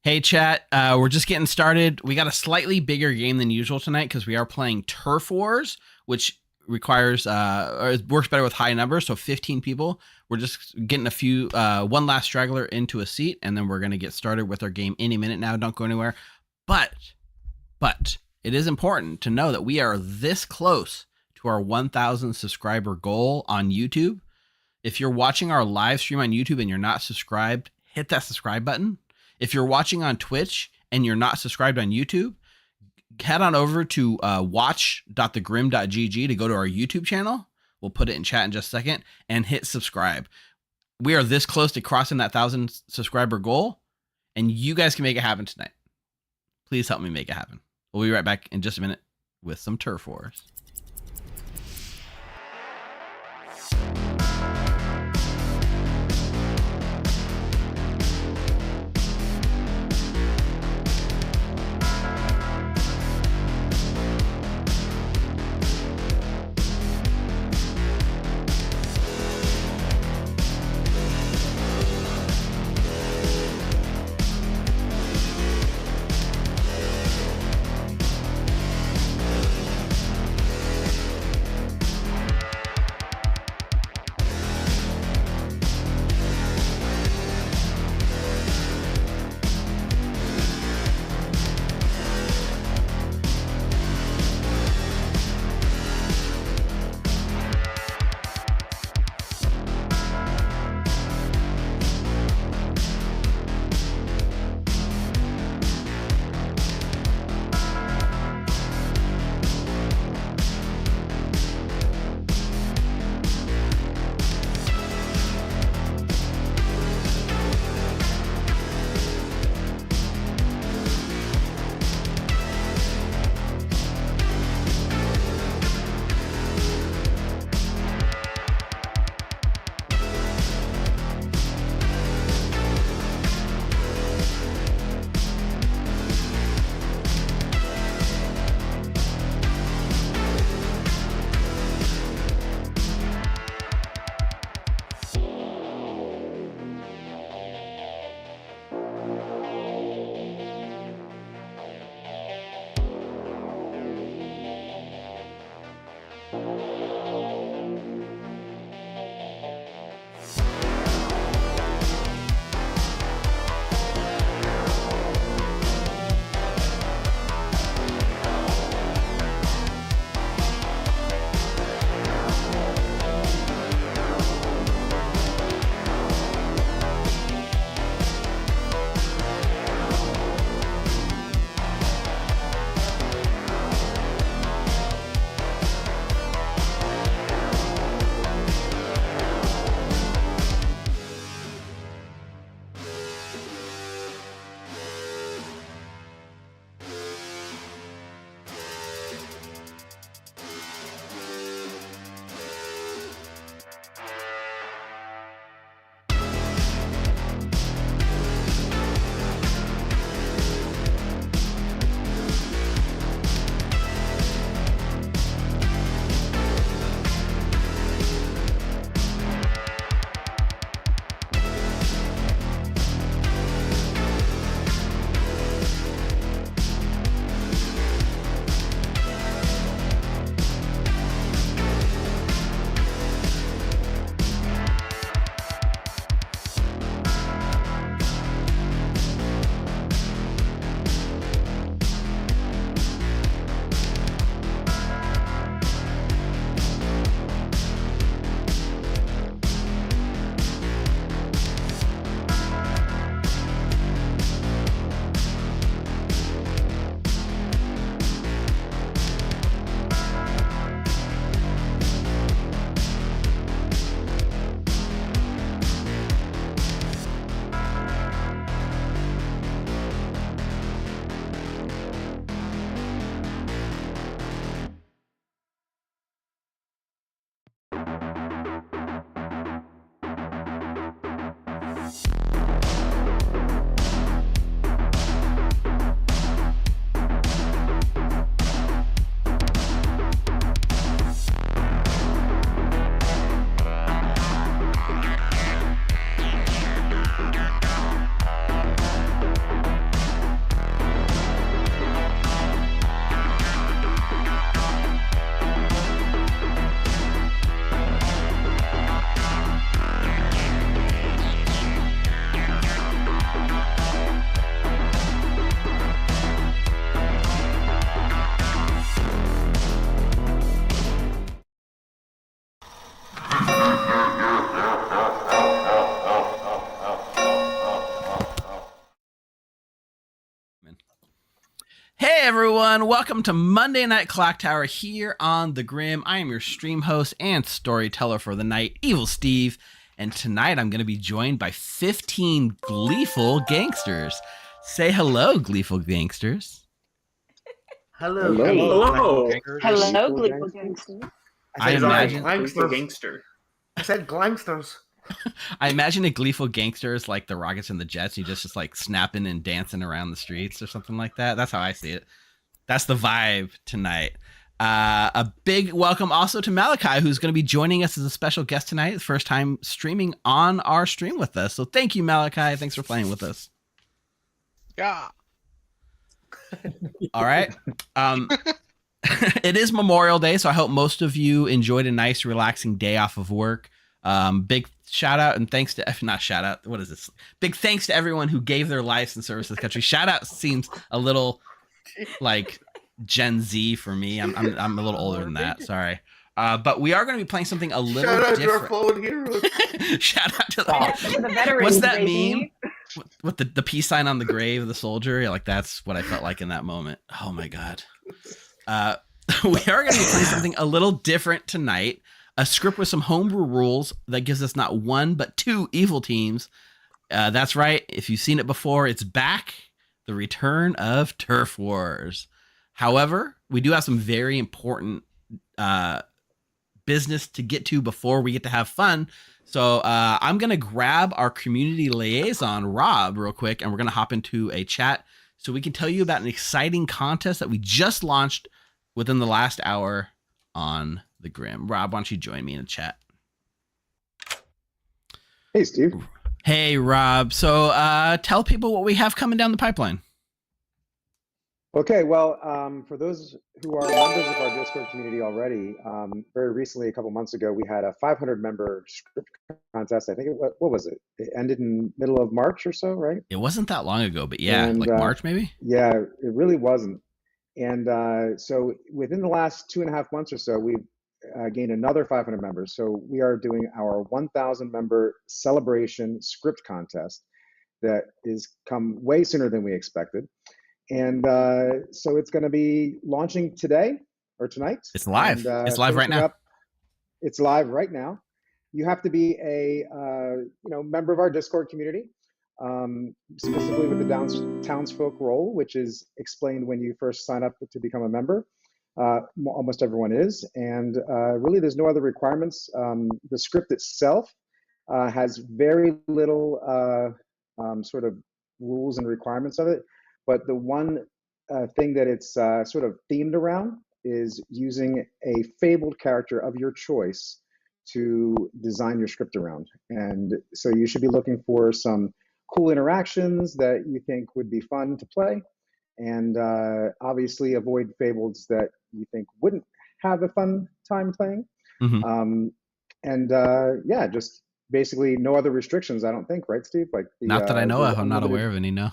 Hey chat, we're just getting started. We got a slightly bigger game than usual tonight because we are playing Turf Wars, which requires or it works better with high numbers. So 15 people. We're just getting one last straggler into a seat, and then we're gonna get started with our game any minute now. Don't go anywhere. But it is important to know that we are this close to our 1,000 subscriber goal on YouTube. If you're watching our live stream on YouTube and you're not subscribed, hit that subscribe button. If you're watching on Twitch and you're not subscribed on YouTube, head on over to watch.thegrim.gg to go to our YouTube channel. We'll put it in chat in just a second and hit subscribe. We are this close to crossing that 1,000 subscriber goal, and you guys can make it happen tonight. Please help me make it happen. We'll be right back in just a minute with some Turf Wars. Hey everyone, welcome to Monday Night Clocktower here on The Grim. I am your stream host and storyteller for the night, Evil Steve, and tonight I'm going to be joined by 15 gleeful gangsters. Say hello, gleeful gangsters. Hello. Hello, gleeful gangsters. I imagine Gangster. I said gangsters. I imagine a gleeful gangster is like the Rockets and the Jets. You just like snapping and dancing around the streets or something like that. That's how I see it. That's the vibe tonight. A big welcome also to Malachi, who's going to be joining us as a special guest tonight. The first time streaming on our stream with us. So thank you, Malachi. Thanks for playing with us. Yeah. All right. It is Memorial Day, so I hope most of you enjoyed a nice, relaxing day off of work. Big shout out and thanks to not shout out. What is this? Big thanks to everyone who gave their lives in service to the country. Shout out seems a little like Gen Z for me. I'm a little older than that. Sorry. But we are going to be playing something a little different. Shout out to our fallen heroes. Shout out to the veterans. What's that baby. meme? With the peace sign on the grave of the soldier? Yeah, like that's what I felt like in that moment. Oh my God. We are going to be playing something a little different tonight. A script with some homebrew rules that gives us not one, but two evil teams. That's right. If you've seen it before, it's back. The return of Turf Wars. However, we do have some very important business to get to before we get to have fun. So I'm going to grab our community liaison, Rob, real quick, and we're going to hop into a chat so we can tell you about an exciting contest that we just launched within the last hour on The Grim. Rob, why don't you join me in the chat? Hey, Steve. Hey, Rob. So tell people what we have coming down the pipeline. Okay, well, for those who are members of our Discord community already, very recently, a couple months ago, we had a 500-member script contest. I think what was it? It ended in middle of March or so, right? It wasn't that long ago, but yeah, And, like March maybe? Yeah, it really wasn't. And so within the last 2.5 months or so, we've gained another 500 members. So we are doing our 1,000 member celebration script contest that is come way sooner than we expected. And so it's going to be launching today or tonight. It's live. And, it's live right now. It's live right now. You have to be a member of our Discord community, specifically with the townsfolk role, which is explained when you first sign up to become a member. Almost everyone is, and really there's no other requirements. The script itself has very little sort of rules and requirements of it. But the one thing that it's sort of themed around is using a fabled character of your choice to design your script around. And so you should be looking for some cool interactions that you think would be fun to play. And obviously avoid fables that you think wouldn't have a fun time playing. Mm-hmm. Yeah, just basically no other restrictions, I don't think, right, Steve? Like not that I know of. I'm not aware of any, no.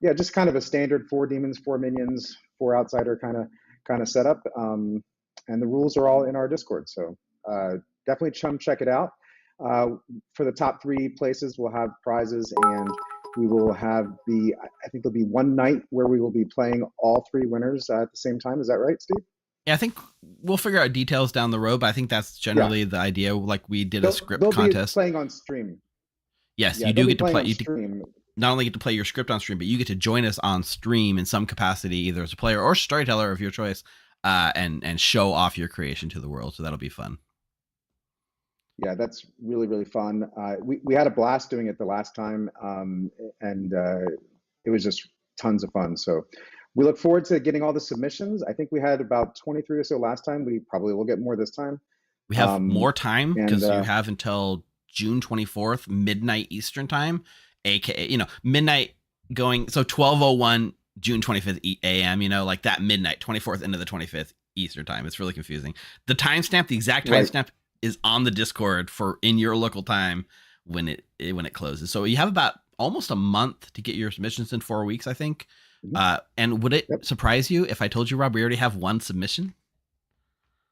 Yeah, just kind of a standard 4 demons, 4 minions, 4 outsider kind of setup. And the rules are all in our Discord. So definitely check it out. For the top 3 places, we'll have prizes, and we will have I think there'll be one night where we will be playing all 3 winners at the same time. Is that right, Steve? Yeah, I think we'll figure out details down the road, but I think that's generally the idea. Like we did a script contest. Be playing on stream. Yes, you do get to play. Not only get to play your script on stream, but you get to join us on stream in some capacity, either as a player or storyteller of your choice, and show off your creation to the world. So that'll be fun. Yeah, that's really, really fun. We had a blast doing it the last time, and it was just tons of fun. So we look forward to getting all the submissions. I think we had about 23 or so last time. We probably will get more this time. We have more time because you have until June 24th, midnight Eastern time, aka midnight going. So 12:01 June 25th a.m. Like that midnight 24th into the 25th Eastern time. It's really confusing. The timestamp, the exact timestamp, is on the Discord for in your local time when it closes. So you have about almost a month to get your submissions in. 4 weeks, I think. And would it surprise you if I told you, Rob, we already have one submission?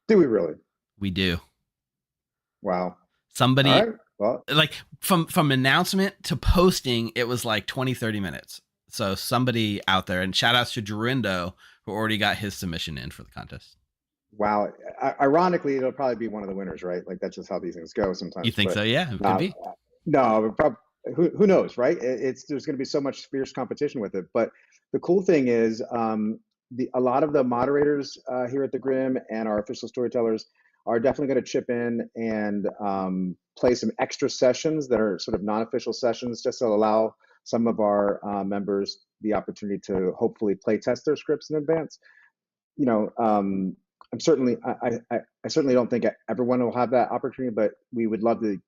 Do we really? We do. Wow. Somebody, all right. Well, like from announcement to posting, it was like 20, 30 minutes. So somebody out there, and shout outs to Durindo, who already got his submission in for the contest. Wow. Ironically, it'll probably be one of the winners, right? Like that's just how these things go sometimes. You think but so? Yeah, it could be. No, who knows, right? There's going to be so much fierce competition with it. But the cool thing is, a lot of the moderators here at the Grim and our official storytellers are definitely going to chip in and play some extra sessions that are sort of non-official sessions, just to allow some of our members the opportunity to hopefully play test their scripts in advance. You know, I certainly don't think everyone will have that opportunity, but we would love to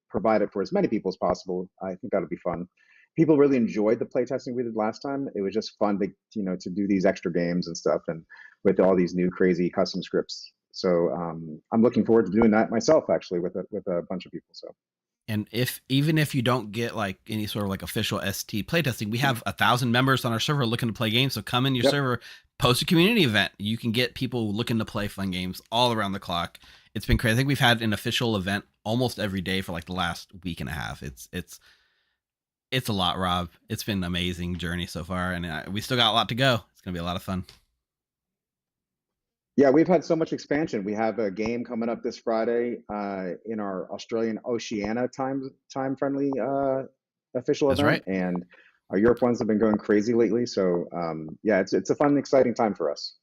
provide it for as many people as possible. I think that'll be fun. People really enjoyed the playtesting we did last time. It was just fun to do these extra games and stuff, and with all these new crazy custom scripts. So I'm looking forward to doing that myself, actually, with a bunch of people. So. And even if you don't get like any sort of like official ST playtesting, we have 1,000 members on our server looking to play games. So come in your server, post a community event. You can get people looking to play fun games all around the clock. It's been crazy. I think we've had an official event almost every day for like the last week and a half. It's a lot, Rob. It's been an amazing journey so far, and we still got a lot to go. It's gonna be a lot of fun. Yeah, we've had so much expansion. We have a game coming up this Friday in our Australian Oceania time friendly official That's event, right. and our Europe ones have been going crazy lately. So yeah, it's a fun, exciting time for us.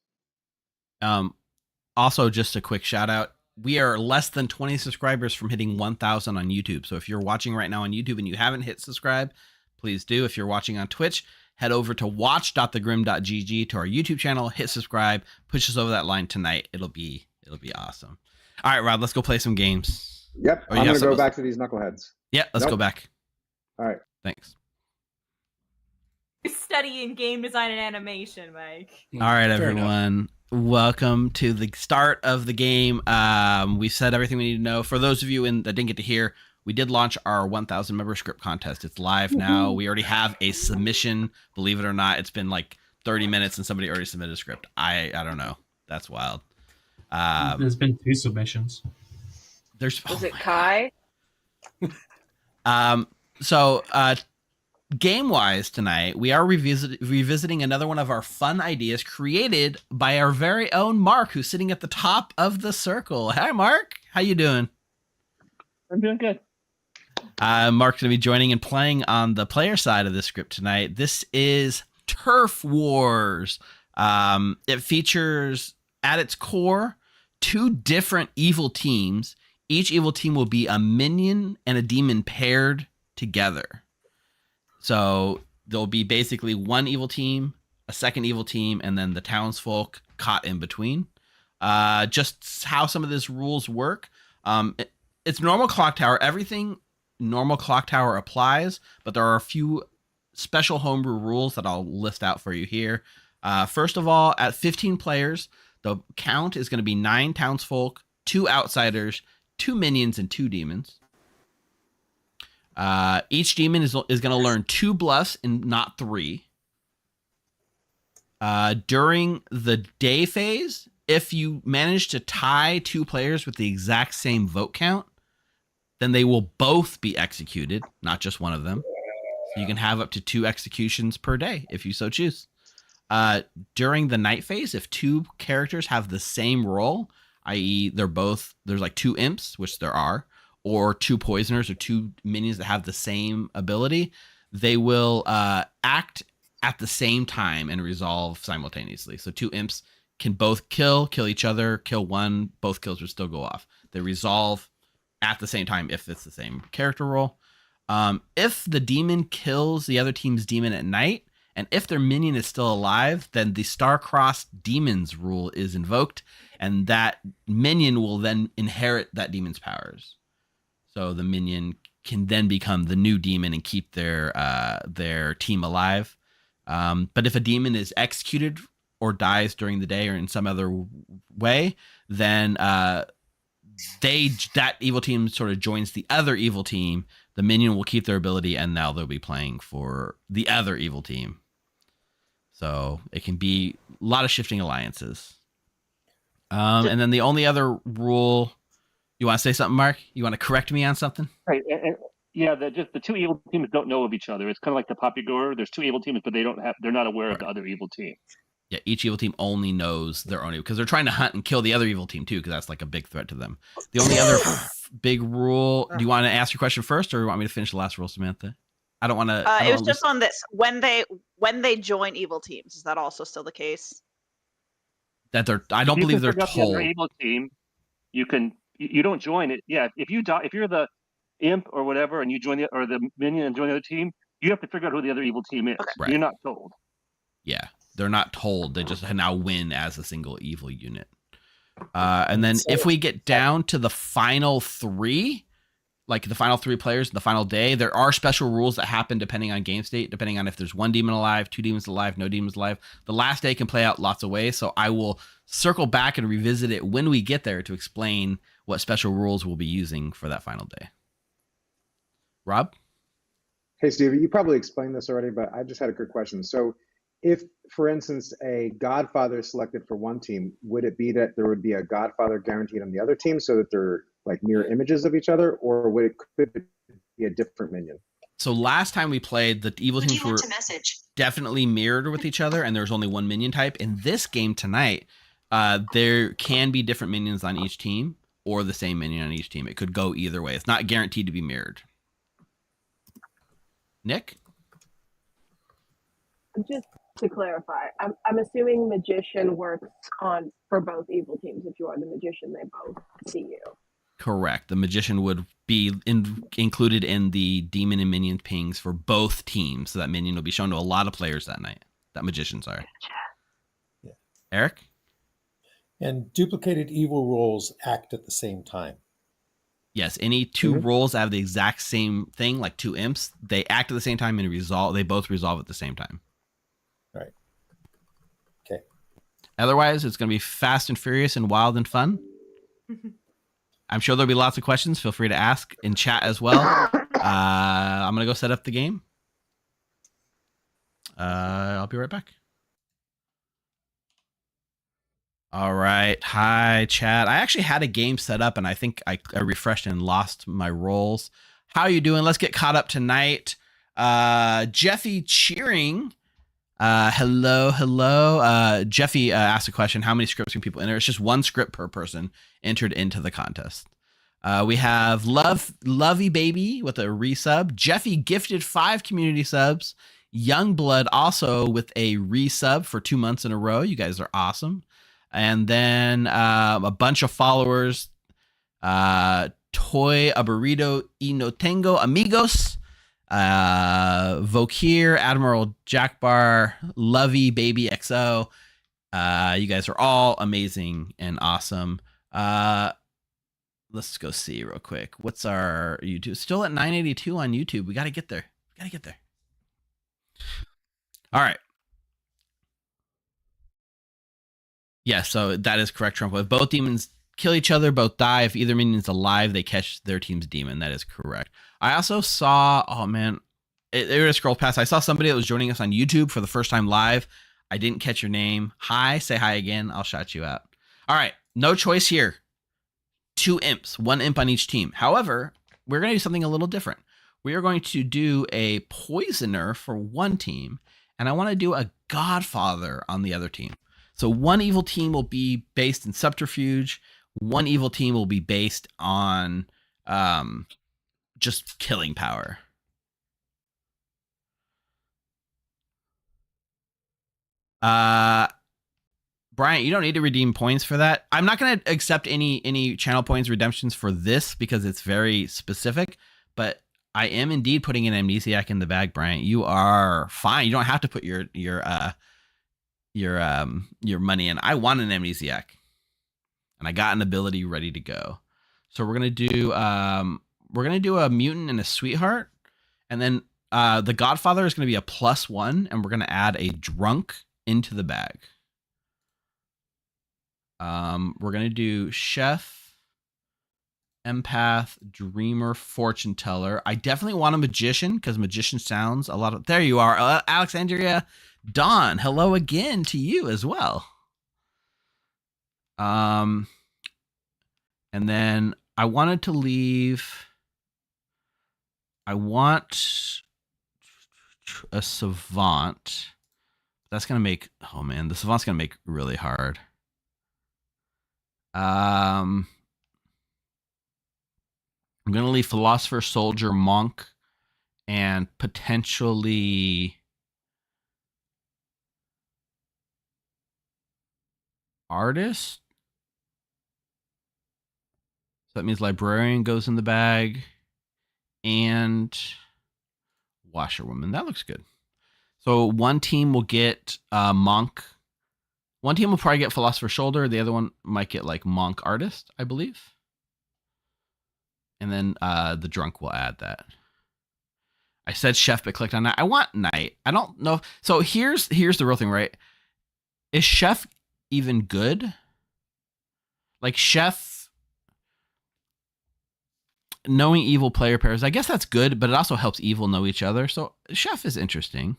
Also, just a quick shout out. We are less than 20 subscribers from hitting 1,000 on YouTube. So if you're watching right now on YouTube and you haven't hit subscribe, please do. If you're watching on Twitch, head over to watch.thegrim.gg to our YouTube channel, hit subscribe, push us over that line tonight. It'll be awesome. All right, Rob, let's go play some games. Yep, I'm going to go back to these knuckleheads. Yeah, let's go back. All right. Thanks. You're studying game design and animation, Mike. All right, everyone. Welcome to the start of the game. We said everything we need to know. For those of you that didn't get to hear, we did launch our 1,000 member script contest. It's live now. We already have a submission. Believe it or not, it's been like 30 minutes and somebody already submitted a script. I don't know. That's wild. There's been 2 submissions. Was it Kai? So game-wise tonight, we are revisiting another one of our fun ideas created by our very own Mark, who's sitting at the top of the circle. Hi, Mark. How you doing? I'm doing good. Mark's going to be joining and playing on the player side of the script tonight. This is Turf Wars. It features, at its core, 2 different evil teams. Each evil team will be a minion and a demon paired together. So there'll be basically one evil team, a second evil team, and then the townsfolk caught in between. Just how some of these rules work. It's normal Clocktower. Everything normal Clocktower applies, but there are a few special homebrew rules that I'll list out for you here. First of all, at 15 players, the count is going to be 9 townsfolk, 2 outsiders, 2 minions, and 2 demons. Each demon is going to learn 2 bluffs and not 3. During the day phase, if you manage to tie 2 players with the exact same vote count, then they will both be executed, not just one of them. So you can have up to 2 executions per day if you so choose. During the night phase, if 2 characters have the same role, i.e. there's like 2 imps, which there are, or 2 poisoners or 2 minions that have the same ability, they will act at the same time and resolve simultaneously. So 2 imps can both kill each other, kill one, both kills would still go off. They resolve at the same time if it's the same character role. If the demon kills the other team's demon at night, and if their minion is still alive, then the star-crossed demons rule is invoked, and that minion will then inherit that demon's powers. So the minion can then become the new demon and keep their team alive. But if a demon is executed or dies during the day or in some other way, then that evil team sort of joins the other evil team. The minion will keep their ability, and now they'll be playing for the other evil team. So it can be a lot of shifting alliances. And then the only other rule, you want to say something, Mark? You want to correct me on something? Right. Yeah, the two evil teams don't know of each other. It's kind of like the Poppy Gore. There's two evil teams, but they're not aware of the other evil team. Yeah, each evil team only knows their own, because they're trying to hunt and kill the other evil team too, because that's like a big threat to them. The only other big rule. Do you want to ask your question first, or do you want me to finish the last rule, Samantha? I don't want to. It was just on this. When they join evil teams, is that also still the case? That I don't believe they're told. The evil team, you don't join it. Yeah, if you die, if you're the imp or whatever, and you join the minion and join the other team, you have to figure out who the other evil team is. Okay. Right. You're not told. Yeah, they're not told. They just now win as a single evil unit. And then if we get down to the final three, like the final three players, the final day, there are special rules that happen depending on game state, depending on if there's one demon alive, two demons alive, no demons alive. The last day can play out lots of ways, so I will circle back and revisit it when we get there to explain what special rules we'll be using for that final day. Rob? Hey, Steve, you probably explained this already, but I just had a quick question. So if, for instance, a Godfather is selected for one team, would it be that there would be a Godfather guaranteed on the other team so that they're like mirror images of each other, or could it be a different minion? So last time we played, the evil teams were definitely mirrored with each other, and there's only one minion type. In this game tonight, there can be different minions on each team, or the same minion on each team. It could go either way. It's not guaranteed to be mirrored. Nick? Just to clarify, I'm assuming Magician works for both evil teams. If you are the Magician, they both see you. Correct. The Magician would be included in the demon and minion pings for both teams. So that minion will be shown to a lot of players that night. That Magicians are. Yeah. Eric? And duplicated evil roles act at the same time. Yes, any two roles out of the exact same thing, like two imps, they act at the same time and they both resolve at the same time. Right. Okay. Otherwise, it's going to be fast and furious and wild and fun. I'm sure there'll be lots of questions. Feel free to ask in chat as well. I'm going to go set up the game. I'll be right back. All right. Hi, chat. I actually had a game set up, and I think I refreshed and lost my roles. How are you doing? Let's get caught up tonight. Jeffy Cheering. Hello. Jeffy asked a question. How many scripts can people enter? It's just one script per person entered into the contest. We have Lovey Baby with a resub. Jeffy gifted 5 community subs. Youngblood also with a resub for 2 months in a row. You guys are awesome. And then a bunch of followers. Toy Aburrido y No Tengo Amigos. Vokir, Admiral Jackbar, Lovey Baby XO. You guys are all amazing and awesome. Let's go see real quick. What's our YouTube? Still at 982 on YouTube. We got to get there. All right. Yeah, so that is correct, Trump. If both demons kill each other, both die. If either minion's alive, they catch their team's demon. That is correct. I also saw, oh man, it scrolled past. I saw somebody that was joining us on YouTube for the first time live. I didn't catch your name. Hi, say hi again. I'll shout you out. All right, no choice here. 2 imps, 1 imp on each team. However, we're going to do something a little different. We are going to do a poisoner for one team, and I want to do a godfather on the other team. So one evil team will be based in subterfuge. One evil team will be based on just killing power. Bryant, you don't need to redeem points for that. I'm not going to accept any channel points redemptions for this because it's very specific, but I am indeed putting an amnesiac in the bag, Bryant. You are fine. You don't have to put your money in. I want an amnesiac, and I got an ability ready to go. So we're gonna do a mutant and a sweetheart, and then the Godfather is gonna be a +1, and we're gonna add a drunk into the bag. We're gonna do chef, empath, dreamer, fortune teller. I definitely want a magician because magician sounds a lot of. There you are, Alexandria. Dawn, hello again to you as well. And then I wanted to leave I want a savant. That's gonna make. Oh man, the savant's gonna make really hard. I'm gonna leave philosopher, soldier, monk, and potentially artist. So that means librarian goes in the bag, and washerwoman. That looks good. So one team will get monk. One team will probably get philosopher shoulder. The other one might get like monk artist, I believe. And then the drunk will add that. I said chef, but clicked on that. I want knight. I don't know. So here's the real thing, right? Is chef even good? Like chef knowing evil player pairs, I guess that's good, but it also helps evil know each other. So chef is interesting.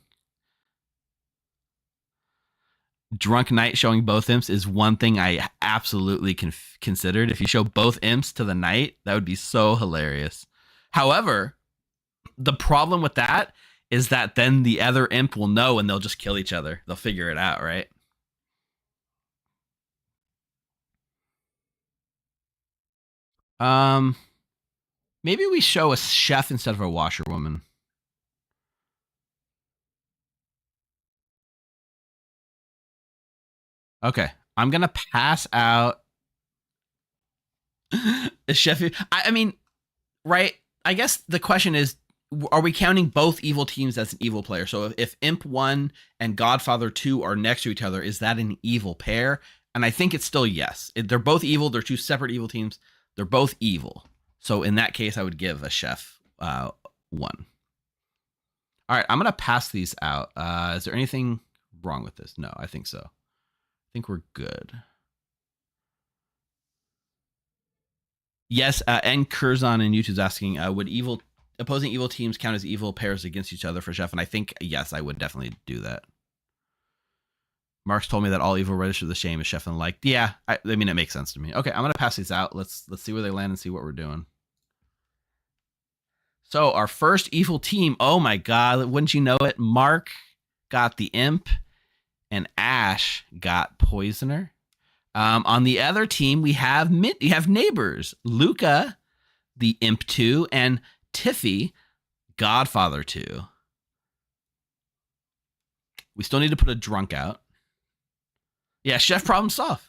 Drunk knight showing both imps is one thing I absolutely considered. If you show both imps to the knight, that would be so hilarious. However, the problem with that is that then the other imp will know and they'll just kill each other. They'll figure it out, right? Maybe we show a chef instead of a washerwoman. Okay, I'm gonna pass out a chef. I mean, right? I guess the question is, are we counting both evil teams as an evil player? So if Imp 1 and Godfather 2 are next to each other, is that an evil pair? And I think it's still yes. They're both evil. They're two separate evil teams. They're both evil. So in that case, I would give a chef 1. All right, I'm gonna pass these out. Is there anything wrong with this? No, I think so. I think we're good. Yes, and Curzon and YouTube's asking, would opposing evil teams count as evil pairs against each other for chef? And I think, yes, I would definitely do that. Mark's told me that all evil register the same as chef and like. Yeah, I mean, it makes sense to me. Okay, I'm going to pass these out. Let's see where they land and see what we're doing. So our first evil team, oh my God, wouldn't you know it? Mark got the imp and Ash got poisoner. On the other team, we have neighbors, Luca, the imp 2, and Tiffy, Godfather 2. We still need to put a drunk out. Yeah, chef problem solved.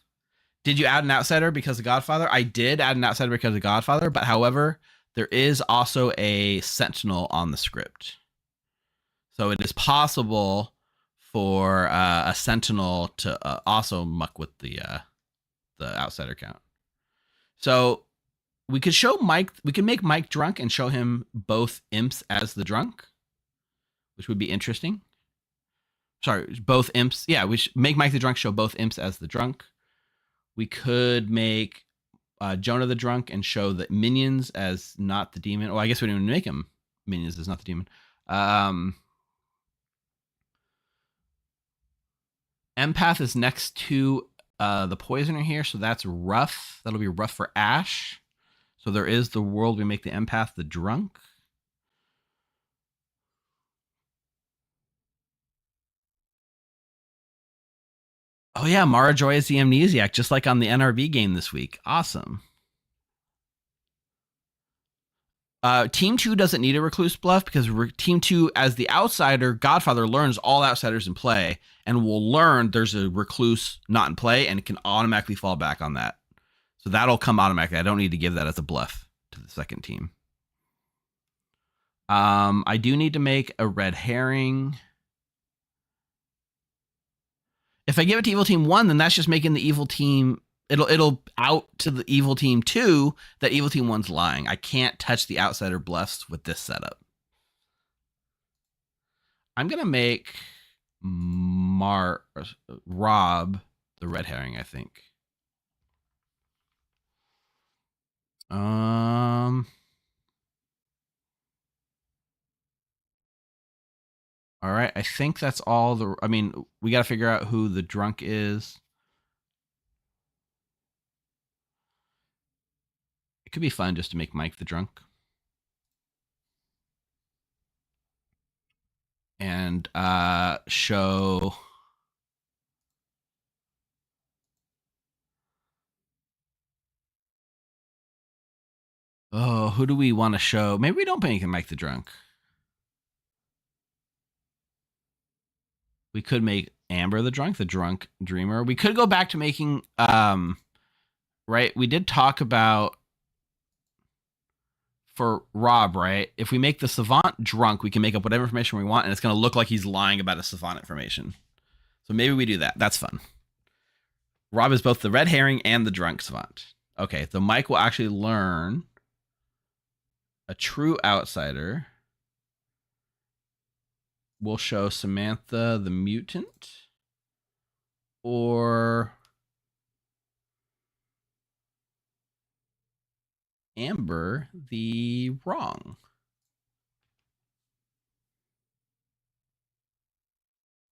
Did you add an outsider because of Godfather? I did add an outsider because of Godfather, but however, there is also a sentinel on the script. So it is possible for a sentinel to also muck with the outsider count. So we could show Mike, we can make Mike drunk and show him both imps as the drunk, which would be interesting. Sorry, both imps. Yeah, we should make Mike the drunk, show both imps as the drunk. We could make Jonah the drunk and show the minions as not the demon. Oh, I guess we didn't even make him minions as not the demon. Empath is next to the poisoner here, so that's rough. That'll be rough for Ash. So there is the world we make the empath the drunk. Oh yeah, Mara Joy is the amnesiac, just like on the NRB game this week. Awesome. Team 2 doesn't need a recluse bluff because Team 2, as the outsider, Godfather learns all outsiders in play and will learn there's a recluse not in play and it can automatically fall back on that. So that'll come automatically. I don't need to give that as a bluff to the second team. I do need to make a red herring. If I give it to evil team 1, then that's just making the evil team, it'll out to the evil team 2 that evil team 1's lying. I can't touch the outsider bluffs with this setup. I'm going to make Rob the red herring, I think. All right, I think that's all the, I mean, we got to figure out who the drunk is. It could be fun just to make Mike the drunk. and show. Oh, who do we want to show? Maybe we don't make Mike the Drunk. We could make Amber the drunk dreamer. We could go back to making right? We did talk about for Rob, right? If we make the savant drunk, we can make up whatever information we want, and it's going to look like he's lying about his savant information. So maybe we do that. That's fun. Rob is both the red herring and the drunk savant. Okay, the Mike will actually learn a true outsider. We'll show Samantha the mutant or Amber the wrong.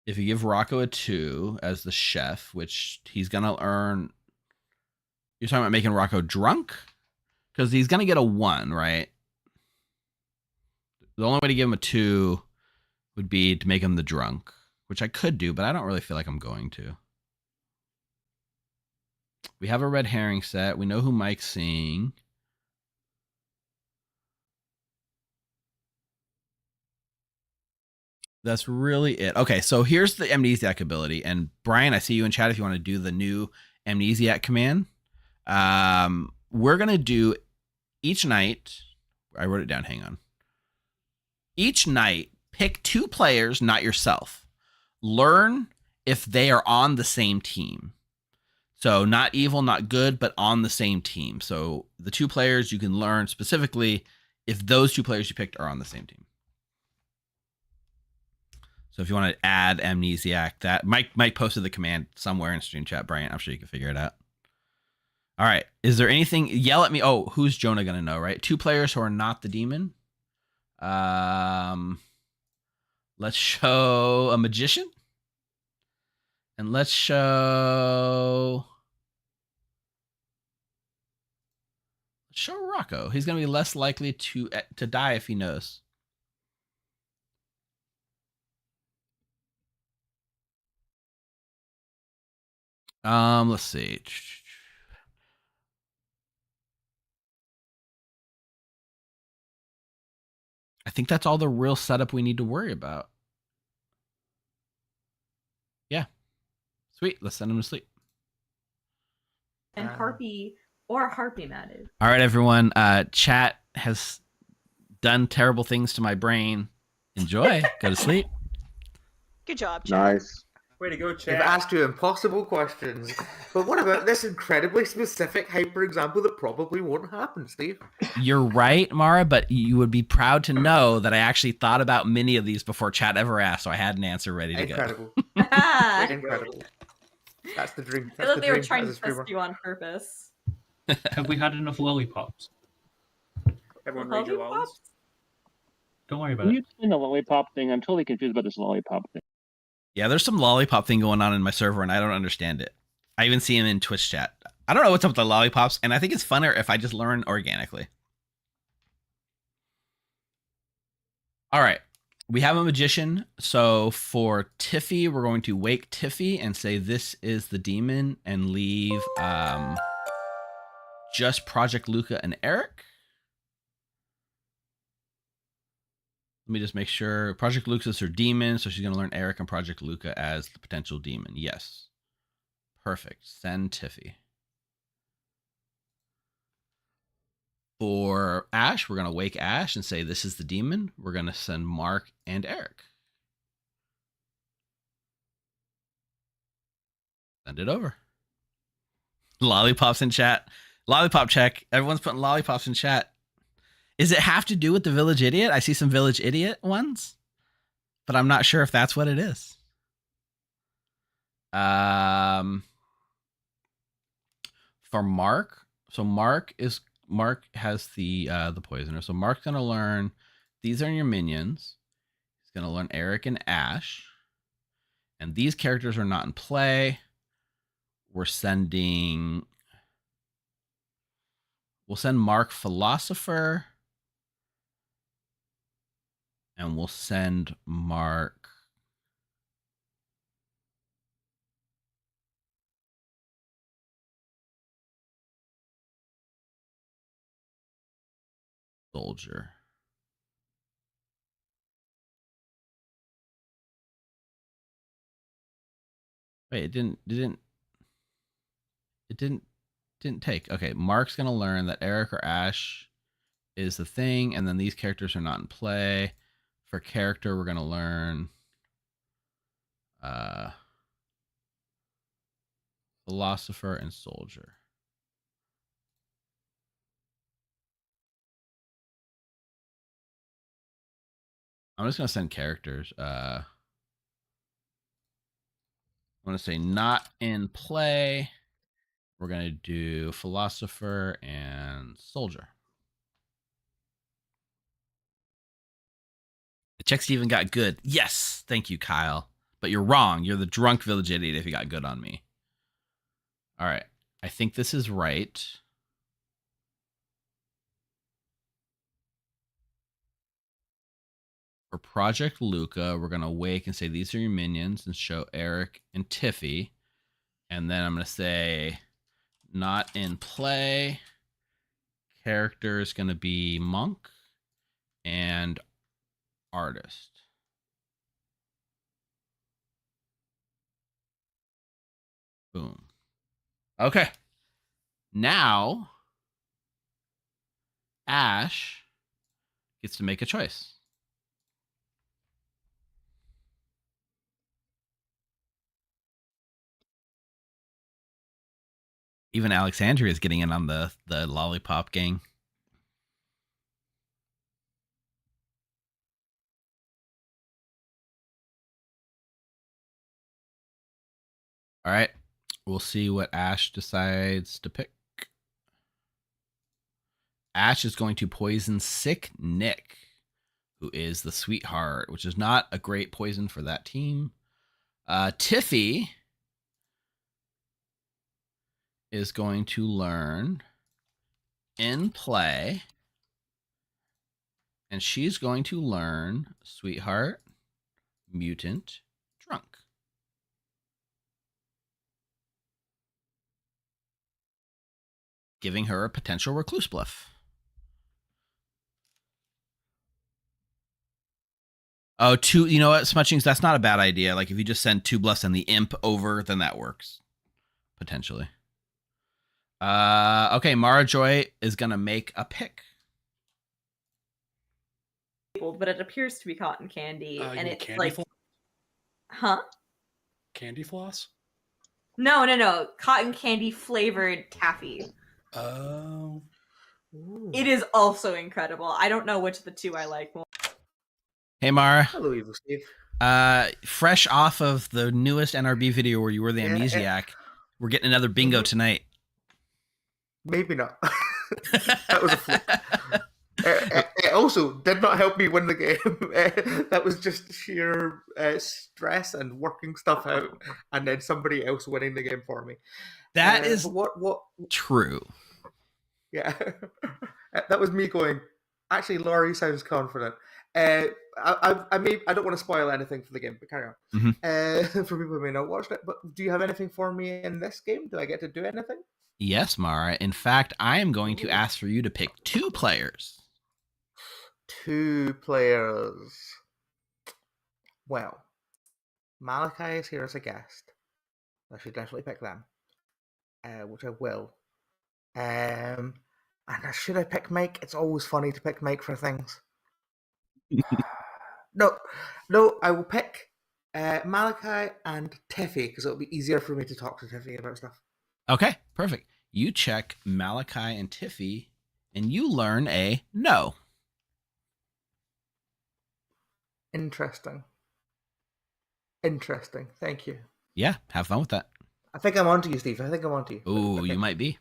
If you give Rocco a 2 as the chef, which he's going to earn. You're talking about making Rocco drunk? Because he's going to get a 1, right? The only way to give him a 2 would be to make him the drunk, which I could do, but I don't really feel like I'm going to. We have a red herring set. We know who Mike's seeing. That's really it. Okay, so here's the amnesiac ability. And Brian, I see you in chat if you want to do the new amnesiac command. We're going to do each night. I wrote it down. Hang on. Each night, pick 2 players, not yourself. Learn if they are on the same team. So not evil, not good, but on the same team. So the 2 players you can learn specifically if those 2 players you picked are on the same team. So if you want to add amnesiac, that Mike posted the command somewhere in stream chat, Brian. I'm sure you can figure it out. All right. Is there anything? Yell at me. Oh, who's Jonah going to know, right? 2 players who are not the demon. Let's show a magician. And let's show Rocco. He's going to be less likely to die if he knows. Let's see. I think that's all the real setup we need to worry about. Yeah. Sweet. Let's send him to sleep. And Harpy matted. All right, everyone. Chat has done terrible things to my brain. Enjoy. Go to sleep. Good job, Chad. Nice. Way to go, They've Chad. asked you impossible questions. But what about this incredibly specific hyper example that probably won't happen, Steve? You're right, Mara, but you would be proud to know that I actually thought about many of these before chat ever asked, so I had an answer ready to Incredible. go. Incredible. That's the dream. I feel like they were trying to test you on purpose. Have we had enough lollipops? Everyone read your lollies. Don't worry about Can it. you explain the lollipop thing? I'm totally confused about this lollipop thing. Yeah, there's some lollipop thing going on in my server, and I don't understand it. I even see him in Twitch chat. I don't know what's up with the lollipops, and I think it's funner if I just learn organically. All right. We have a magician. So for Tiffy, we're going to wake Tiffy and say this is the demon and leave just Project Luca and Eric. Let me just make sure. Project Luca's her demon, so she's going to learn Eric and Project Luca as the potential demon. Yes. Perfect. Send Tiffy. For Ash, we're going to wake Ash and say this is the demon. We're going to send Mark and Eric. Send it over. Lollipops in chat. Lollipop check. Everyone's putting lollipops in chat. Does it have to do with the Village Idiot? I see some Village Idiot ones, but I'm not sure if that's what it is. For Mark, so Mark has the poisoner. So Mark's gonna learn these are your minions. He's gonna learn Eric and Ash, and these characters are not in play. We'll send Mark Philosopher. And we'll send Mark. Soldier. Wait, it didn't take. Okay, Mark's gonna learn that Eric or Ash is the thing, and then these characters are not in play. For character, we're gonna learn philosopher and soldier. I'm just gonna send characters. I'm gonna say not in play. We're gonna do philosopher and soldier. The checks even got good. Yes, thank you, Kyle. But you're wrong. You're the drunk village idiot if you got good on me. All right, I think this is right. For Project Luca, we're gonna wake and say these are your minions and show Eric and Tiffy. And then I'm gonna say not in play. Character is gonna be monk and artist. Boom. Okay. Now Ash gets to make a choice. Even Alexandria is getting in on the lollipop gang. All right. We'll see what Ash decides to pick. Ash is going to poison Sick Nick, who is the sweetheart, which is not a great poison for that team. Tiffy is going to learn in play, and she's going to learn sweetheart, mutant, drunk. Giving her a potential recluse bluff. Oh, two, you know what, Smutchings, that's not a bad idea. Like, if you just send 2 bluffs and the imp over, then that works. Potentially. Okay, Mara Joy is going to make a pick. But it appears to be cotton candy. And it's candy like... floss? Huh? Candy floss? No. Cotton candy flavored taffy. Oh. It is also incredible. I don't know which of the two I like more. Hey, Mara. Hello, Evil Steve. Fresh off of the newest NRB video where you were the amnesiac, we're getting another bingo tonight. Maybe not. That was a fluke. It also did not help me win the game. That was just sheer stress and working stuff out, and then somebody else winning the game for me. That is what true. Yeah, that was me going. Actually, Laurie sounds confident. I don't want to spoil anything for the game, but carry on. Mm-hmm. For people who may not watch it, but do you have anything for me in this game? Do I get to do anything? Yes, Mara. In fact, I am going to ask for you to pick 2 players. 2 players. Well, Malachi is here as a guest. I should definitely pick them, which I will. And should I pick Mike? It's always funny to pick Mike for things. No, I will pick Malachi and Tiffy because it'll be easier for me to talk to Tiffy about stuff. Okay, perfect. You check Malachi and Tiffy, and you learn a no. Interesting. Thank you. Yeah, have fun with that. I think I'm onto you, Steve. I think I'm onto you. Ooh, okay. You might be.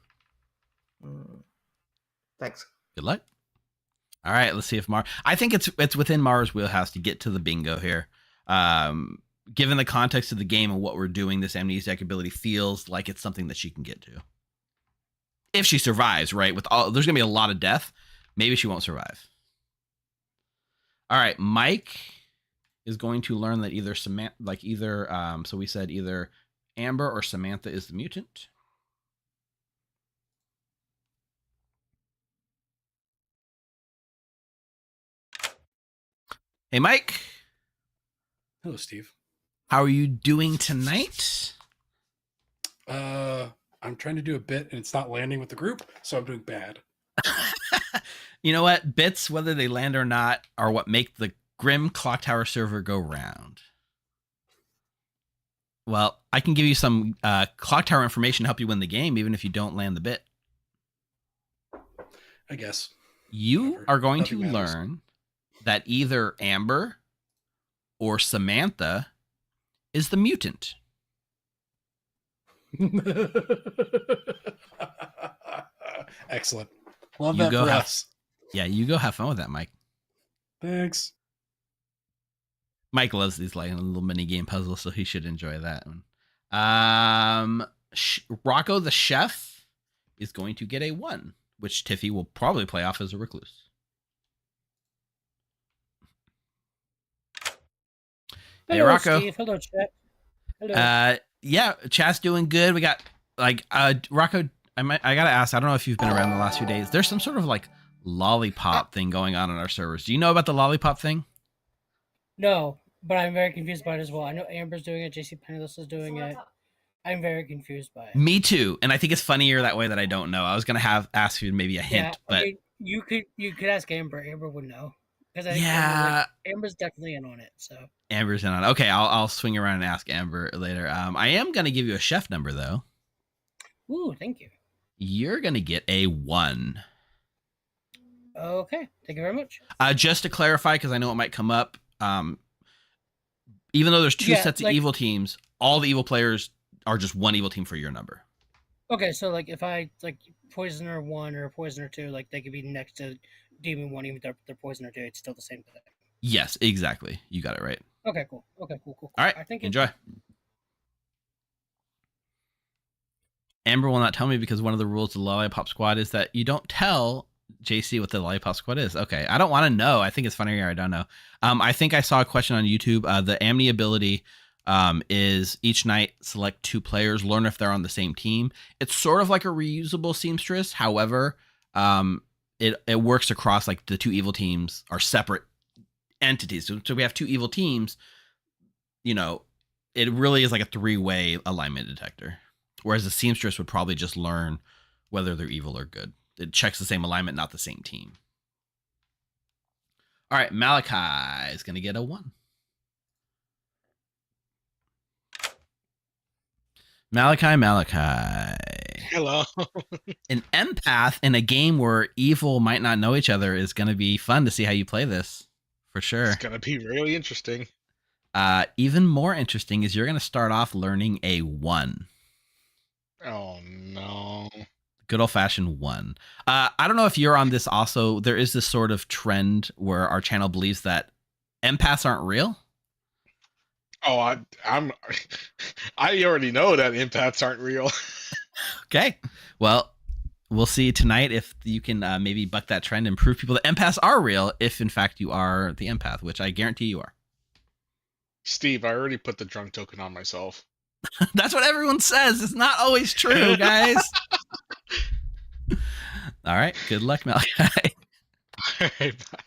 Thanks. Good luck. All right, let's see if Mara... I think it's within Mara's wheelhouse to get to the bingo here. Given the context of the game and what we're doing, this amnesiac ability feels like it's something that she can get to. If she survives, right? There's going to be a lot of death. Maybe she won't survive. All right, Mike is going to learn that either so we said either Amber or Samantha is the mutant. Hey, Mike. Hello, Steve. How are you doing tonight? I'm trying to do a bit and it's not landing with the group, so I'm doing bad. You know what? Bits, whether they land or not, are what make the Grim Clocktower server go round. Well, I can give you some Clocktower information to help you win the game, even if you don't land the bit. I guess. You Whatever. are going to Nothing matters. learn that either Amber or Samantha is the mutant. Excellent. Love You that go for have- us. Yeah, you go have fun with that, Mike. Thanks. Mike loves these like little mini game puzzles, so he should enjoy that one. Rocco the chef is going to get a 1, which Tiffy will probably play off as a recluse. Hey, Hello, Rocco. Steve. Hello, chat. Hello. Yeah, chat's doing good. We got Rocco. I gotta ask. I don't know if you've been around the last few days. There's some sort of like lollipop thing going on our servers. Do you know about the lollipop thing? No, but I'm very confused by it as well. I know Amber's doing it. JC Penniless is doing it. I'm very confused by it. Me too. And I think it's funnier that way that I don't know. I was gonna ask you maybe a hint, but I mean, you could ask Amber. Amber would know because I think Amber's definitely in on it. So Amber's in on it. Okay, I'll swing around and ask Amber later. I am gonna give you a chef number though. ooh, thank you. You're gonna get a 1. Okay, thank you very much. Just to clarify, because I know it might come up. Even though there's 2 sets of evil teams, all the evil players are just one evil team for your number. Okay, so like if I like Poisoner 1 or Poisoner 2, like they could be next to Demon 1, even if they're Poisoner 2, it's still the same thing. Yes, exactly. You got it right. Okay, cool. Okay, cool. All right, I think enjoy. Amber will not tell me because one of the rules of the Lollipop Squad is that you don't tell JC what the Lollipop Squad is. Okay, I don't want to know. I think it's funnier. I don't know. I think I saw a question on YouTube. The Amni ability is each night select 2 players, learn if they're on the same team. It's sort of like a reusable seamstress. However, it works across like the 2 evil teams are separate entities. So we have 2 evil teams. You know, it really is like a 3-way alignment detector. Whereas a seamstress would probably just learn whether they're evil or good. It checks the same alignment, not the same team. All right, Malachi is going to get a 1. Malachi. Hello. An empath in a game where evil might not know each other is going to be fun to see how you play this, for sure. It's going to be really interesting. Even more interesting is you're going to start off learning a 1. Oh, no. Good old-fashioned 1. I don't know if you're on this also. There is this sort of trend where our channel believes that empaths aren't real. Oh, I already know that empaths aren't real. Okay. Well, we'll see tonight if you can maybe buck that trend and prove people that empaths are real if, in fact, you are the empath, which I guarantee you are. Steve, I already put the drunk token on myself. That's what everyone says. It's not always true, guys. All right. Good luck, Malachi. All right, bye.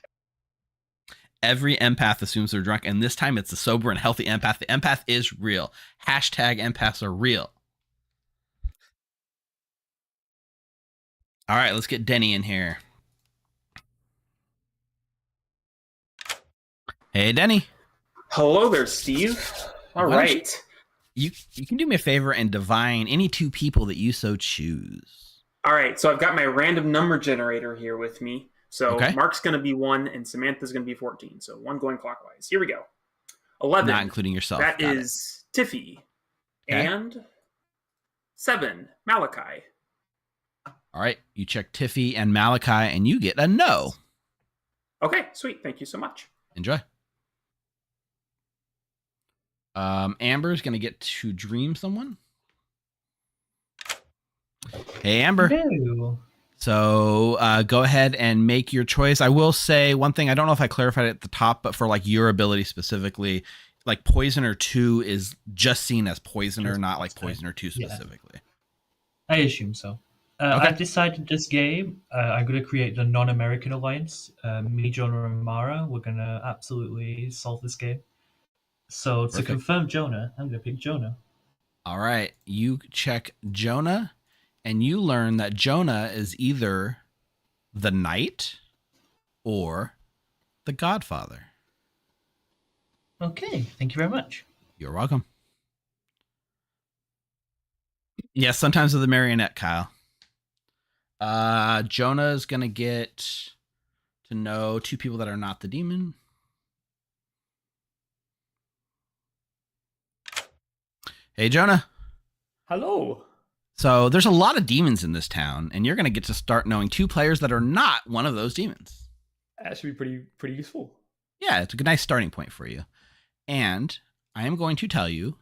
Every empath assumes they're drunk, and this time it's a sober and healthy empath. The empath is real. Hashtag empaths are real. All right, let's get Denny in here. Hey, Denny. Hello there, Steve. All right. You can do me a favor and divine any 2 people that you so choose. All right, so I've got my random number generator here with me. So Okay. Mark's going to be 1 and Samantha's going to be 14. So 1 going clockwise. Here we go. 11. Not including yourself. That Got is Tiffy. Okay. And 7, Malachi. All right, you check Tiffy and Malachi, and you get a no. Okay, sweet. Thank you so much. Enjoy. Amber's going to get to dream someone. Hey, Amber. Hello. So go ahead and make your choice. I will say one thing. I don't know if I clarified it at the top, but for like your ability specifically, like Poisoner 2 is just seen as Poisoner, not like Poisoner 2 specifically. I assume so. I've decided this game, I'm going to create the non-American alliance. Me, Jonah, and Mara. We're going to absolutely solve this game. So to confirm Jonah, I'm going to pick Jonah. All right. You check Jonah, and you learn that Jonah is either the knight or the godfather. Okay. Thank you very much. You're welcome. Yes, sometimes with the marionette, Kyle. Jonah is going to get to know 2 people that are not the demon. Hey, Jonah. Hello. So there's a lot of demons in this town, and you're going to get to start knowing 2 players that are not one of those demons. That should be pretty useful. Yeah, it's a nice starting point for you. And I am going to tell you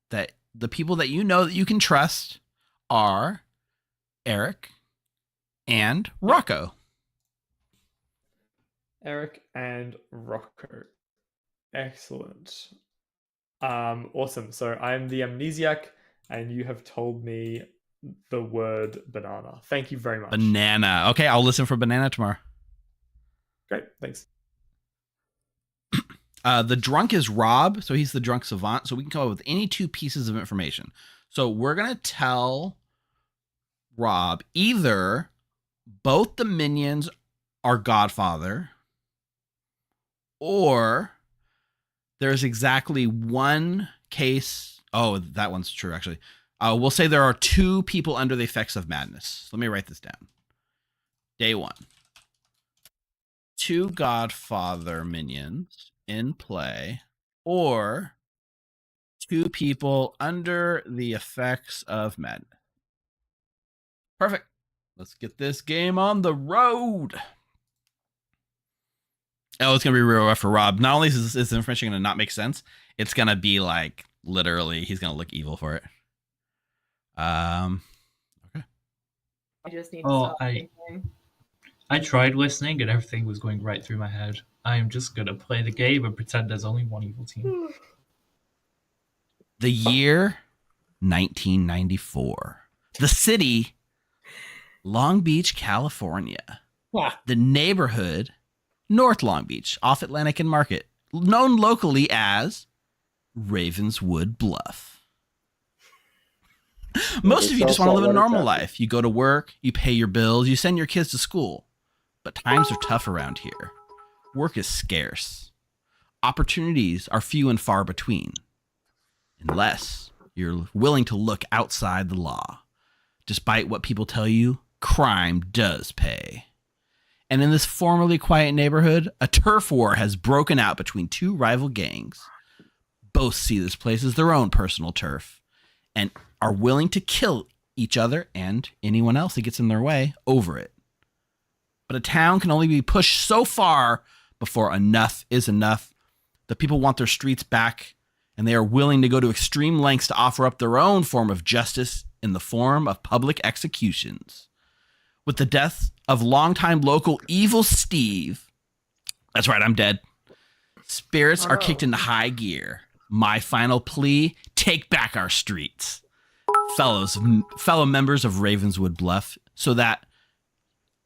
that the people that you know that you can trust are Eric and Rocco. Eric and Rocco. Excellent. Awesome. So I'm the amnesiac, and you have told me the word banana. Thank you very much. Banana. Okay, I'll listen for banana tomorrow. Great, thanks. The drunk is Rob, so he's the drunk savant. So we can come up with any 2 pieces of information. So we're going to tell Rob either both the minions are Godfather, or there's exactly 1 case. Oh, that one's true, actually. We'll say there are 2 people under the effects of madness. Let me write this down. Day 1. 2 Godfather minions in play, or 2 people under the effects of madness. Perfect. Let's get this game on the road. Oh, it's going to be real rough for Rob. Not only is this information going to not make sense, it's going to be like literally he's going to look evil for it. Okay. I just need to stop thinking. I tried listening and everything was going right through my head. I'm just going to play the game and pretend there's only one evil team. The year 1994. The city, Long Beach, California. The neighborhood, North Long Beach, off Atlantic and Market, known locally as Ravenswood Bluff. Most of you just want to live a normal life. You go to work, you pay your bills, you send your kids to school. But times are tough around here. Work is scarce. Opportunities are few and far between. Unless you're willing to look outside the law. Despite what people tell you, crime does pay. And in this formerly quiet neighborhood, a turf war has broken out between 2 rival gangs. Both see this place as their own personal turf and are willing to kill each other and anyone else that gets in their way over it. But a town can only be pushed so far before enough is enough. The people want their streets back, and they are willing to go to extreme lengths to offer up their own form of justice in the form of public executions. With the death of longtime local Evil Steve, that's right, I'm dead, spirits are kicked into high gear. My final plea, take back our streets. Fellow members of Ravenswood Bluff, so that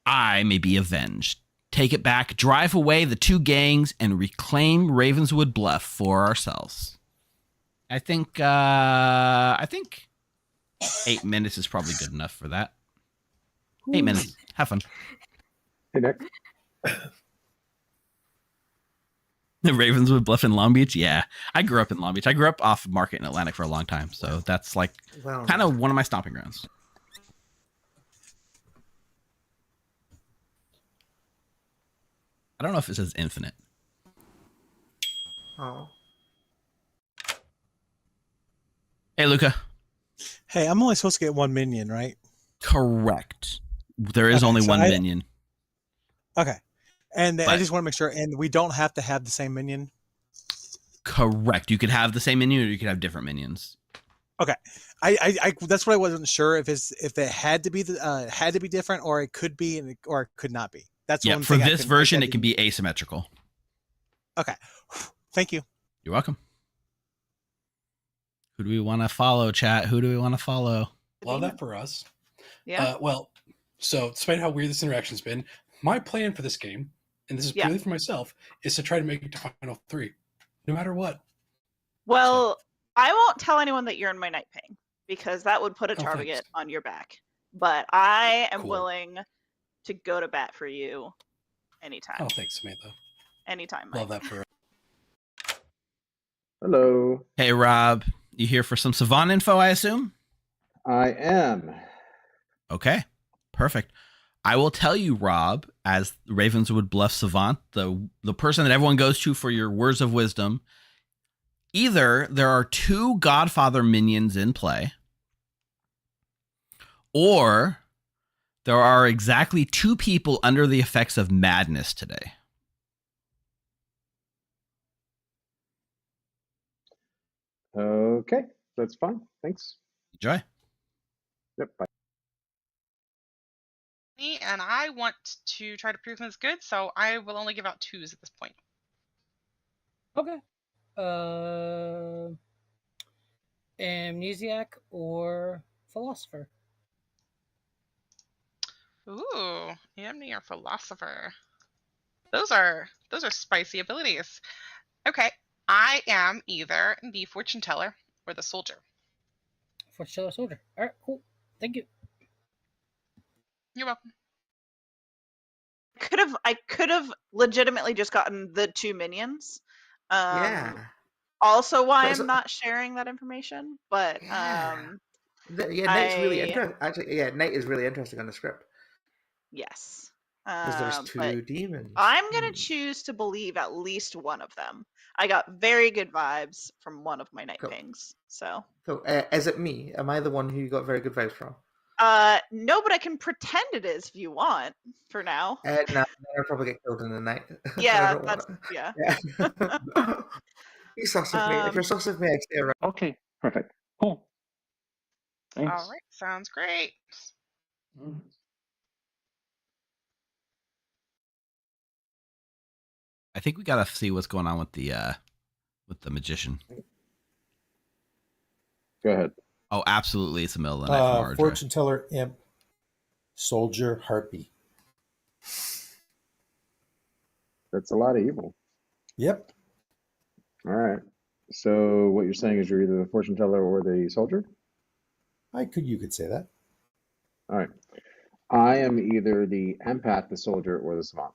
I may be avenged. Take it back, drive away the 2 gangs, and reclaim Ravenswood Bluff for ourselves. I think 8 minutes is probably good enough for that. 8 minutes. Have fun. Hey, Nick. The Ravenswood Bluff in Long Beach? Yeah. I grew up in Long Beach. I grew up off Market in Atlantic for a long time. So that's like kind of one of my stomping grounds. I don't know if it says infinite. Oh. Hey, Luca. Hey, I'm only supposed to get 1 minion, right? Correct. There is only one minion. Okay. And I just want to make sure, and we don't have to have the same minion? Correct. You could have the same minion or you could have different minions. Okay. I that's what I wasn't sure if it had to be different, or it could be or it could not be. That's Yeah, one for thing this version, it can be asymmetrical. Okay, thank you. You're welcome. Who do we want to follow, chat? Who do we want to follow? Love that for us. Yeah. Well, so despite how weird this interaction's been, my plan for this game, and this is purely for myself, is to try to make it to Final 3, no matter what. Well, I won't tell anyone that you're in my night ping, because that would put a target thanks. on your back. But I am Cool. willing to go to bat for you anytime. Oh, thanks, Samantha. Anytime. Love that for us. Hello. Hey, Rob. You here for some Savant info, I assume? I am. Okay, perfect. I will tell you, Rob, as Ravenswood Bluff Savant, the person that everyone goes to for your words of wisdom, either there are 2 Godfather minions in play, or there are exactly 2 people under the effects of madness today. Okay, that's fine. Thanks. Enjoy. Yep. Bye. And I want to try to prove this good, so I will only give out 2s at this point. Okay. Amnesiac or Philosopher? Ooh, Amni or Philosopher. Those are spicy abilities. Okay, I am either the Fortune Teller or the Soldier. Fortune Teller, Soldier. All right, cool. Thank you. You're welcome. I could have legitimately just gotten the 2 minions. Yeah. Also, why But I'm not sharing that information, but Knight's really interesting. Actually, yeah, Knight is really interesting on the script. Yes. Because there's But 2 demons. I'm gonna choose to believe at least one of them. I got very good vibes from one of my night pings. So is it me? Am I the one who you got very good vibes from? no, but I can pretend it is if you want for now. No, I'll probably get killed in the night. Yeah, yeah. Be sus of me. If you're sus of me, I stay around. Okay, perfect. Cool. Thanks. All right, sounds great. I think we gotta see what's going on with the magician. Go ahead. Oh, absolutely! It's the middle of the night. From Fortune Teller, Imp, Soldier, Harpy. That's a lot of evil. Yep. All right. So what you're saying is you're either the Fortune Teller or the Soldier? You could say that. All right. I am either the Empath, the Soldier, or the Savant.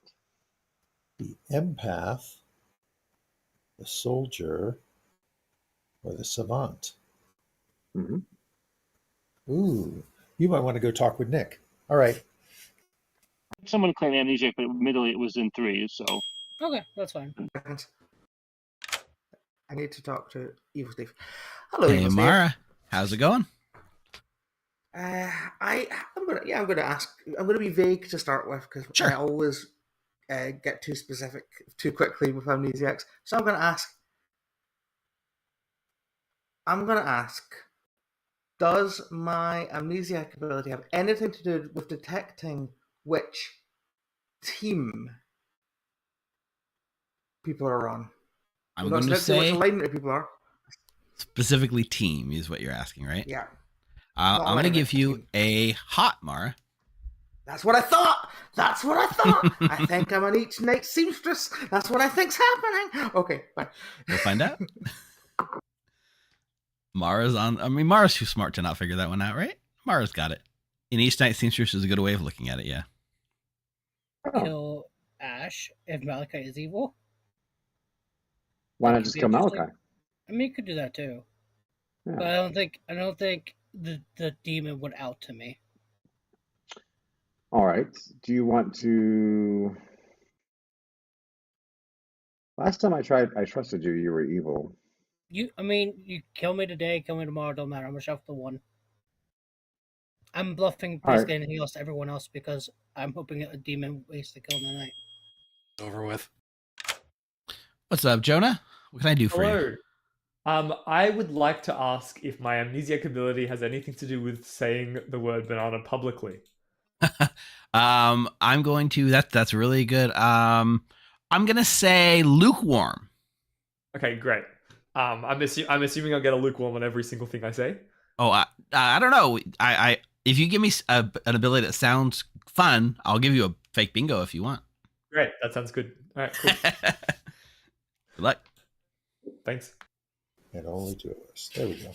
The Empath, the Soldier, or the Savant. Mm-hmm. Ooh, you might want to go talk with Nick. All right. Someone claimed Amnesiac, but admittedly it was in 3, so. Okay, that's fine. I need to talk to Evil Steve. Hello, Hey, Evil Mara. How's it going? I'm gonna ask. I'm gonna be vague to start with because I always get too specific too quickly with amnesiacs. So I'm gonna ask. Does my amnesiac ability have anything to do with detecting which team people are on? I'm going to say which alignment people are. Specifically team is what you're asking, right? Yeah. I'm going to give you a hot, Mara. That's what I thought. I think I'm on each night seamstress. That's what I think's happening. Okay, bye. We'll find out. Mara's too smart to not figure that one out, right? Mara's got it. And each night seamstress is a good way of looking at it, yeah. Kill Ash if Malachi is evil. Why not just kill Malachi? I mean, you could do that too. Yeah. But I don't think the demon would out to me. All right. Do you want to? Last time I trusted you. You were evil. You kill me today, kill me tomorrow, don't matter. I'm gonna shuffle the one. I'm bluffing basically anything else to everyone else because I'm hoping a demon waits to kill in the night. Over with. What's up, Jonah? What can I do for you? I would like to ask if my amnesiac ability has anything to do with saying the word banana publicly. I'm going to that's really good. I'm gonna say lukewarm. Okay, great. I'm assuming I'll get a lukewarm on every single thing I say. Oh, I don't know. I if you give me an ability that sounds fun, I'll give you a fake bingo if you want. Great, that sounds good. All right, cool. Good luck. Thanks. And only 2 of us. There we go.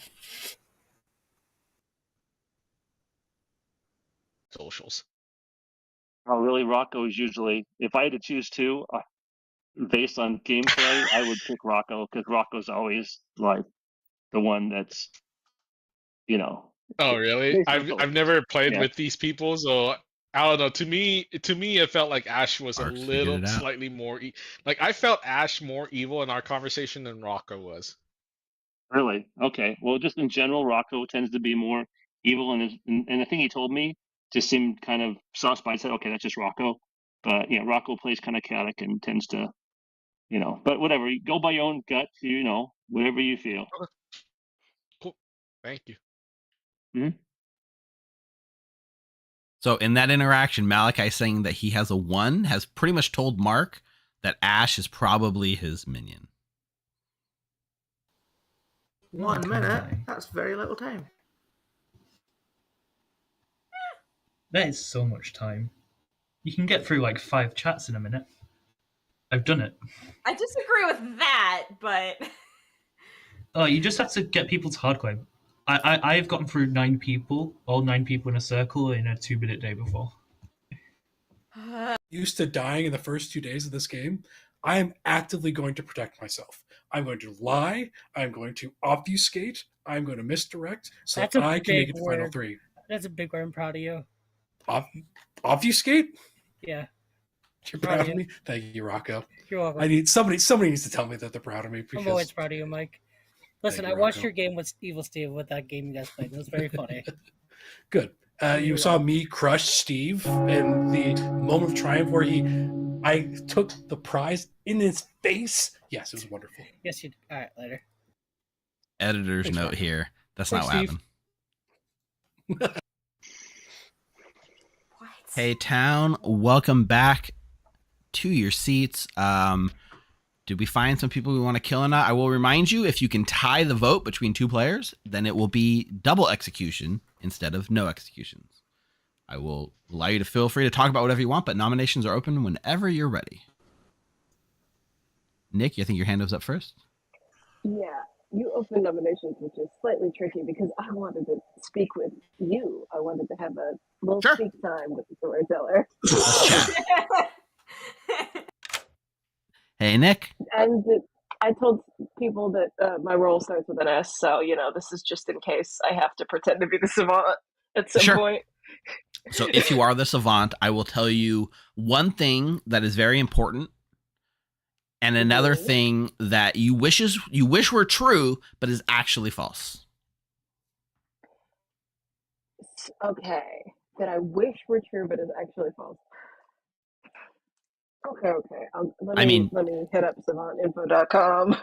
Socials. Oh, really? Rocco is usually, if I had to choose two, based on gameplay, I would pick Rocco because Rocco's always like the one that's, Oh, really? I've never played with these people, so I don't know. To me, it felt like Ash was Arts a figured little it out. slightly more. Like I felt Ash more evil in our conversation than Rocco was. Really? Okay. Well, just in general, Rocco tends to be more evil, and the thing he told me just seemed kind of sus. But I said, okay, that's just Rocco. But yeah, Rocco plays kind of chaotic and tends to, But whatever, you go by your own gut. Whatever you feel. Okay. Cool. Thank you. Mm-hmm. So in that interaction, Malachi saying that he has a 1 has pretty much told Mark that Ash is probably his minion. 1 minute? That's very little time. That is so much time. You can get through like 5 chats in a minute. I've done it. I disagree with that, but Oh, you just have to get people to hardcore. I've gotten through 9 people, all 9 people in a circle in a 2-minute day before. Used to dying in the first 2 days of this game, I am actively going to protect myself. I'm going to lie. I'm going to obfuscate. I'm going to misdirect so That's that a I can make big it to final word. 3. That's a big word. I'm proud of you. Obfuscate? Yeah. You're proud of me? Thank you, Rocco. You're welcome. I need somebody needs to tell me that they're proud of me. I'm always proud of you, Mike. Listen, Thank I you, watched Rocco. your game with Evil Steve with that game you guys played. It was very funny. Good. You saw me crush Steve in the moment of triumph where I took the prize in his face. Yes, it was wonderful. Yes, you did. All right, later. Editor's Thanks, note Rocco. here. That's Thanks, not what Steve. happened. Hey, town. Welcome back to your seats. Did we find some people we want to kill or not? I will remind you, if you can tie the vote between 2 players, then it will be double execution instead of no executions. I will allow you to feel free to talk about whatever you want, but nominations are open whenever you're ready. Nick, you think your hand was up first? Yeah, you opened nominations, which is slightly tricky because I wanted to speak with you. I wanted to have a little speak time with the storyteller. Let's chat. Hey, Nick. And I told people that my role starts with an S, so this is just in case I have to pretend to be the savant at some point. So if you are the savant, I will tell you one thing that is very important and another thing that you wish were true, but is actually false. Okay, that I wish were true, but is actually false. Okay. Let me hit up savantinfo.com.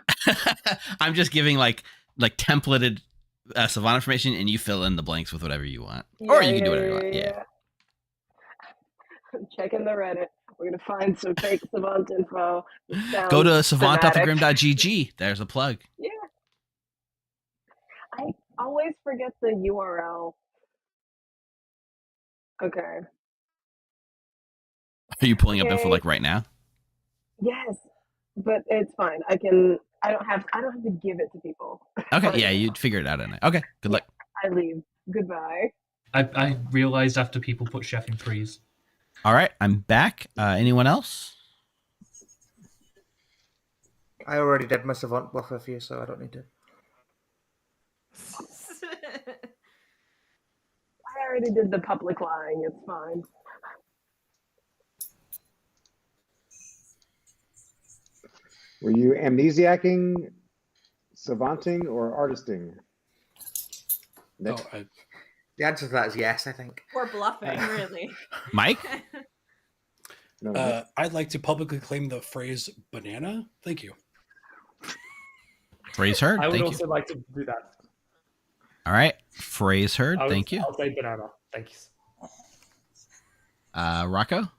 I'm just giving like templated savant information, and you fill in the blanks with whatever you want, or you can do whatever you want. Yeah. I'm checking the Reddit. We're gonna find some fake savant info. Go to savant.thegrim.gg. There's a plug. Yeah. I always forget the URL. Okay. Are you pulling up info like right now? Yes, but it's fine. I don't have to give it to people. Okay, yeah, you'd figure it out in it. Okay, good luck. I leave. Goodbye. I realized after people put chef in 3s. All right, I'm back. Anyone else? I already did my savant bluff with you, so I don't need to. I already did the public lying. It's fine. Were you amnesiacing, savanting, or artisting? Nick? The answer to that is yes, I think. We're bluffing, really. Mike? I'd like to publicly claim the phrase banana. Thank you. Phrase heard. I would Thank also you. like to do that. All right. Phrase heard. Thank you. I'll say banana. Thank you. Rocco?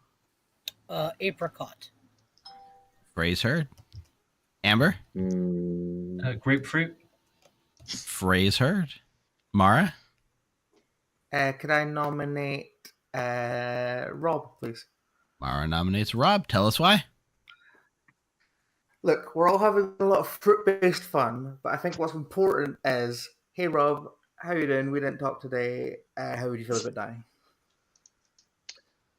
Apricot. Phrase heard. Amber? Grapefruit. Phrase heard. Mara? Could I nominate Rob, please? Mara nominates Rob. Tell us why. Look, we're all having a lot of fruit-based fun, but I think what's important is, hey Rob, how you doing? We didn't talk today. How would you feel about dying?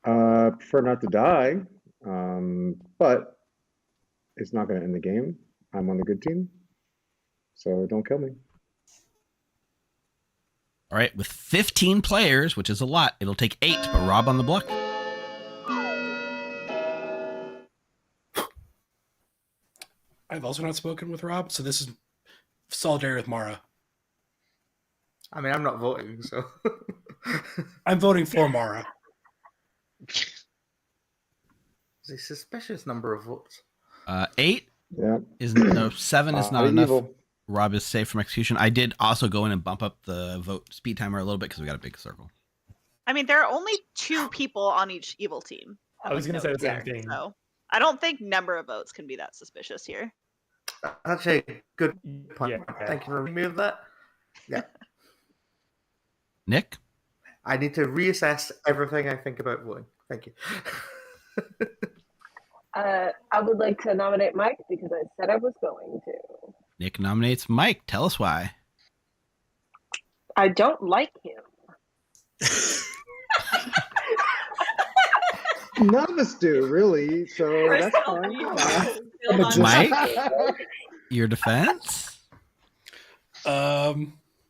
Prefer not to die, but it's not going to end the game. I'm on the good team, so don't kill me. All right. With 15 players, which is a lot, it'll take 8 to put Rob on the block. I've also not spoken with Rob, so this is solidarity with Mara. I mean, I'm not voting, so... I'm voting for Mara. It's a suspicious number of votes. 8 7 is not enough. Evil. Rob is safe from execution. I did also go in and bump up the vote speed timer a little bit because we got a big circle. I mean, there are only 2 people on each evil team. I was going to say the same thing. So I don't think number of votes can be that suspicious here. Actually, good point. Yeah. Thank you for remembering that. Yeah. Nick? I need to reassess everything I think about voting. Thank you. I would like to nominate Mike because I said I was going to. Nick nominates Mike. Tell us why. I don't like him. None of us do, really. So that's fine. Mike, your defense?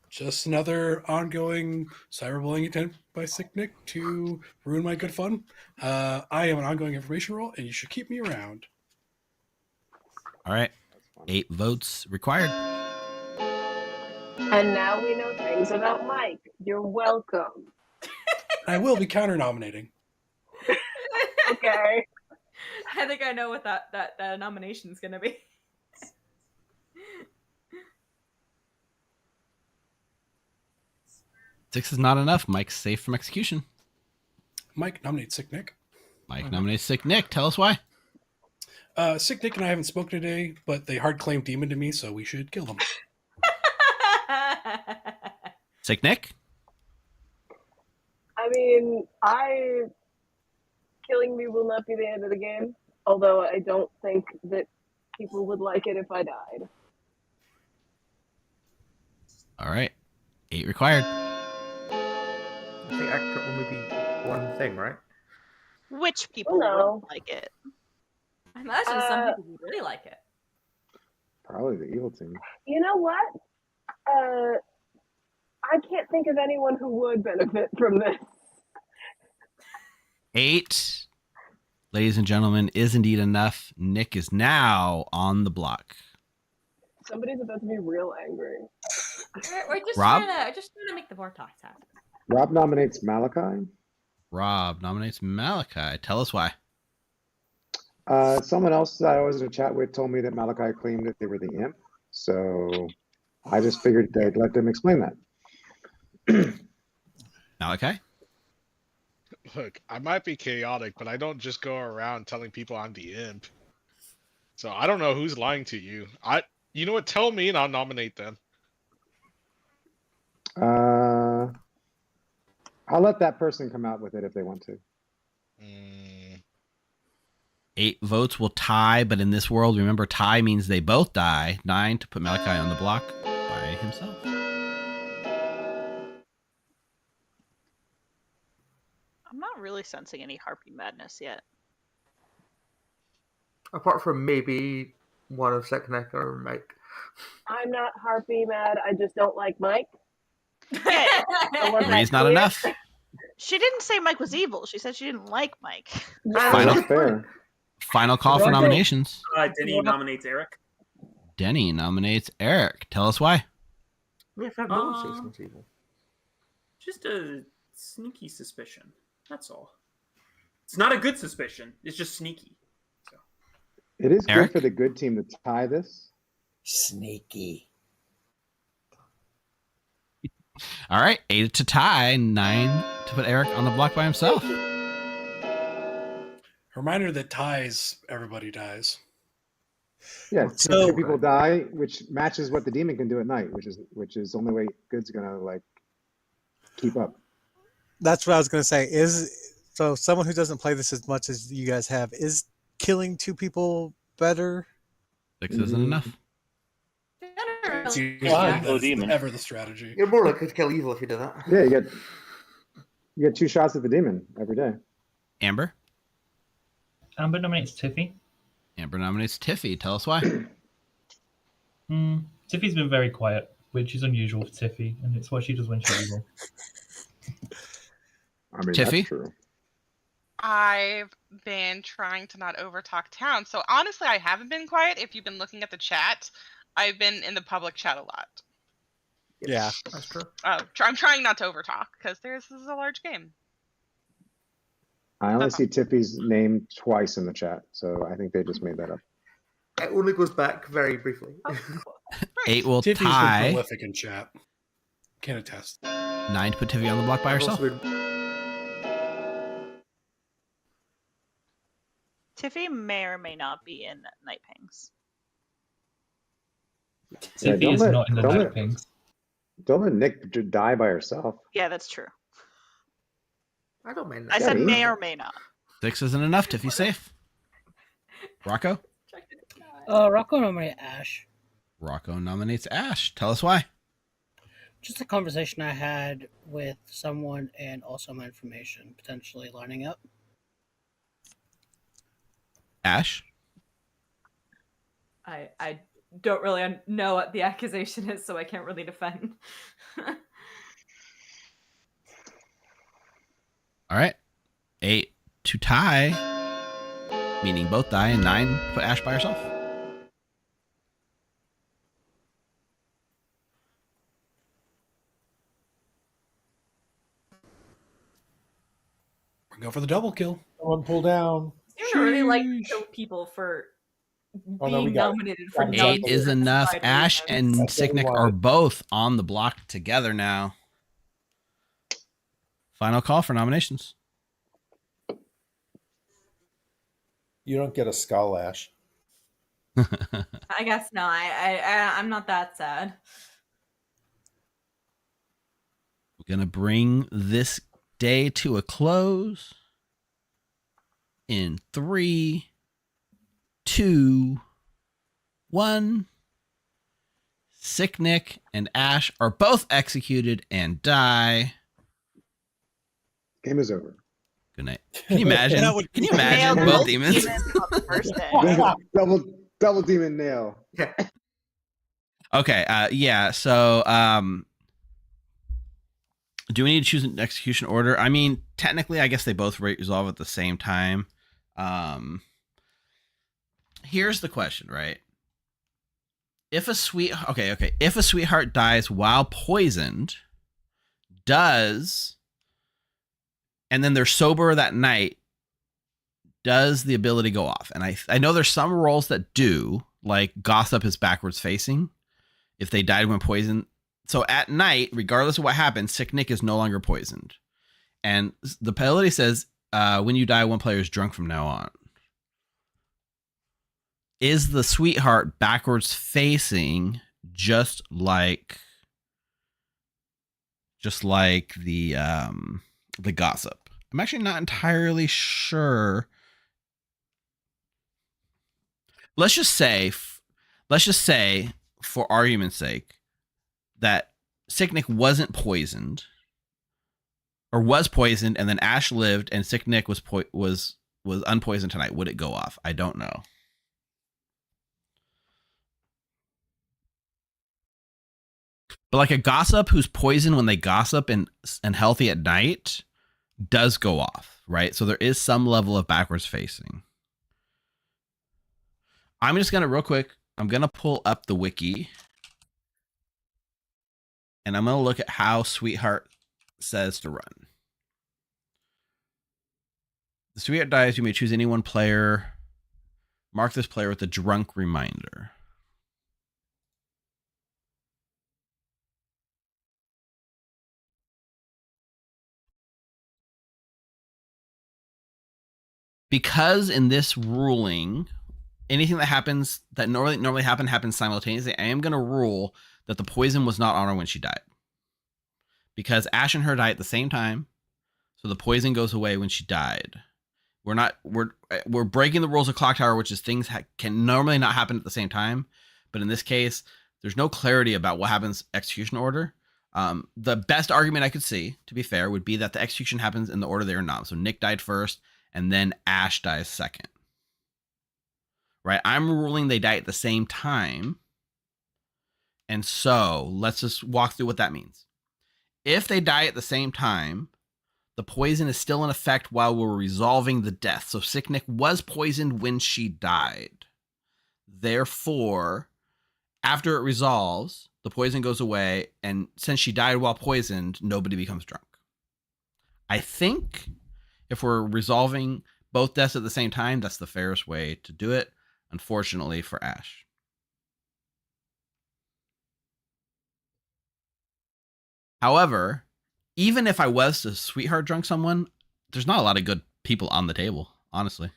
Just another ongoing cyberbullying attempt by Sick Nick to ruin my good fun. I am an ongoing information role, and you should keep me around. All right. 8 votes required. And now we know things about Mike. You're welcome. I will be counter-nominating. Okay. I think I know what that nomination is going to be. Six is not enough. Mike's safe from execution. Mike nominates Sick Nick. Mike nominates Sick Nick. Tell us why. Sick Nick and I haven't spoken today, but they hard claimed demon to me, so we should kill them. Sick Nick? I mean, killing me will not be the end of the game, although I don't think that people would like it if I died. All right. 8 required. I think that could only be one thing, right? Which people No. wouldn't like it? I imagine some people would really like it. Probably the evil team. You know what? I can't think of anyone who would benefit from this. 8, ladies and gentlemen, is indeed enough. Nick is now on the block. Somebody's about to be real angry. We're just Rob? trying to make the board talks happen. Rob nominates Malachi. Rob nominates Malachi. Tell us why. Someone else that I was in a chat with told me that Malachi claimed that they were the imp. So I just figured I'd let them explain that. Malachi? Look, I might be chaotic, but I don't just go around telling people I'm the imp. So I don't know who's lying to you. You know what? Tell me and I'll nominate them. I'll let that person come out with it if they want to. 8 votes will tie, but in this world, remember, tie means they both die. 9 to put Malachi on the block by himself. I'm not really sensing any harpy madness yet. Apart from maybe one of Sicknick or Mike. I'm not harpy mad. I just don't like Mike. Three's not enough. She didn't say Mike was evil. She said she didn't like Mike. Final call for nominations. Denny nominates Eric. Denny nominates Eric. Tell us why. Yeah, no one says he's evil. Just a sneaky suspicion. That's all. It's not a good suspicion. It's just sneaky. It is Eric? good for the good team to tie this. Sneaky. All right, 8 to tie, 9 to put Eric on the block by himself. Reminder that ties, everybody dies. Yeah, So- two people die, which matches what the demon can do at night, which is the only way Good's gonna like keep up. That's what I was going to say. So someone who doesn't play this as much as you guys have, is killing 2 people better? 6 isn't enough. It's usually Go demon. ever the strategy. You're more likely to kill evil if you do that. Yeah, you get 2 shots at the demon every day. Amber? Amber nominates Tiffy. Amber nominates Tiffy. Tell us why. Tiffy's been very quiet, which is unusual for Tiffy, and it's what she does when she's evil. I mean, Tiffy? that's true. I've been trying to not overtalk town. So honestly, I haven't been quiet. If you've been looking at the chat, I've been in the public chat a lot. Yeah, that's true. I'm trying not to overtalk because this is a large game. I only see Tiffy's name twice in the chat, so I think they just made that up. It only goes back very briefly. 8 will Tiffy's been tie. prolific in chat. Can attest. 9 to put Tiffy on the block by herself. Tiffy may or may not be in Night Pings. Tiffy is not in the Night Pings. Don't let Nick die by herself. Yeah, that's true. I don't mind. I said may or may not. 6 isn't enough. Tiffy's safe. Rocco? Rocco nominated Ash. Rocco nominates Ash. Tell us why. Just a conversation I had with someone and also my information potentially lining up. Ash? I don't really know what the accusation is, so I can't really defend. All right. 8 to tie, meaning both die, and 9 put Ash by herself. We're going for the double kill. Someone pull down. I don't really like to kill people for Oh, no, we being got it. nominated for Got it. 8 is enough. justified Ash reasons. and Sicknick are both on the block together now. Final call for nominations. You don't get a skull, Ash. I guess no. I'm not that sad. We're going to bring this day to a close in 3, 2, 1. Sicknick and Ash are both executed and die. Game is over. Good night. Can you imagine? Can you imagine Nailed both both demons? demons on the first day. double demon nail. Okay. Yeah. So, do we need to choose an execution order? I mean, technically, I guess they both resolve at the same time. Here's the question, right? If a sweetheart dies while poisoned, and then they're sober that night, does the ability go off? And I know there's some roles that do, like gossip is backwards facing if they died when poisoned. So at night, regardless of what happens, Sicknick is no longer poisoned. And the ability says when you die, one player is drunk from now on. Is the sweetheart backwards facing just like the gossip? I'm actually not entirely sure. Let's just say for argument's sake that Sicknick wasn't poisoned or was poisoned, and then Ash lived and Sicknick was unpoisoned tonight. Would it go off? I don't know. But like a gossip who's poisoned when they gossip and healthy at night does go off, right? So there is some level of backwards facing. I'm just gonna I'm gonna pull up the wiki and I'm gonna look at how Sweetheart says to run. The Sweetheart dies, you may choose any one player. Mark this player with a drunk reminder. because in this ruling, anything that happens that normally happens simultaneously, I am going to rule that the poison was not on her when she died. Because Ash and her die at the same time, so the poison goes away when she died. We're breaking the rules of Clocktower, which is things can normally not happen at the same time, but in this case, there's no clarity about what happens execution order. The best argument I could see, to be fair, would be that the execution happens in the order they are not. So Nick died first, and then Ash dies second. Right? I'm ruling they die at the same time. And so let's just walk through what that means. If they die at the same time, the poison is still in effect while we're resolving the death. So Sick Nick was poisoned when she died. Therefore, after it resolves, the poison goes away. And since she died while poisoned, nobody becomes drunk. I think if we're resolving both deaths at the same time, that's the fairest way to do it. Unfortunately for Ash. However, even if I was to sweetheart drunk someone, there's not a lot of good people on the table, honestly.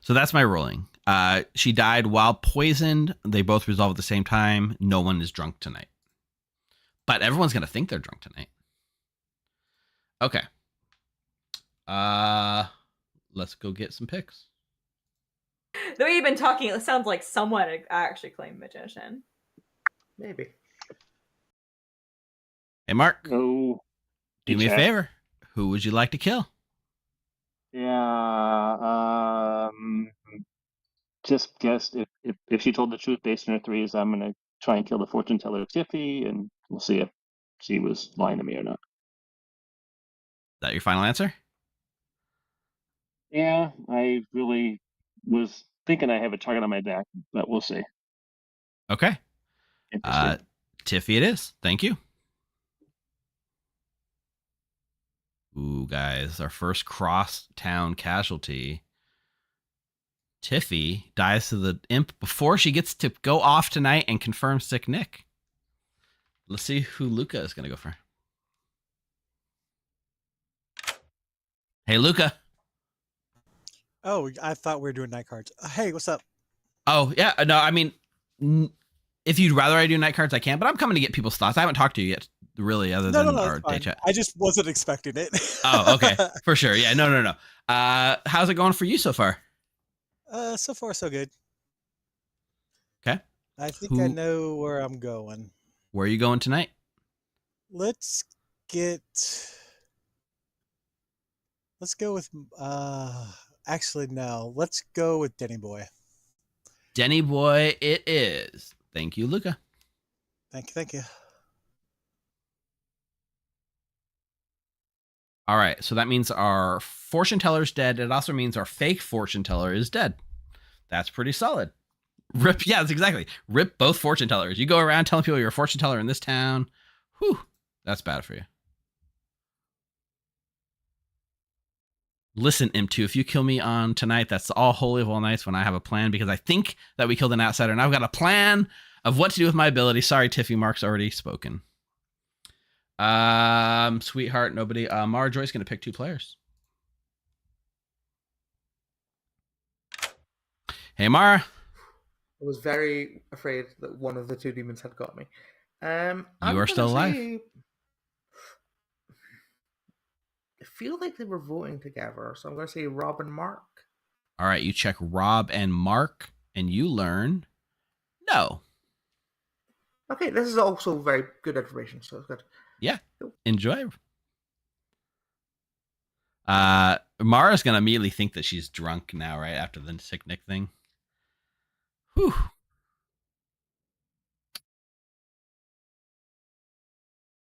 So that's my ruling. She died while poisoned. They both resolve at the same time. No one is drunk tonight. But everyone's going to think they're drunk tonight. Okay. Let's go get some picks. The way you've been talking, it sounds like someone actually claimed magician. Maybe. Hey, Mark. Oh, do me a favor. Who would you like to kill? Yeah. Just guessed if she told the truth based on her threes, I'm gonna try and kill the fortune teller Tiffy, and we'll see if she was lying to me or not. Is that your final answer? Yeah, I really was thinking I have a target on my back, but we'll see. Okay. Tiffy it is. Thank you. Ooh, guys, our first cross-town casualty. Tiffy dies to the imp before she gets to go off tonight and confirm Sick Nick. Let's see who Luca is going to go for. Hey, Luca. Oh, I thought we were doing night cards. Hey, what's up? Oh, yeah. No, I mean, if you'd rather I do night cards, I can, but I'm coming to get people's thoughts. I haven't talked to you yet, really, other than our day chat. I just wasn't expecting it. Oh, okay. For sure. Yeah, no. How's it going for you so far? So far, so good. Okay. I think I know where I'm going. Where are you going tonight? Let's go with, actually, no. Let's go with Denny Boy. Denny Boy it is. Thank you, Luca. Thank you. All right, so that means our fortune teller's dead. It also means our fake fortune teller is dead. That's pretty solid. Rip, yeah, that's exactly. Rip both fortune tellers. You go around telling people you're a fortune teller in this town. Whew, that's bad for you. Listen, Imp2, if you kill me on tonight, that's all holy of all nights when I have a plan, because I think that we killed an outsider, and I've got a plan of what to do with my ability. Sorry, Tiffy, Mark's already spoken. Sweetheart, nobody. Mara Joy's going to pick two players. Hey, Mara. I was very afraid that one of the two demons had got me. You are still alive. I feel like they were voting together, so I'm going to say Rob and Mark. All right, you check Rob and Mark, and you learn no. Okay, this is also very good information, so it's good. Yeah, enjoy. Mara's going to immediately think that she's drunk now, right, after the Sick Nick thing. Whew.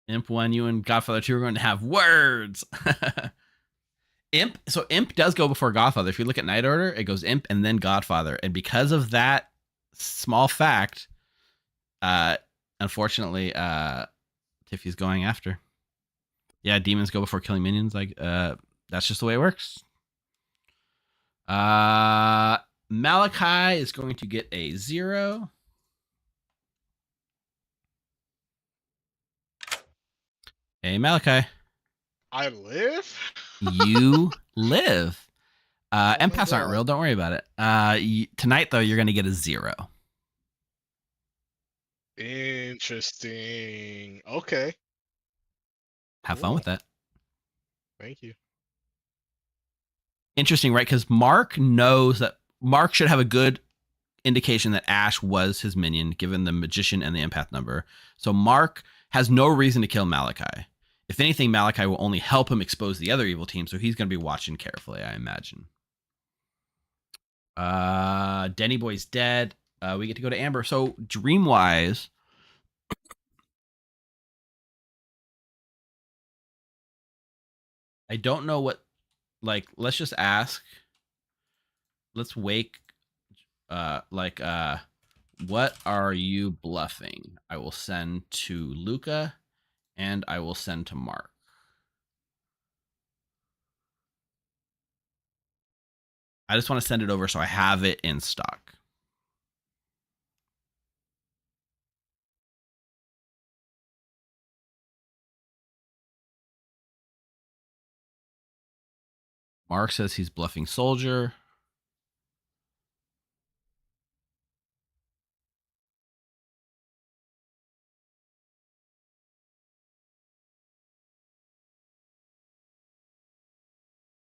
Imp 1, you and Godfather 2 are going to have words. Imp does go before Godfather. If you look at Night Order, it goes Imp and then Godfather. And because of that small fact, unfortunately, Tiffy's going after. Yeah, demons go before killing minions. Like, that's just the way it works. Malachi is going to get a 0. Hey, Malachi. I live? You live. Empaths aren't God. real. Don't worry about it. Tonight, though, you're going to get a 0. Interesting. Okay. Have fun with that. Thank you. Interesting, right? Because Mark knows that Mark should have a good indication that Ash was his minion, given the magician and the empath number. So Mark has no reason to kill Malachi. If anything, Malachi will only help him expose the other evil team, so he's going to be watching carefully, I imagine. Denny Boy's dead. We get to go to Amber. So dream-wise, I don't know what, like, let's just ask. Let's wake, what are you bluffing? I will send to Luca and I will send to Mark. I just want to send it over so I have it in stock. Mark says he's bluffing soldier.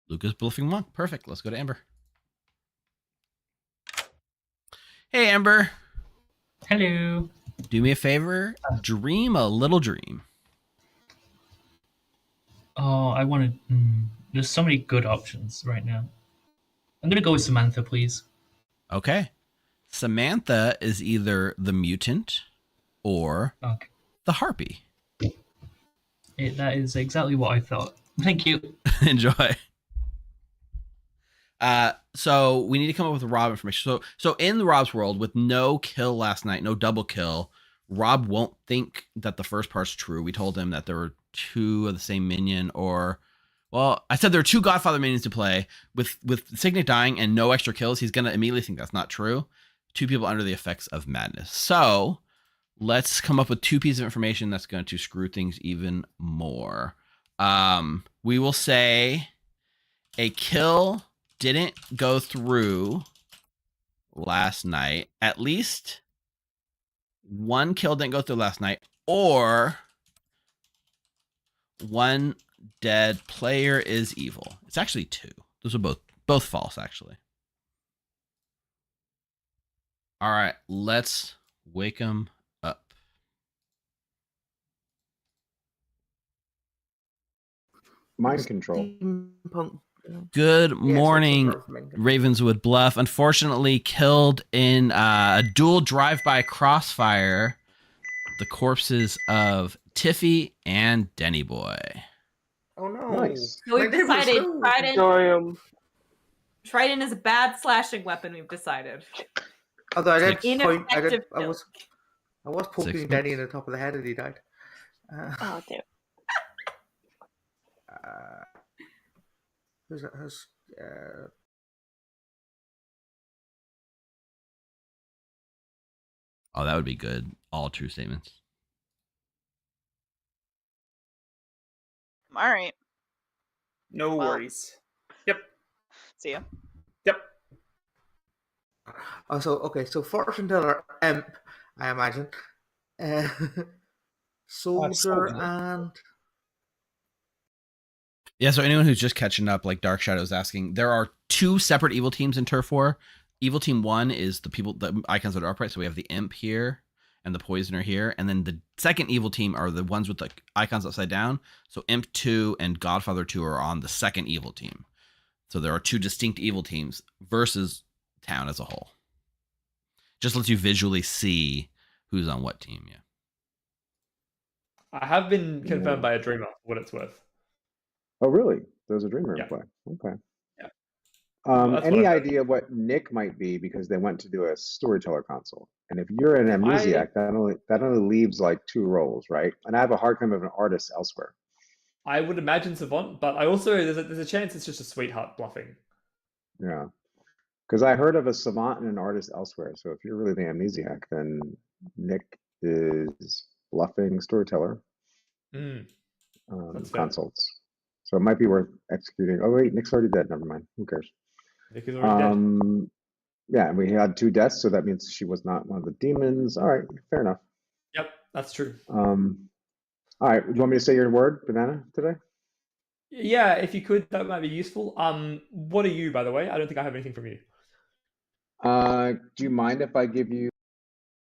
Luca's bluffing monk. Perfect. Let's go to Amber. Hey, Amber. Hello. Do me a favor. Dream a little dream. Oh, I want to. There's so many good options right now. I'm gonna go with Samantha, please. Okay. Samantha is either the mutant or the harpy. That is exactly what I thought. Thank you. Enjoy. So we need to come up with Rob information. So in Rob's world, with no kill last night, no double kill, Rob won't think that the first part's true. We told him that there were 2 of the same minion, or, well, I said there are 2 Godfather minions to play. With Signet dying and no extra kills, he's gonna immediately think that's not true. 2 people under the effects of madness. So let's come up with 2 pieces of information that's going to screw things even more. We will say a kill didn't go through last night. At least 1 kill didn't go through last night, or 1 dead player is evil. It's actually 2. Those are both false, actually. All right, let's wake them up. Mind control. Good morning, Ravenswood Bluff. Unfortunately, killed in a dual drive-by crossfire, the corpses of Tiffy and Denny Boy. Oh no! Nice. So we've decided Trident is a bad slashing weapon. We've decided. Although I did Ineffective I was poking Denny in the top of the head and he died. Oh damn. Who's that? Oh, that would be good. All true statements. All right. No worries. Yep. See ya. Yep. Oh, so fortune teller imp, I imagine. Soldier and Yeah, so anyone who's just catching up, like Dark Shadow is asking, there are 2 separate evil teams in Turf War. Evil Team 1 is the icons that are upright. So we have the Imp here and the Poisoner here. And then the second evil team are the ones with the icons upside down. So Imp 2 and Godfather 2 are on the second evil team. So there are 2 distinct evil teams versus town as a whole. Just lets you visually see who's on what team, yeah. I have been confirmed by a dreamer, for what it's worth. Oh, really? There's a dreamer in play. Okay. Any idea what Nick might be, because they went to do a storyteller console? And if you're an amnesiac, that only leaves like 2 roles, right? And I have a hard time of an artist elsewhere. I would imagine Savant, but I also there's a chance it's just a sweetheart bluffing. Yeah, because I heard of a savant and an artist elsewhere. So if you're really the amnesiac, then Nick is bluffing storyteller. That's fair. consults. So it might be worth executing. Oh wait, Nick's already dead. Never mind. Who cares? Nick is already dead. Yeah, and we had 2 deaths, so that means she was not one of the demons. All right, fair enough. Yep, that's true. All right, do you want me to say your word, banana, today? Yeah, if you could, that might be useful. What are you, by the way? I don't think I have anything from you. Do you mind if I give you?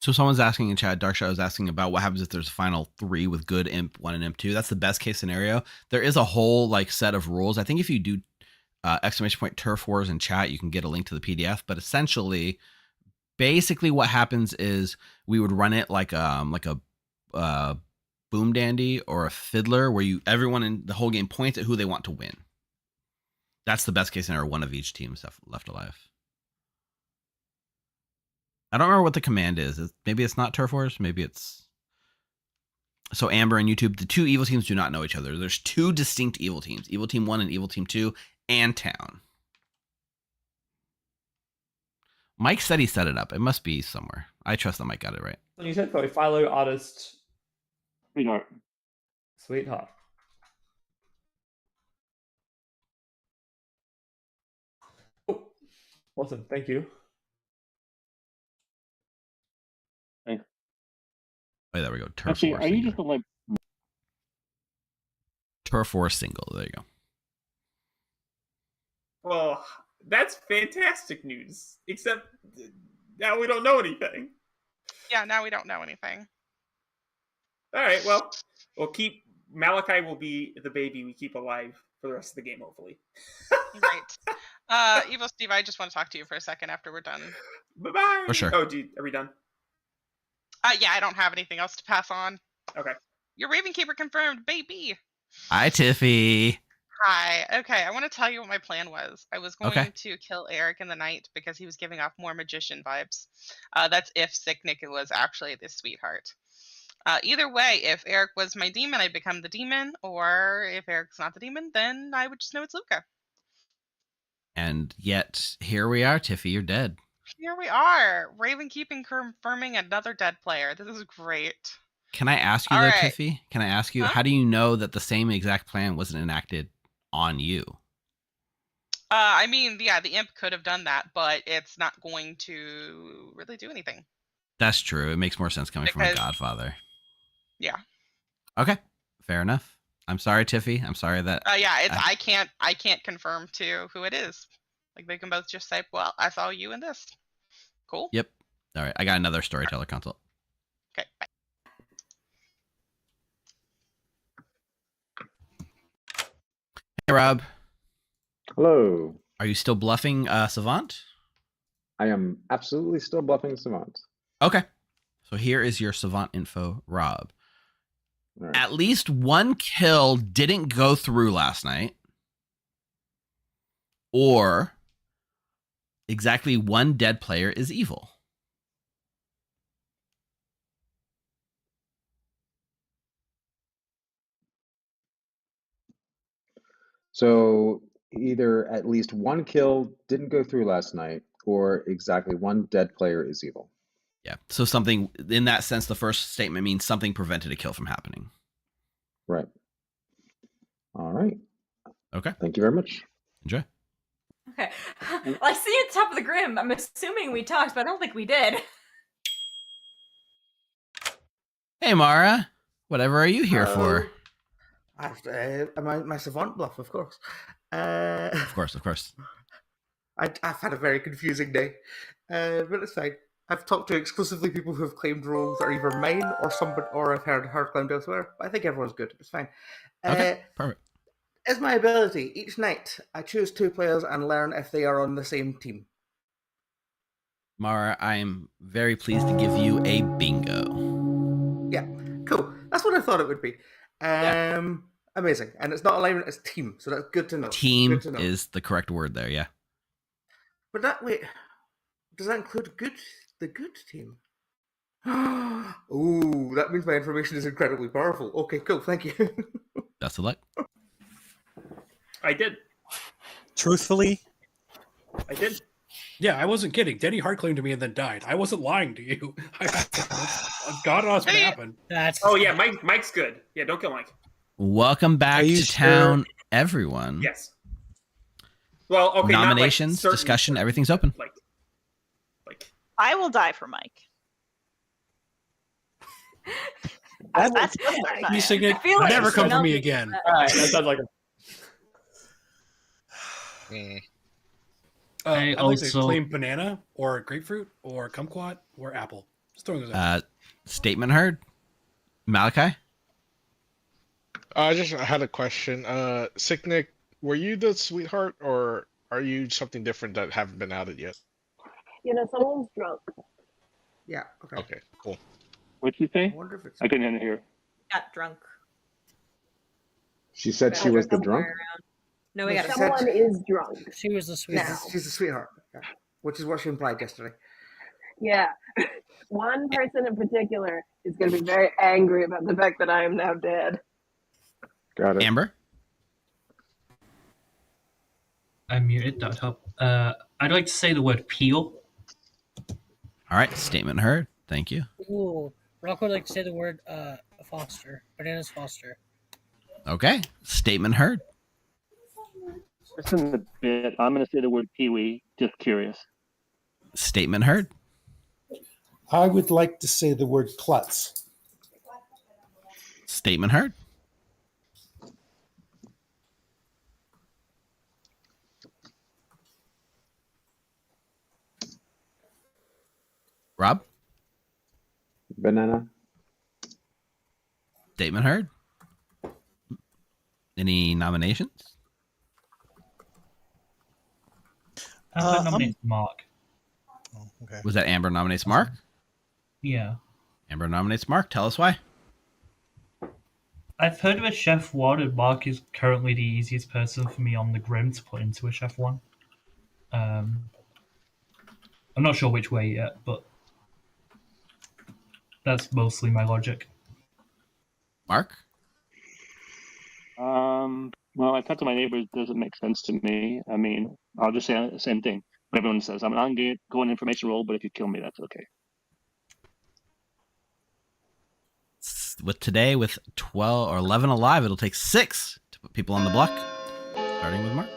So someone's asking in chat, Dark Shadow is asking about what happens if there's a final 3 with good imp 1 and imp 2. That's the best case scenario. There is a whole like set of rules. I think if you do !turf wars in chat, you can get a link to the PDF. But essentially, basically what happens is we would run it like a boom dandy or a fiddler, where everyone in the whole game points at who they want to win. That's the best case scenario. One of each team is left alive. I don't remember what the command is. Maybe it's not turf wars. Maybe it's. So Amber and YouTube, the 2 evil teams do not know each other. There's 2 distinct evil teams: Evil Team 1 and Evil Team 2, and Town. Mike said he set it up. It must be somewhere. I trust that Mike got it right. So you said sorry, Philo, artist, Sweetheart. Sweetheart. Oh, awesome. Thank you. Thanks. Oh, there we go. Turf Actually, War are you single. just a like? Turf War single. There you go. Well, that's fantastic news. Except now we don't know anything. Yeah, now we don't know anything. All right, well, we'll keep Malachi will be the baby we keep alive for the rest of the game, hopefully. Right. Evil Steve, I just want to talk to you for a second after we're done. Bye-bye. For sure. Oh, dude, are we done? Yeah, I don't have anything else to pass on. Okay. Your Ravenkeeper confirmed, baby. Hi, Tiffy. Hi. Okay, I want to tell you what my plan was. I was going to kill Eric in the night because he was giving off more magician vibes. That's if Sick Nick was actually this sweetheart. Either way, if Eric was my demon, I'd become the demon, or if Eric's not the demon, then I would just know it's Luca. And yet, here we are, Tiffy. You're dead. Here we are. Ravenkeeping confirming another dead player. This is great. Can I ask you, All though, right. Tiffy? Can I ask you, how do you know that the same exact plan wasn't enacted on you? I mean, yeah, the imp could have done that, but it's not going to really do anything. That's true. It makes more sense coming from a Godfather. Yeah. Okay. Fair enough. I'm sorry, Tiffy. I'm sorry that. Yeah, it's I can't confirm to who it is. Like they can both just say, "Well, I saw you in this." Cool. Yep. All right. I got another storyteller consult. Okay. Bye. Hey, Rob. Hello. Are you still bluffing Savant? I am absolutely still bluffing Savant. Okay. So here is your Savant info, Rob. Right. At least 1 kill didn't go through last night. Or exactly 1 dead player is evil. So either at least 1 kill didn't go through last night, or exactly 1 dead player is evil. Yeah. So something in that sense, the first statement means something prevented a kill from happening. Right. All right. Okay. Thank you very much. Enjoy. Okay. Well, I see you at the top of the Grim. I'm assuming we talked, but I don't think we did. Hey, Mara. Whatever are you here for? My savant bluff, of course. Of course. I've had a very confusing day, but it's fine. I've talked to exclusively people who have claimed roles that are either mine or somebody, or I've heard her claimed elsewhere. But I think everyone's good. It's fine. Okay, perfect. As my ability, each night I choose 2 players and learn if they are on the same team. Mara, I am very pleased to give you a bingo. Yeah, cool. That's what I thought it would be. Amazing. And it's not alignment, it's team. So that's good to know. Team Good to know. is the correct word there, yeah. But does that include the good team? Ooh, that means my information is incredibly powerful. Okay, cool. Thank you. Best of luck. I did. Truthfully? I did. Yeah, I wasn't kidding. Denny Hart claimed to me and then died. I wasn't lying to you. God knows what happened. Oh yeah, Mike's good. Yeah, don't kill Mike. Welcome back to town, everyone. Yes. Well, okay. Nominations, not like discussion, everything's open. Like, I will die for Mike. That's the start time. Signet, I feel like never come for Chanel me did again. that. All right, that sounds like a. I'd like to also- claim banana or grapefruit or kumquat or apple. Just throwing those out. Statement heard. Malachi? I just had a question. Sick Nick, were you the sweetheart or are you something different that haven't been outed yet? You know, someone's drunk. Yeah. Okay. Okay. Cool. What'd you say? I wonder if it's. I couldn't hear. Got drunk. She said she was the drunk. No, we got Someone is drunk. She was the sweetheart. She's the sweetheart. Yeah. Which is what she implied yesterday. Yeah. One person in particular is going to be very angry about the fact that I am now dead. Got it. Amber? I muted that up. I'd like to say the word peel. All right, statement heard. Thank you. Ooh, Rocco would like to say the word foster. Bananas foster. Okay, statement heard. Just in a bit, I'm going to say the word peewee. Just curious. Statement heard. I would like to say the word klutz. Statement heard. Rob? Banana. Statement heard. Any nominations? I'm nominate Mark. Oh, okay. Was that Amber nominates Mark? Yeah. Amber nominates Mark. Tell us why. I've heard of a Chef 1, and Mark is currently the easiest person for me on the Grim to put into a Chef 1. I'm not sure which way yet, but that's mostly my logic. Mark? Well, I talked to my neighbors. It doesn't make sense to me. I mean, I'll just say the same thing. What everyone says. I'm an ongoing information role, but if you kill me, that's okay. With today, with 12 or 11 alive, it'll take 6 to put people on the block. Starting with Mark.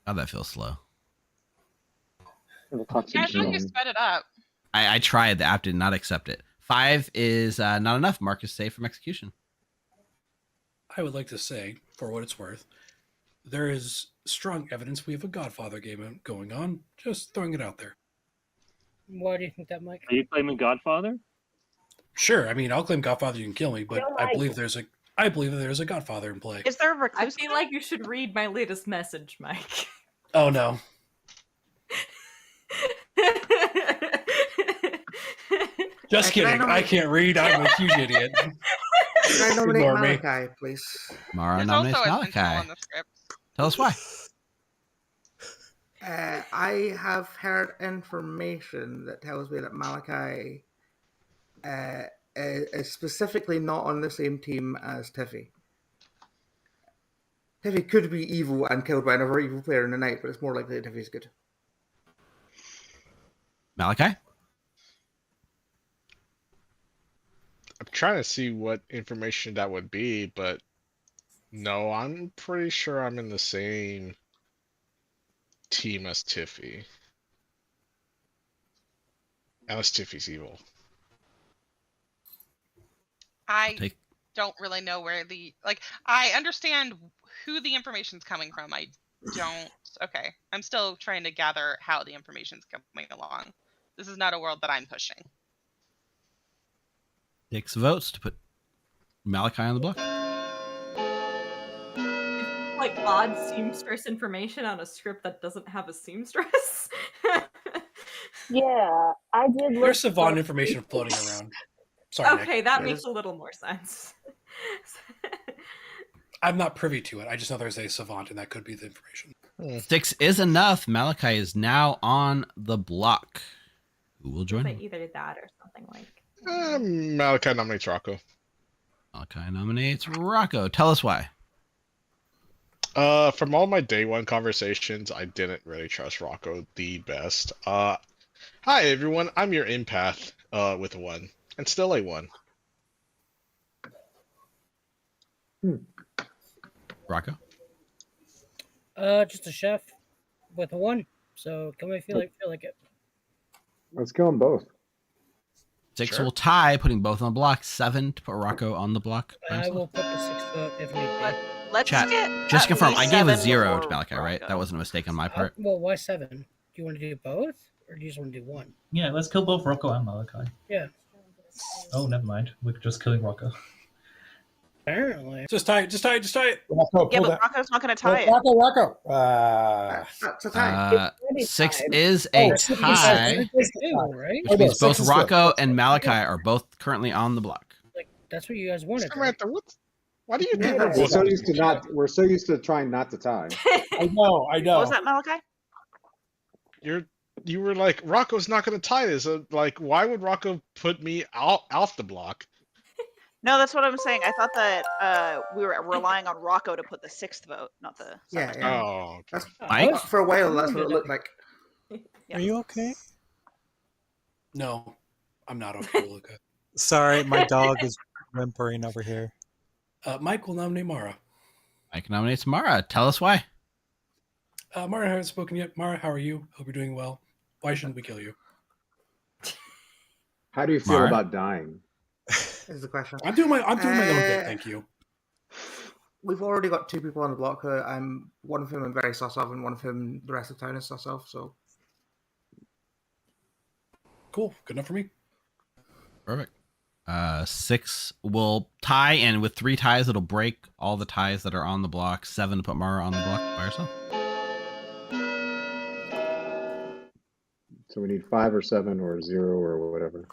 God, that feels slow. Yeah, I thought you sped it up. I tried. The app did not accept it. 5 is not enough. Mark is safe from execution. I would like to say, for what it's worth, there is strong evidence we have a Godfather game going on. Just throwing it out there. Why do you think that, Mike? Are you claiming Godfather? Sure. I mean, I'll claim Godfather. You can kill me, but Don't I like believe it. there's a Godfather in play. Is there a I recluse? feel like you should read my latest message, Mike. Oh no. Just kidding. I can't read. I'm a huge idiot. Can I nominate Ignore me. Malachi, please? Mara There's nominates also a sentinel Malachi. on the script. Tell us why. I have heard information that tells me that Malachi is specifically not on the same team as Tiffy. Tiffy could be evil and killed by another evil player in the night, but it's more likely that Tiffy's good. Malachi? I'm trying to see what information that would be, but no, I'm pretty sure I'm in the same team as Tiffy. Unless Tiffy's evil. I don't really know where I understand who the information's coming from. I don't. Okay. I'm still trying to gather how the information's coming along. This is not a world that I'm pushing. 6 votes to put Malachi on the block. Like odd seamstress information on a script that doesn't have a seamstress. Yeah, I did. There's Savant information floating around. Sorry, Okay, Nick. that makes a little more sense. I'm not privy to it. I just know there's a Savant, and that could be the information. 6 is enough. Malachi is now on the block. Who will join But him? either that or something like. Malachi nominates Rocco. Malachi nominates Rocco. Tell us why. From all my day one conversations, I didn't really trust Rocco the best. Hi everyone, I'm your empath, with 1, and still a 1. Rocco? Just a chef with a 1. So can we feel like it? Let's kill them both. 6 Sure. will tie, putting both on the block. 7 to put Rocco on the block. by I himself. will put the 6th vote if need be. Let's Chat, get just to at confirm, I least gave a 7 0 to before Malachi, right? Rocco. That wasn't a mistake on my part. Well, why 7? Do you want to do both, or do you just want to do 1? Yeah, let's kill both Rocco and Malachi. Yeah. Oh, never mind. We're just killing Rocco. Apparently. Just tie it. Rocco, Yeah, pull but that. Rocco's not going to tie it. Rocco. That's a tie. 6 is a tie, Right? which means both Rocco and Malachi are both currently on the block. Like that's what you guys wanted. Samantha, why do you think We're so used to we're so used to trying not to tie. I know. What was that, Malachi? You were like, Rocco's not going to tie this. Like, why would Rocco put me off the block? No, that's what I'm saying. I thought that we were relying on Rocco to put the 6th vote, not the 7th. Yeah. Oh, okay. Mike? For a while, that's what it looked like. Yeah. Are you okay? No, I'm not okay, Luca. Sorry, my dog is whimpering over here. Mike will nominate Mara. Mike nominates Mara. Tell us why. Mara hasn't spoken yet. Mara, how are you? Hope you're doing well. Why shouldn't we kill you? How do you feel Mara? about dying? Is the question. I'm doing my own bit. Thank you. We've already got 2 people on the block. One of whom I'm very sus of, and one of whom the rest of the town is sus of. So Cool. Good enough for me. Perfect. 6 will tie, and with 3 ties, it'll break all the ties that are on the block. 7 to put Mara on the block by herself. So we need 5 or 7 or 0 or whatever.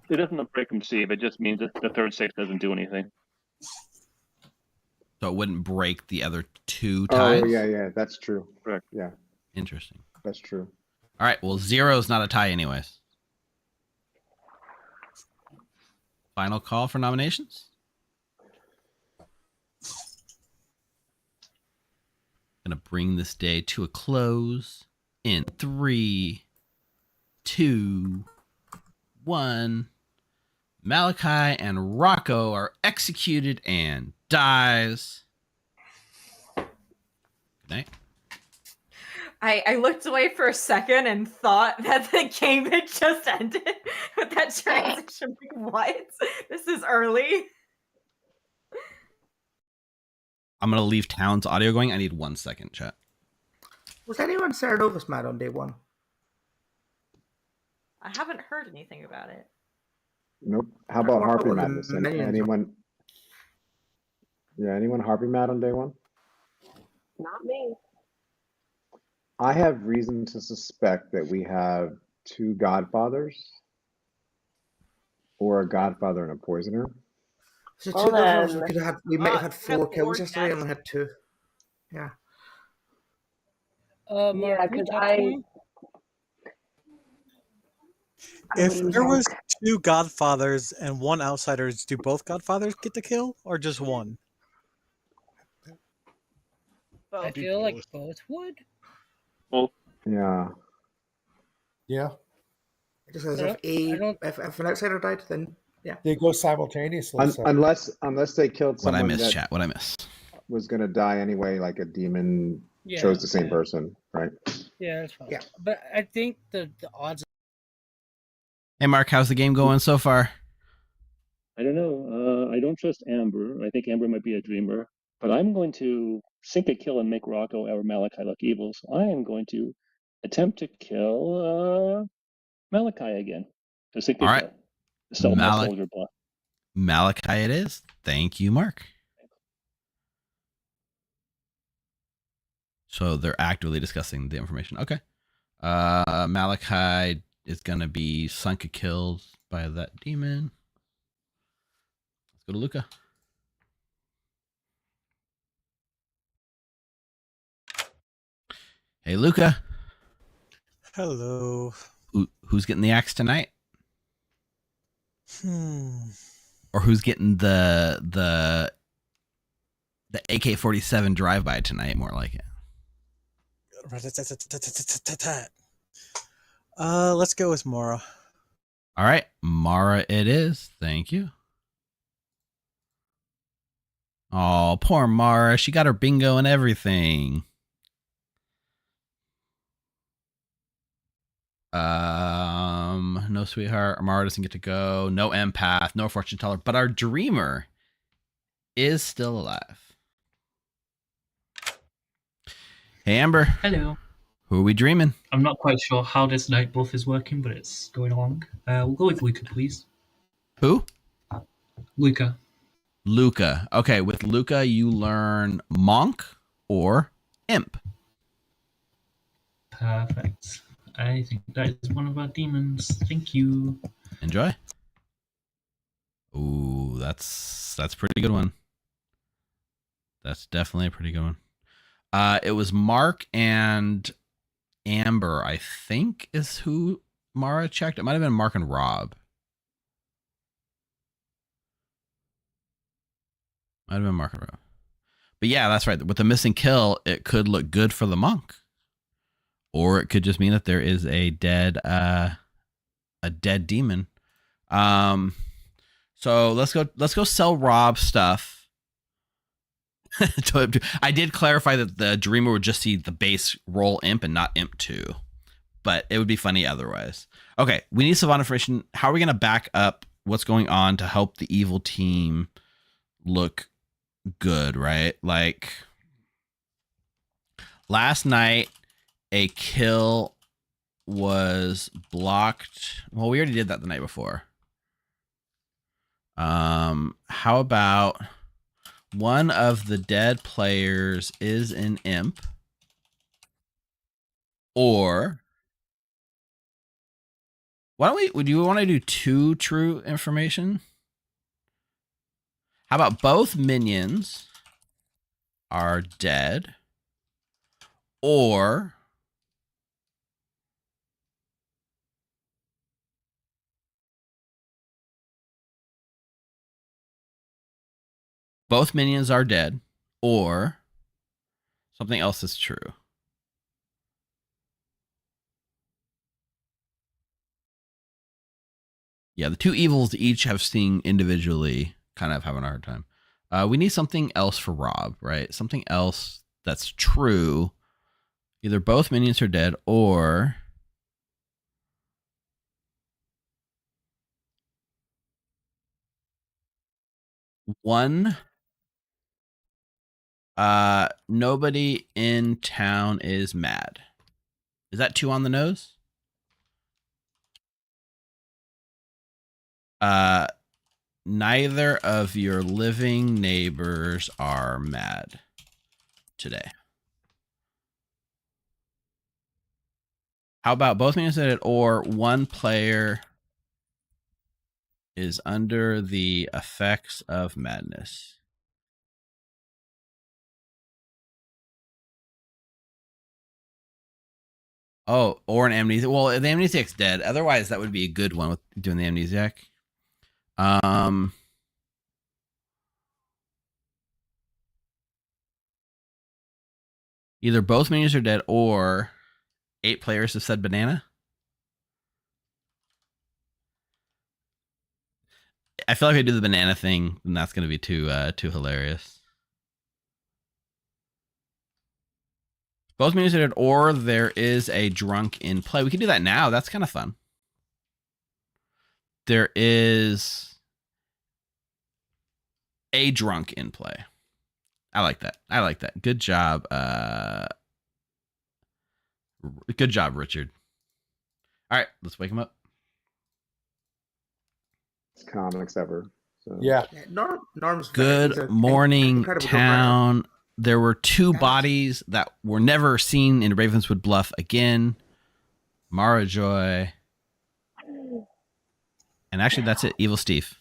It doesn't break them, Steve. It just means that the third 6 doesn't do anything. So it wouldn't break the other 2 ties? Oh, yeah, that's true. Correct. Yeah. Interesting. That's true. All right, well, 0 is not a tie anyways. Final call for nominations? Gonna bring this day to a close in 3, 2, 1. Malachi and Rocco are executed and dies. Good night. I looked away for a second and thought that the game had just ended with that transition. Like, what? This is early. I'm gonna leave Town's audio going. I need 1 second, chat. was anyone Ceranovus mad on day 1? I haven't heard anything about it. Nope. How about What Harpy about the Madness? minions? Anyone? Yeah, anyone Harpy Mad on day 1? Not me. I have reason to suspect that we have 2 Godfathers, or a Godfather and a Poisoner. So Well 2 Godfathers, then. we might have had we have 4 kills 4 yesterday, and deaths. we had 2. Yeah. Mara, Yeah, can you because talk to me? If there was 2 Godfathers and 1 Outsiders, do both Godfathers get to kill, or just 1? I feel like both would. Well, Yeah. Yeah. It just says I don't- if an outsider died, then yeah. They go simultaneously. so- Unless they killed What I someone missed, that chat. What I missed. was going to die anyway, like a demon Yeah, chose the same yeah. person, right? Yeah, that's fine. Yeah. But I think the odds. Hey, Mark, how's the game going so far? I don't know. I don't trust Amber. I think Amber might be a dreamer. But I'm going to sink a kill and make Rocco or Malachi look evil. So I am going to attempt to kill Malachi again. To sink a All right. kill. To sell my soldier block. Malachi it is. Thank you, Mark. So they're actively discussing the information. Okay. Malachi is going to be sunk a kill by that demon. Let's go to Luca. Hey, Luca. Hello. Who's getting the axe tonight? Hmm. Or who's getting the The AK-47 drive-by tonight, more like it. Let's go with Mara. All right, Mara it is. Thank you. Oh, poor Mara. She got her bingo and everything. No sweetheart. Mara doesn't get to go. No empath. No fortune teller. But our dreamer is still alive. Hey, Amber. Hello. Who are we dreaming? I'm not quite sure how this night buff is working, but it's going along. We'll go with Luca, please. Who? Luca. Luca. Okay, with Luca, you learn Monk or Imp. Perfect. I think that is one of our demons. Thank you. Enjoy. Ooh, that's a pretty good one. That's definitely a pretty good one. It was Mark and Amber, I think, is who Mara checked. It might have been Mark and Rob. Might have been Mark and Rob. But yeah, that's right. With the missing kill, it could look good for the monk. Or it could just mean that there is a dead demon. So let's go sell Rob stuff. I did clarify that the dreamer would just see the base roll imp and not imp 2, but it would be funny otherwise. Okay, we need Savant information. How are we going to back up what's going on to help the evil team look good, right? Like last night, a kill was blocked. Well, we already did that the night before. How about one of the dead players is an imp, or would you want to do 2 true information? How about both minions are dead, or both minions are dead, or something else is true? Yeah, the 2 evils each have seen individually kind of having a hard time. We need something else for Rob, right? Something else that's true. Either both minions are dead, or one nobody in town is mad. Is that 2 on the nose? Neither of your living neighbors are mad today. How about both minions are dead, or one player is under the effects of madness? Oh, or an amnesiac. Well, the amnesiac's dead. Otherwise, that would be a good one with doing the amnesiac. Either both minions are dead, or 8 players have said banana. I feel like if I do the banana thing, then that's going to be too hilarious. Both minions are dead, or there is a drunk in play. We can do that now. That's kind of fun. There is a drunk in play. I like that. I like that. Good job. Good job, Richard. All right, let's wake him up. It's comics ever. So. Yeah. Norm's good morning, town. There were 2 bodies that were never seen in Ravenswood Bluff again. Mara Joy. And actually, that's it. Evil Steve.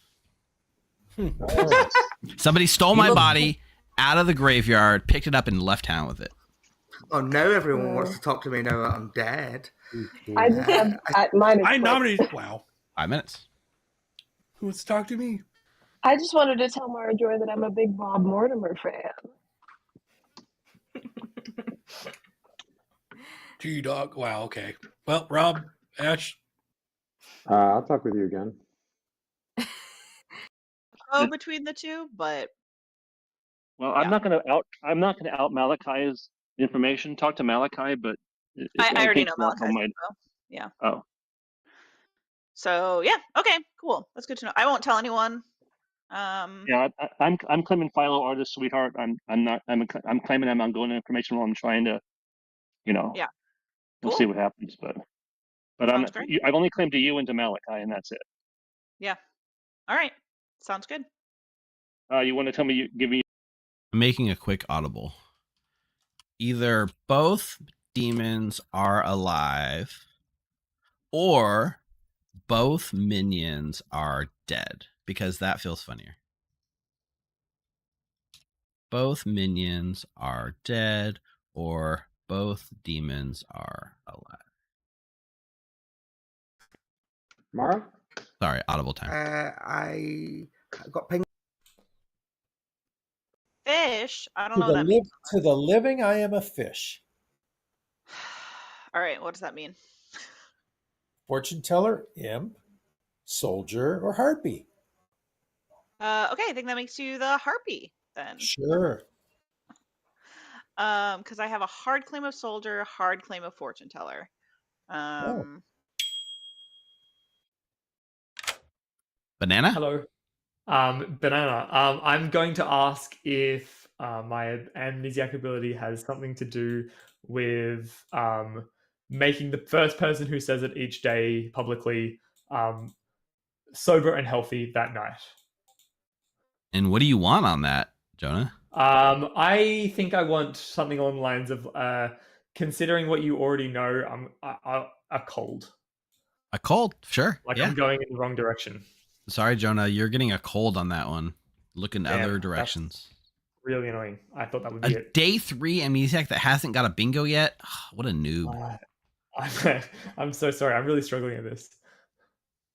Somebody stole my body out of the graveyard, picked it up, and left town with it. Oh, now everyone wants to talk to me now that I'm dead. I just have mine. I nominated. Wow. 5 minutes. Who wants to talk to me? I just wanted to tell Mara Joy that I'm a big Bob Mortimer fan. T-Dog. Wow, okay. Well, Rob, Ash. I'll talk with you again. Go between the two, but Well, I'm not gonna out Malachi's information. Talk to Malachi, but I already think know Rocco Malachi's might. info. Yeah. Oh, So yeah, okay, cool. That's good to know. I won't tell anyone. yeah. I'm claiming Philo artist sweetheart. I'm claiming I'm ongoing information while I'm trying to, Yeah. we'll Cool. see what happens. But Sounds great. I've only claimed to you and to Malachi, and that's it. Yeah. All right. Sounds good. You want to tell me? Give me. I'm making a quick audible. Either both demons are alive, or both minions are dead, because that feels funnier. Both minions are dead, or both demons are alive. Mara? Sorry, audible time. I got ping. Fish. I don't know what that live, means. to the living, I am a fish. All right. What does that mean? Fortune teller, imp, soldier, or harpy. Okay, I think that makes you the harpy then. Sure. Because I have a hard claim of soldier, hard claim of fortune teller. Banana? Hello. Banana. I'm going to ask if my amnesiac ability has something to do with making the first person who says it each day publicly sober and healthy that night. And what do you want on that, Jonah? I think I want something along the lines of considering what you already know, a cold. A cold? Sure. Like yeah. I'm going in the wrong direction. Sorry, Jonah, you're getting a cold on that one. Look in Damn, other directions. Really annoying. I thought that would be it. Day 3 amnesiac that hasn't got a bingo yet? What a noob. I'm so sorry. I'm really struggling at this.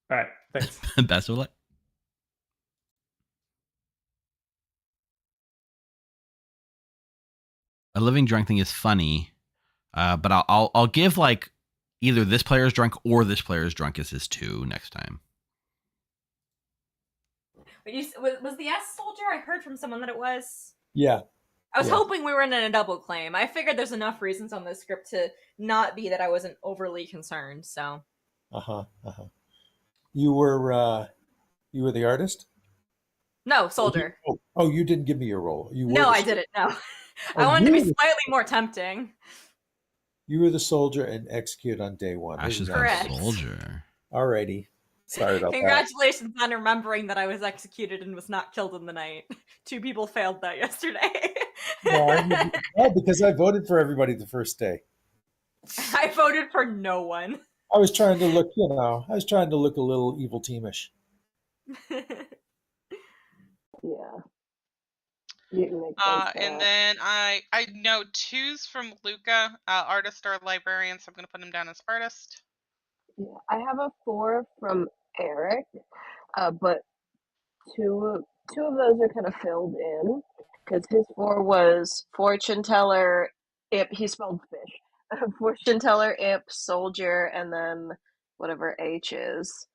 All right. Thanks. Best of luck. A living drunk thing is funny, but I'll give like either this player's drunk or this player's drunk as his 2 next time. Was the S soldier? I heard from someone that it was. Yeah. I was hoping we were in a double claim. I figured there's enough reasons on this script to not be that I wasn't overly concerned. So. You were the artist? No, soldier. Oh, you didn't give me your role. No, I didn't. No, I wanted to be slightly more tempting. You were the soldier and execute on day 1. Ash is Correct. the soldier. Alrighty. Sorry about Congratulations on remembering that I was executed and was not killed in the night. 2 people failed that yesterday. that. No, because I voted for everybody the first day. I voted for no one. I was trying to look, a little evil teamish. Yeah. And then I know 2s from Luca, artist or librarian, so I'm gonna put him down as artist. Yeah, I have a 4 from Eric, but two of those are kind of filled in because his 4 was fortune teller, imp. He spelled fish. Fortune teller, imp, soldier, and then whatever H is,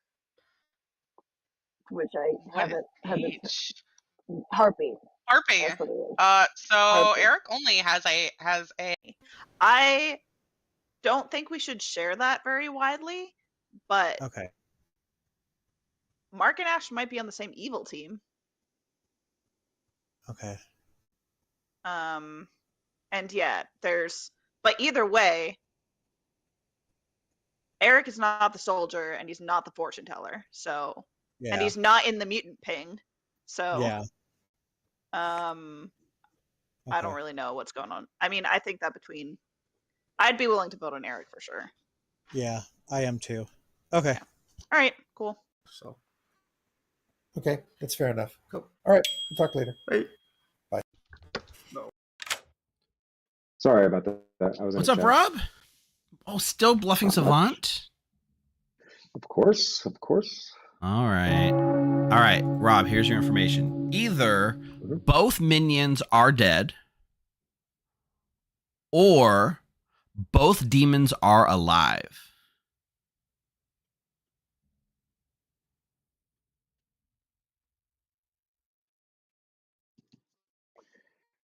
which I haven't. Harpy. Harpy. That's what it is. So Harpy. Eric only has a. I don't think we should share that very widely, but Okay. Mark and Ash might be on the same evil team. Okay. And yeah, but either way, Eric is not the soldier and he's not the fortune teller. So, Yeah. and he's not in the mutant ping. So, Yeah. I don't really know what's going on. I mean, I think that I'd be willing to vote on Eric for sure. Yeah, I am too. Okay. All right, cool. So. Okay, that's fair enough. Cool. All right, we'll talk later. Bye. Bye. No. Sorry about that. I was. What's up, Rob? Oh, still bluffing Savant? Of course. All right, Rob, here's your information. Either both minions are dead, or both demons are alive.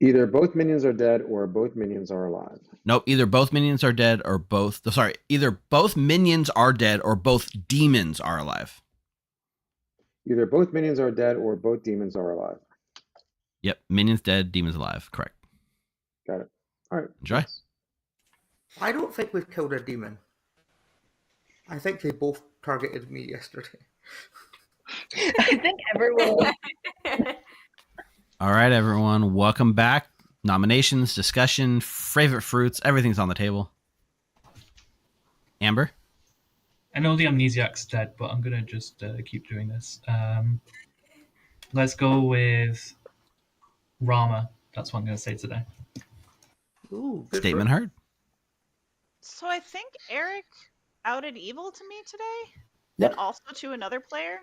Either both minions are dead or both minions are alive. Nope, either both minions are dead or both... Sorry, either both minions are dead or both demons are alive. Either both minions are dead or both demons are alive. Yep, minions dead, demons alive. Correct. Got it. All right. Enjoy. I don't think we've killed a demon. I think they both targeted me yesterday. I think everyone. All right, everyone. Welcome back. Nominations, discussion, favorite fruits, everything's on the table. Amber? I know the Amnesiac's dead, but I'm going to just keep doing this. Let's go with Rama. That's what I'm going to say today. Ooh, Statement heard. So I think Eric outed evil to me today, Yep. and also to another player.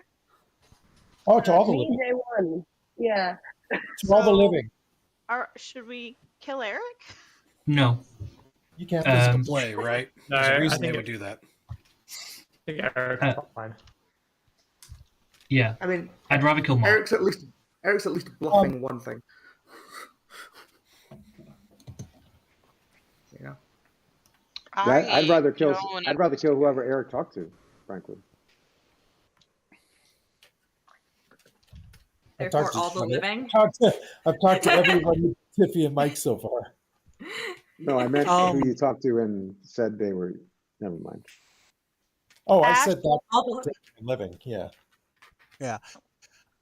Oh, to all the Me, living. day one. Yeah. To all the living. Should we kill Eric? No. You can't. It's the play, right? No, There's a I reason think they would do that. I think Eric's fine. Yeah. I mean, I'd rather kill Mark. Eric's at least bluffing one thing. You know. I'd rather kill whoever Eric talked to, frankly. Therefore, all the living. I've talked to everybody, Tiffy and Mike so far. No, I meant who you talked to and said they were. Never mind. Oh, I said that. Living, yeah. Yeah.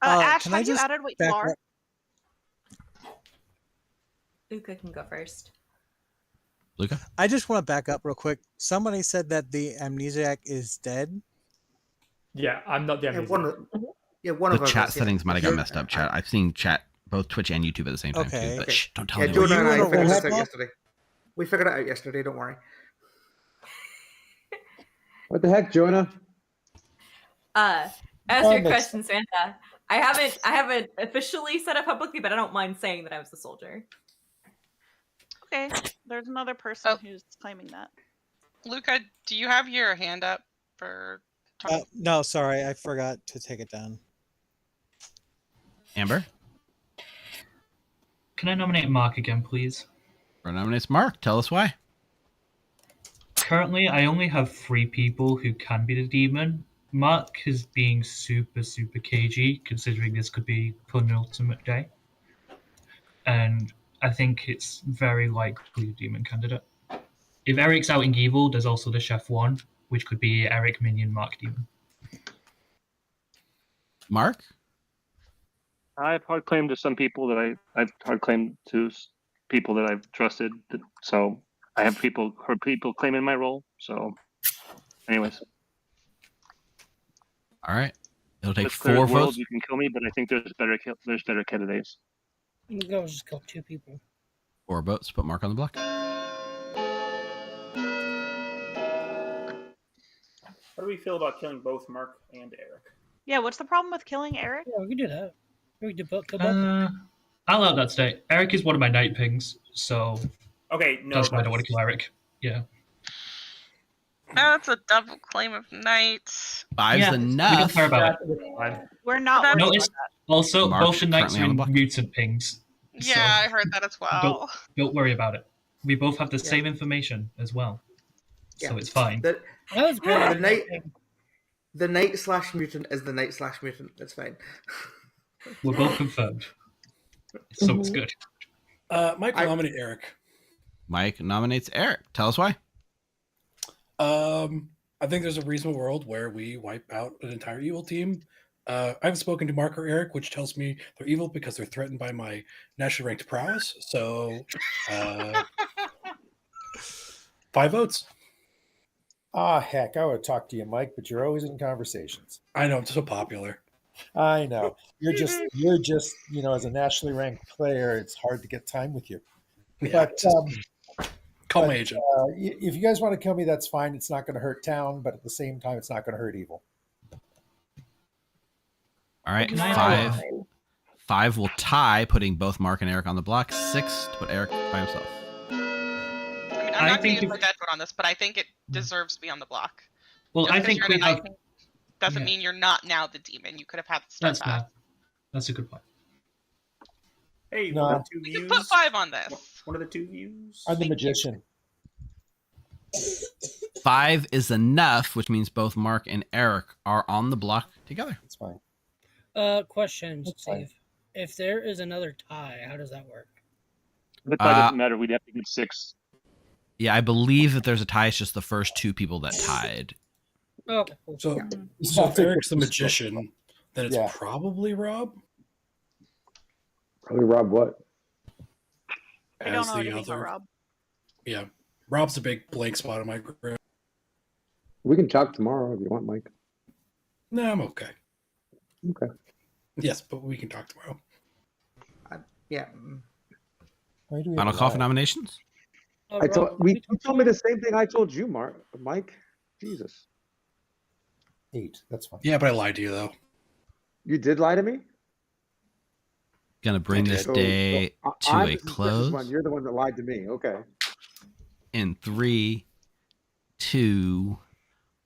Ash, can have I you just added what you back are? up? Luca can go first. Luca? I just want to back up real quick. Somebody said that the amnesiac is dead. Yeah, I'm not the amnesiac. One the of us chat is, settings might have got messed up, chat. I've seen chat, both Twitch and YouTube at the same time, Okay. too. But shh, don't tell Yeah, anyone. Jonah and I figured this out yesterday. We figured it out yesterday, don't worry. What the heck, Jonah? As your question, Samantha, I haven't officially said it publicly, but I don't mind saying that I was the soldier. Okay, there's another person who's claiming that. Luca, do you have your hand up for talking? No, sorry, I forgot to take it down. Amber? Can I nominate Mark again, please? Or nominates Mark. Tell us why. Currently, I only have 3 people who can be the demon. Mark is being super, super cagey, considering this could be penultimate day. And I think it's very likely a demon candidate. If Eric's outing evil, there's also the Chef 1, which could be Eric, Minion, Mark, Demon. Mark? I've hard claimed to some people that I've hard claimed to people that I've trusted. So I have heard people claiming my role. So, anyways. All right. It'll take Let's clear 4 the world, votes. you can kill me, but I think there's better candidates. You can go just kill 2 people. 4 votes. Put Mark on the block. How do we feel about killing both Mark and Eric? Yeah, what's the problem with killing Eric? Yeah, we can do that. We can do both. I'll out that state. Eric is one of my night pings, so okay, no, that's why I don't want to kill Eric. Yeah. That's a double claim of night. 5's enough. We don't care about it. We're not. Notice also Mark's both the knights currently are on in the block. mutant pings. Yeah, I heard that as well. Don't worry about it. We both have the same information as well, so it's fine. The knight/mutant is the knight/mutant. That's fine. We're both confirmed, so it's good. Mike will nominate Eric. Mike nominates Eric. Tell us why. I think there's a reasonable world where we wipe out an entire evil team. I haven't spoken to Mark or Eric, which tells me they're evil because they're threatened by my nationally ranked prowess. So, 5 votes. Ah, heck, I would talk to you, Mike, but you're always in conversations. I know, I'm so popular. I know. You're just, as a nationally ranked player, it's hard to get time with you. Yeah, But call my agent. If you guys want to kill me, that's fine. It's not going to hurt town, but at the same time, it's not going to hurt evil. All right. Nice. 5 will tie, putting both Mark and Eric on the block. 6 to put Eric by himself. I'm I not saying think you if- play dead vote on this, but I think it deserves to be on the block. Well, Just I 'cause think you're we in a have. night thing doesn't Yeah. mean you're not now the demon. You could have had the start That's path. fair. That's a good point. Hey, No. one of the two We views. can put 5 on this. One of the two views. I'm the magician. 5 is enough, which means both Mark and Eric are on the block together. That's fine. Question, That's fine. Steve. If there is another tie, how does that work? The tie doesn't matter. We'd have to get 6. Yeah, I believe if there's a tie, it's just the first 2 people that tied. Okay, cool. So, Yeah. so if Eric's the magician, then it's Yeah. probably Rob Probably Rob what? I don't know anything about Rob. Yeah, Rob's a big blank spot in my group. We can talk tomorrow if you want, Mike. No, I'm okay. Okay. Yes, but we can talk tomorrow. Yeah. Why do we Final have call for live? nominations? I told you told me the same thing I told you, Mike. Jesus. 8. That's fine. Yeah, but I lied to you though. You did lie to me? Gonna bring this So- day so to I'm a the suspicious close one. You're the one that lied to me. Okay. in 3, 2,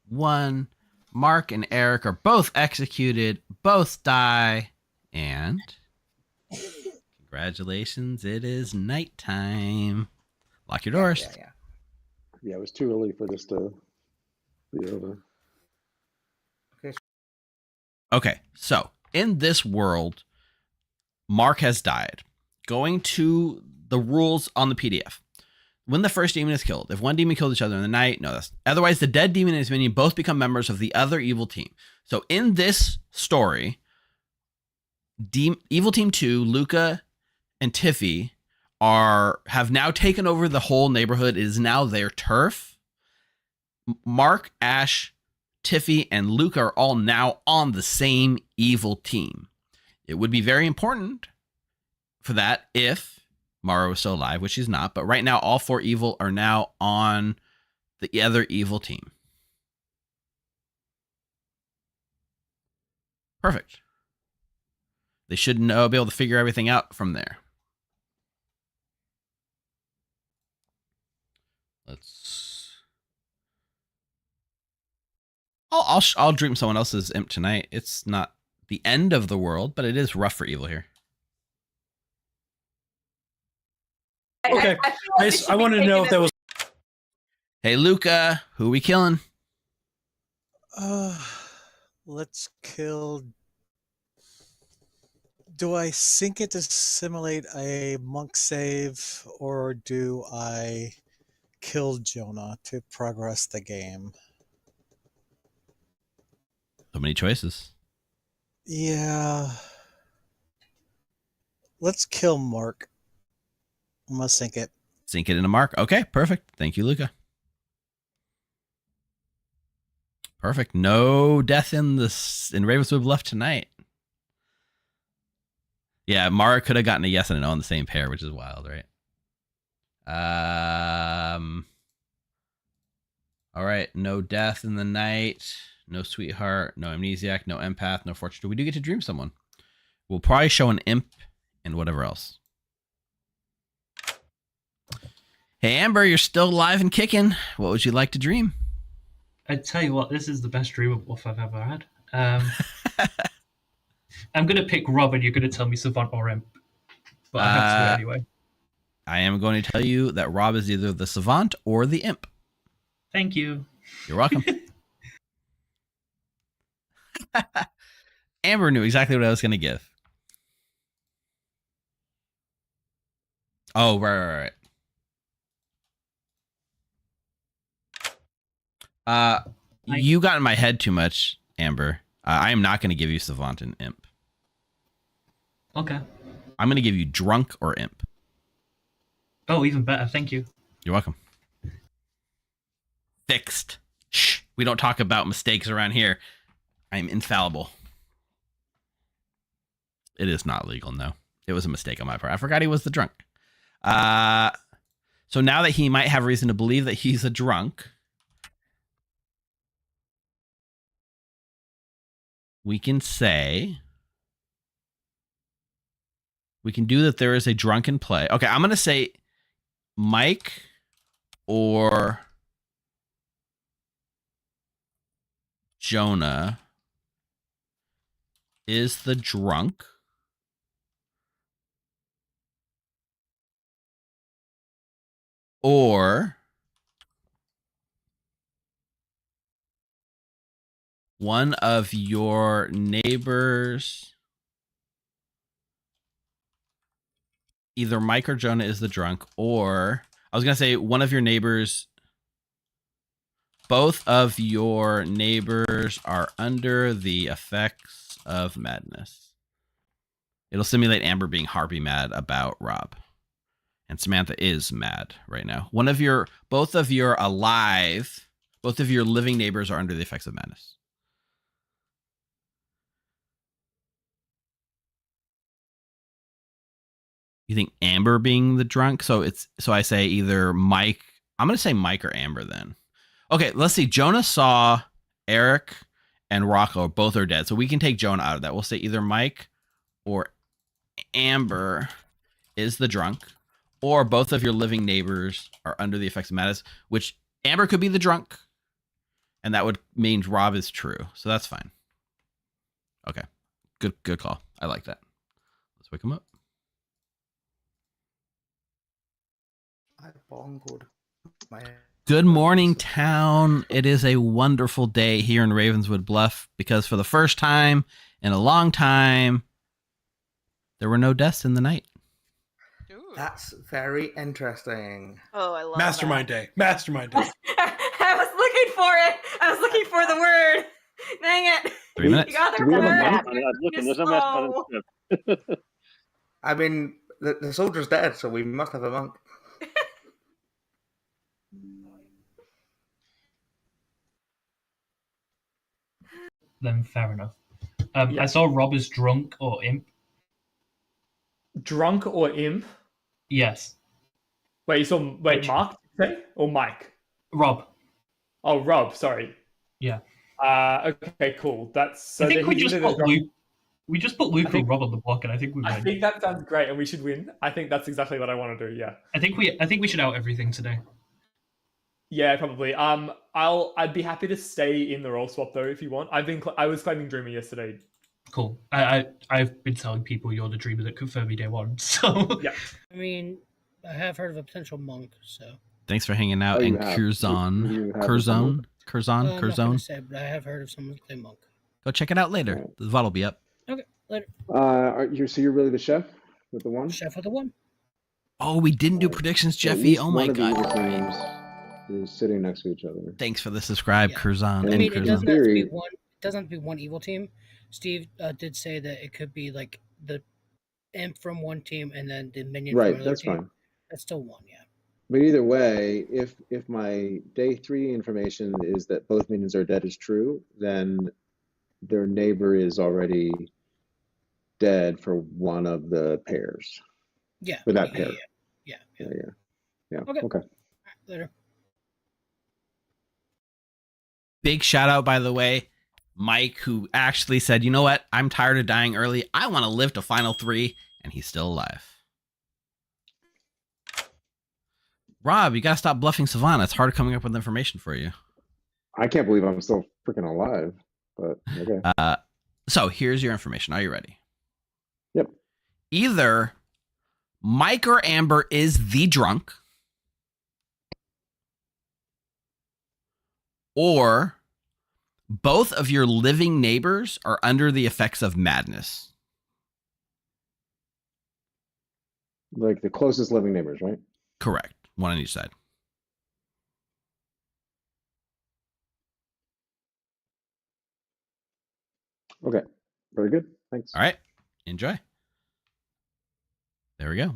1. Mark and Eric are both executed, both die, and congratulations, it is nighttime. Lock your doors. Yeah, it was too early for this to be over. Okay, so in this world, Mark has died. Going to the rules on the PDF. When the first demon is killed, if one demon killed each other in the night, no, that's otherwise the dead demon and his minion both become members of the other evil team. So in this story, Evil Team 2, Luca and Tiffy have now taken over the whole neighborhood. It is now their turf. Mark, Ash, Tiffy, and Luca are all now on the same evil team. It would be very important for that if Mara was still alive, which she's not. But right now, all 4 evil are now on the other evil team. Perfect. They should be able to figure everything out from there. I'll dream someone else's imp tonight. It's not the end of the world, but it is rough for evil here. Okay, I wanted to know if there was. Hey, Luca, who are we killing? Let's kill. Do I sink it to simulate a monk save, or do I kill Jonah to progress the game? So many choices. Yeah. Let's kill Mark. I'm gonna sink it. Sink it in a Mark. Okay, perfect. Thank you, Luca. Perfect. No death in Ravenswood left tonight. Yeah, Mara could have gotten a yes and a no on the same pair, which is wild, right? All right. No death in the night. No sweetheart. No amnesiac. No empath. No fortune. We do get to dream someone. We'll probably show an imp and whatever else. Hey, Amber, you're still alive and kicking. What would you like to dream? I tell you what, this is the best dream of wolf I've ever had. I'm going to pick Rob, and you're going to tell me Savant or Imp. But I have to do it anyway. I am going to tell you that Rob is either the Savant or the Imp. Thank you. You're welcome. Amber knew exactly what I was going to give. Oh, right. You got in my head too much, Amber. I am not going to give you Savant and Imp. Okay. I'm going to give you Drunk or Imp. Oh, even better. Thank you. You're welcome. Fixed. Shh. We don't talk about mistakes around here. I'm infallible. It is not legal, no. It was a mistake on my part. I forgot he was the drunk. So now that he might have reason to believe that he's a drunk, we can do that there is a drunken play. Okay, I'm going to say Mike or Jonah is the drunk, or one of your neighbors, either Mike or Jonah is the drunk, or I was going to say one of your neighbors, both of your neighbors are under the effects of madness. It'll simulate Amber being harpy mad about Rob. And Samantha is mad right now. Both of your living neighbors are under the effects of madness. You think Amber being the drunk? So I say either Mike. I'm going to say Mike or Amber then. Okay, let's see. Jonah saw Eric and Rocco. Both are dead. So we can take Jonah out of that. We'll say either Mike or Amber is the drunk, or both of your living neighbors are under the effects of madness, which Amber could be the drunk, and that would mean Rob is true. So that's fine. Okay. Good call. I like that. Let's wake him up. I bongoed my... Good morning, town. It is a wonderful day here in Ravenswood Bluff because for the first time in a long time, there were no deaths in the night. That's very interesting. Oh, I love Mastermind Day. Mastermind Day. I was looking for it. I was looking for the word. Dang it. 3 minutes. You got the Do we have a word. monk? There's no mastermind script. I mean, the soldier's dead, so we must have a monk. Then fair enough. I saw Rob as drunk or imp. Drunk or imp? Yes. Wait, you saw Mark, did you say? Or Mike? Rob. Oh, Rob, sorry. Yeah. Okay, cool. That's I think we just put Luke. We just put Luke and Rob on the block, and I think we win. I think that sounds great, and we should win. I think that's exactly what I want to do. Yeah. I think we should out everything today. Yeah, probably. I'd be happy to stay in the role swap though if you want. I was claiming Dreamer yesterday. Cool. I've been telling people you're the Dreamer that confirmed me day one. So yeah. I mean, I have heard of a potential monk, so. Thanks for hanging out in Curzon. Curzon? I'm not gonna say, but I have heard of someone named monk. Go check it out later. The VOD will be up. Okay, later. So you're really the chef with the one? Chef with the one. Oh, we didn't do predictions, So at Jeffy. least Oh my one of the god. evil teams is sitting next to each other. Thanks for the subscribe, Curzon. I mean, it doesn't have to be theory- one. It doesn't have to be one evil team. Steve did say that it could be like the imp from one team and then the minion Right, from another that's team. fine. That's still one, yeah. But either way, if my day 3 information is that both minions are dead is true, then their neighbor is already dead for one of the pairs. Yeah. For that pair. Yeah. Yeah. Okay. Okay. Later. Big shout out, by the way, Mike, who actually said, you know what? I'm tired of dying early. I want to live to Final 3, and he's still alive. Rob, you got to stop bluffing Savannah. It's hard coming up with information for you. I can't believe I'm still freaking alive, but okay. So here's your information. Are you ready? Yep. Either Mike or Amber is the drunk, or both of your living neighbors are under the effects of madness. Like the closest living neighbors, right? Correct. One on each side. Okay. Very good. Thanks. All right. Enjoy. There we go.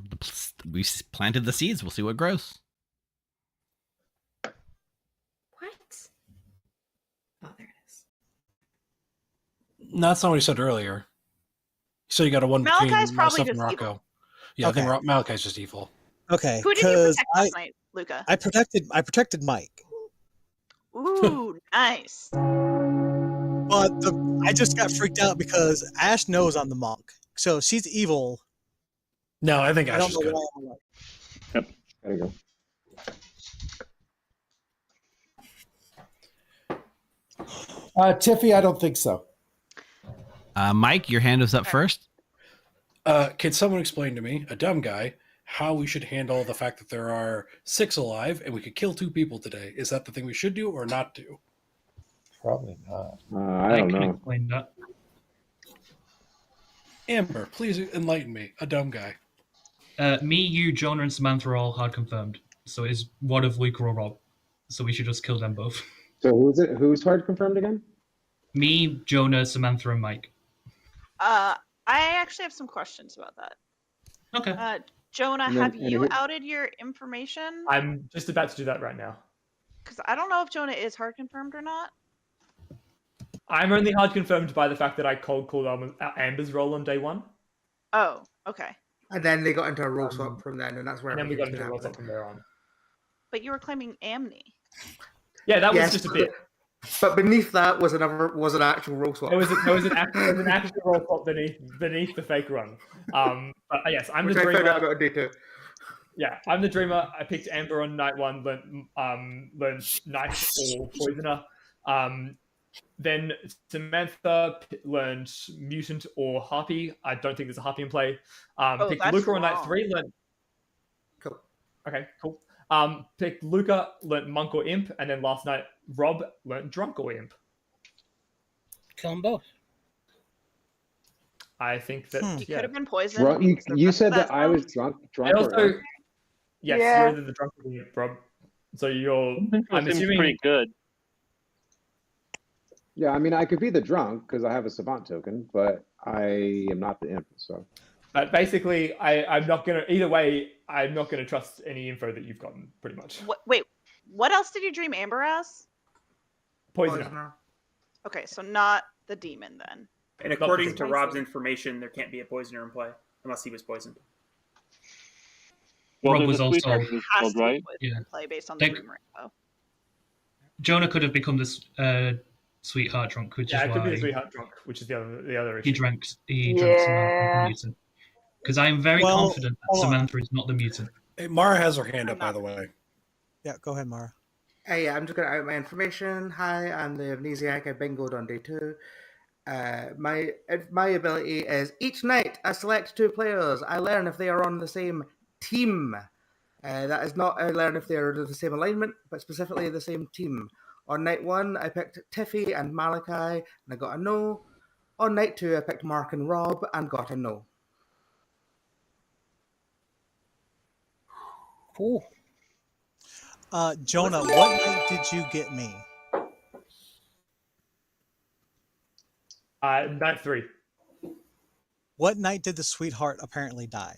We planted the seeds. We'll see what grows. What? Oh, there it is. No, that's not what he said earlier. He said you got a one between Malachi's probably myself and just Rocco. evil. Yeah, Okay. I think Malachi's just evil. Okay, Who did you because protect last night, Luca? I protected Mike, Ooh, nice. but I just got freaked out because Ash knows I'm the monk, so she's evil. No, I think I Ash don't is know good. why I'm like. There you go. Tiffy, I don't think so. Mike, your hand was up first. Can someone explain to me, a dumb guy, how we should handle the fact that there are 6 alive and we could kill 2 people today? Is that the thing we should do or not do? Probably not. I don't can know. explain that. Amber, please enlighten me, a dumb guy. Me, you, Jonah, and Samantha are all hard confirmed. So it's one of Luke or Rob. So we should just kill them both. So who's it? Who's hard confirmed again? Me, Jonah, Samantha, and Mike. I actually have some questions about that. Okay. Jonah, And then- have and you who- outed your information? I'm just about to do that right now. Because I don't know if Jonah is hard confirmed or not. I'm only hard confirmed by the fact that I cold called Amber's role on day 1. Oh, okay. And then they got into a roll swap from then, and that's where. And then we got everything into a roll swap happened. from there on. But you were claiming Amni. Yeah, that was Yes, just a bit. But beneath that was an actual roll swap. It was an actual roll swap beneath the fake run. But yes, I'm Which the I dreamer. found out about on day 2. Yeah, I'm the dreamer. I picked Amber on night 1, learned Knight or Poisoner. Then Samantha learned Mutant or Harpy. I don't think there's a Harpy in play. Picked that's Luca on night wrong. 3. Learned. Cool. Okay, cool. Picked Luca, learned Monk or Imp, and then last night Rob learned Drunk or Imp. Kill them both. I think that You yeah. could have been poisoned. Drunk, because the you rest said of that I was drunk. I also, or yes, Yeah. you're either the drunk or the Imp, Rob. So you're. I'm Seems assuming. pretty good. Yeah, I mean, I could be the drunk because I have a savant token, but I am not the imp. So But basically, I'm not gonna. Either way, I'm not gonna trust any info that you've gotten. Pretty much. Wait, what else did you dream Amber as? Poisoner. Okay, so not the demon then. And according to Rob's information, there can't be a poisoner in play unless he was poisoned. Well, Rob there's was a also. sweetheart Has killed, to be right? poisoned Yeah. in play based on the They- dream info. Jonah could have become this sweetheart drunk, which Yeah, is it could be why the sweetheart drunk, which is the other issue. he drank Samantha Yeah. the mutant. Because I am very Well, confident that hold on. Samantha is not the mutant. Hey, Mara has her hand up, by the way. Yeah, go ahead, Mara. Hey, yeah, I'm just going to out my information. Hi, I'm the amnesiac. I bingoed on day 2. My ability is each night I select 2 players. I learn if they are on the same team. That is not I learn if they are the same alignment, but specifically the same team. On night 1, I picked Tiffy and Malachi, and I got a no. On night 2, I picked Mark and Rob, and got a no. Cool. Jonah, what night did you get me? Night 3. What night did the sweetheart apparently die?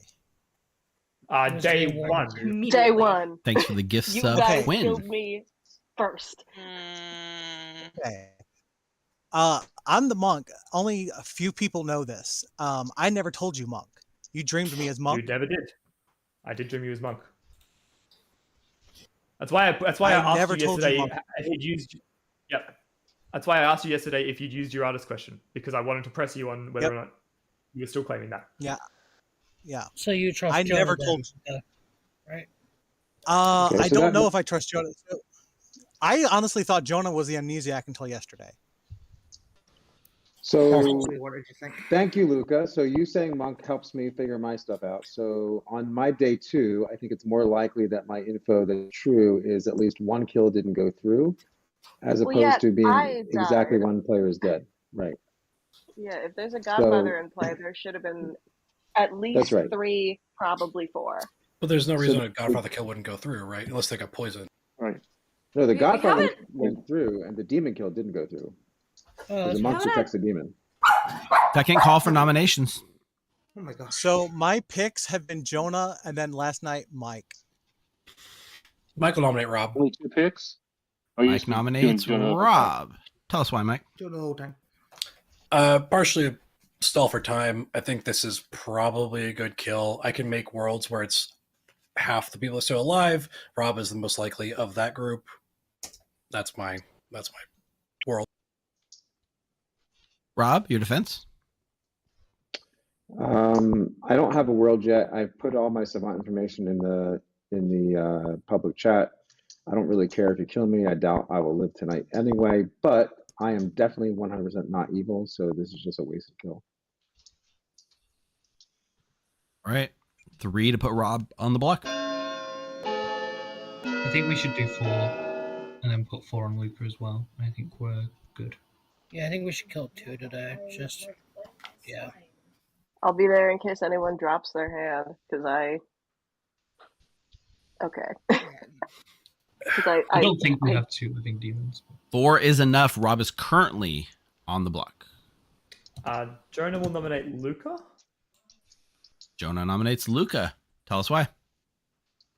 Day 1. Day 1. Thanks for the gifts You of guys Quinn. killed me first. Okay. I'm the monk. Only a few people know this. I never told you monk. You dreamed me as monk. You never did. I did dream you as Monk. That's why I asked never you told you yesterday Monk. if you'd used. Yep. That's why I asked you yesterday if you'd used your artist question, because I wanted to press you on whether Yep. or not you were still claiming that. Yeah. Yeah. So you trust I Jonah never then, told. right? Okay, I so don't that- know if I trust Jonah. I honestly thought Jonah was the amnesiac until yesterday. So What did you think? thank you, Luca. So you saying Monk helps me figure my stuff out. So on my day 2, I think it's more likely that my info that's true is at least 1 kill didn't go through, as Well, opposed yeah, to being I exactly died. 1 player is dead. Right. Yeah, if there's a godmother in play, there should have been at least right. 3, probably 4. But there's no reason So- a Godfather kill wouldn't go through, right? Unless they got poisoned. Right. No, the We Godfather haven't- went through, and the demon kill didn't go through. Oh, There's a monk who attacks the demon. Second call for nominations. Oh my gosh. So my picks have been Jonah and then last night Mike. Michael nominate Rob. Only 2 picks? Or you Mike just doing nominates Jonah? Rob. Tell us why, Mike. Doing the whole time. Partially stall for time. I think this is probably a good kill. I can make worlds where it's half the people are still alive. Rob is the most likely of that group. That's my world. Rob, your defense? I don't have a world yet. I've put all my savant information in the public chat. I don't really care if you kill me. I doubt I will live tonight anyway, but I am definitely 100% not evil, so this is just a wasted kill. All right, 3 to put Rob on the block. I think we should do 4 and then put 4 on Luca as well. I think we're good. Yeah, I think we should kill 2 today. Just, yeah. I'll be there in case anyone drops their hand, because okay. I don't think we have 2 living demons. 4 is enough. Rob is currently on the block. Jonah will nominate Luca. Jonah nominates Luca. Tell us why.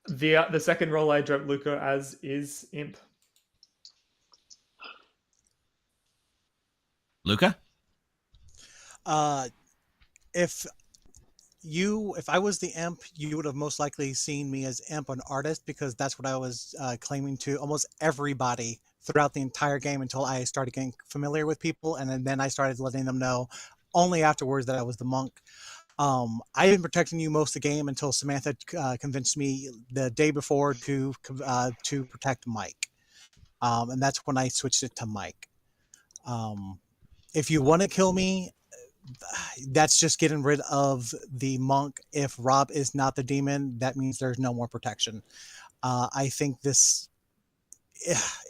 The second role I dreamt Luca as is Imp. Luca? If I was the imp, you would have most likely seen me as imp an artist, because that's what I was claiming to almost everybody throughout the entire game until I started getting familiar with people, and then I started letting them know only afterwards that I was the monk. I've been protecting you most of the game until Samantha convinced me the day before to protect Mike, and that's when I switched it to Mike. If you want to kill me, that's just getting rid of the monk. If Rob is not the demon, that means there's no more protection. I think this,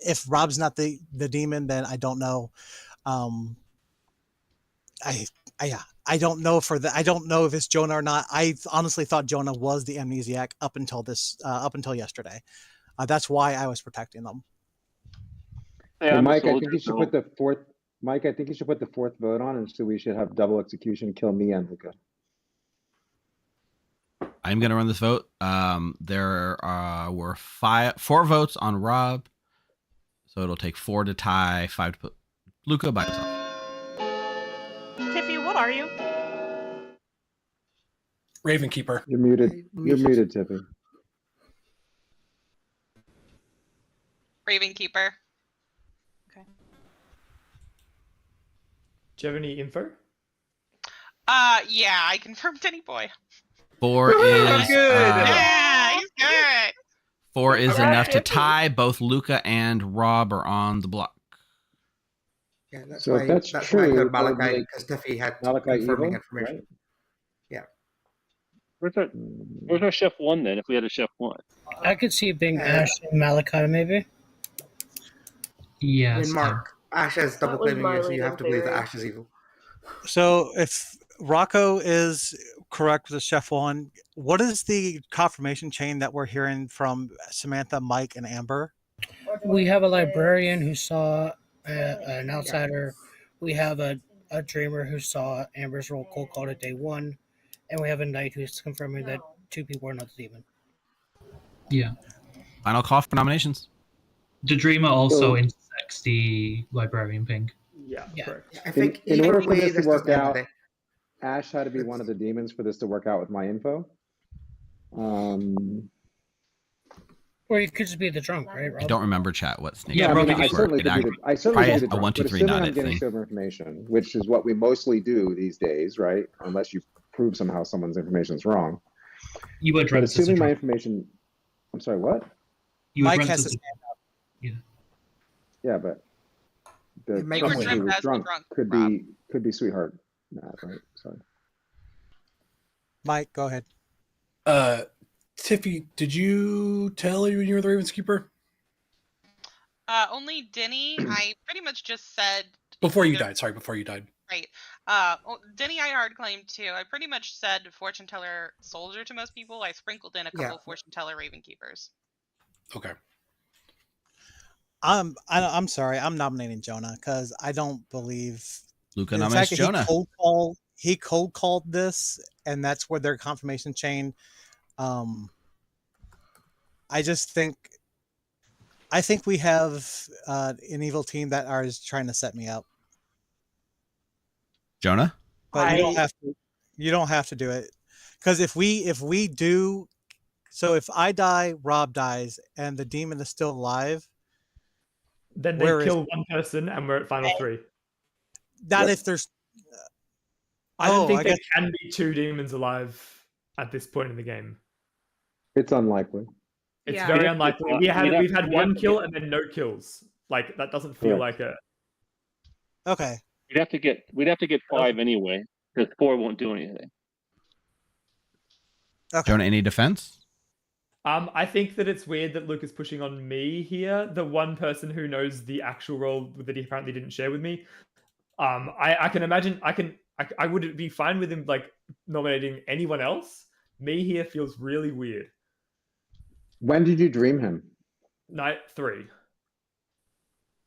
if Rob's not the demon, then I don't know. I don't know I don't know if it's Jonah or not. I honestly thought Jonah was the amnesiac up until yesterday. That's why I was protecting them. Hey, Mike, I think you should put the fourth. Mike, I think you should put the 4th vote on, and so we should have double execution, kill me and Luca. I'm going to run this vote. There were 4 votes on Rob, so it'll take 4 to tie, 5 to put Luca by himself. Tiffy, what are you? Ravenkeeper. You're muted. You're muted, Tiffy. Ravenkeeper. Do you have any info? Yeah, I confirmed Denny Boy. 4 is Yeah, he's good. 4 is enough to tie. Both Luca and Rob are on the block. Yeah, that's So why. if that's That's true, why I it got would Malachi, make because Tiffy had Malachi confirming evil, information. right? Yeah. Where's our chef 1 then? If we had a chef 1, I could see it being Ash and Malachi, maybe. Yes. And Mark, Ash is double was claiming my you, so you leading have to believe that theory. Ash is evil. So if Rocco is correct with the chef 1, what is the confirmation chain that we're hearing from Samantha, Mike, and Amber? We have a librarian who saw an outsider. We have a dreamer who saw Amber's roll cold called at day 1. And we have a knight who's confirming that 2 people are not the demon. Yeah. Final call for nominations. The Dreamer also intersects the librarian ping. Yeah, correct. I think in order either for way, this to this work doesn't end out, the day. Ash had to be one of the demons for this to work out with my info. Or you could just be the drunk, right, Rob? I don't remember chat what snake. Yeah, I mean, I worked. certainly could be the, I certainly Probably could be the a 1, drunk, 2, but 3 assuming not I'm it getting thing. silver information, which is what we mostly do these days, right? Unless you prove somehow someone's information is wrong. You were But dreamt as a assuming my drunk. information, I'm sorry, what? You were Mike dreamt has as his a- hand up. Yeah. Yeah, but the It makes someone sense. who was as the drunk drunk, could be sweetheart Matt, right? Sorry. Mike, go ahead. Tiffy, did you tell you when you were the Ravenskeeper? Only Denny. I pretty much just said Before you died. Sorry, before you died. right. Denny, I hard claimed too. I pretty much said fortune teller soldier to most people. I sprinkled in a couple of fortune teller raven keepers. Okay. I'm sorry. I'm nominating Jonah because I don't believe Luca the nominates fact that Jonah. He cold called this, and that's where their confirmation chain. I think we have an evil team that is trying to set me up. Jonah? But you don't have to do it. Because if we do, so if I die, Rob dies, and the demon is still alive, then they kill one person and we're at final 3. Not if there's I don't think there can be 2 demons alive at this point in the game. It's unlikely. It's very unlikely. We've had one kill and then no kills. Like that doesn't feel like a. Okay. We'd have to get 5 anyway, because 4 won't do anything. Jonah, any defense? I think that it's weird that Luke is pushing on me here, the one person who knows the actual role that he apparently didn't share with me. I can imagine I would be fine with him like nominating anyone else. Me here feels really weird. When did you dream him? Night 3.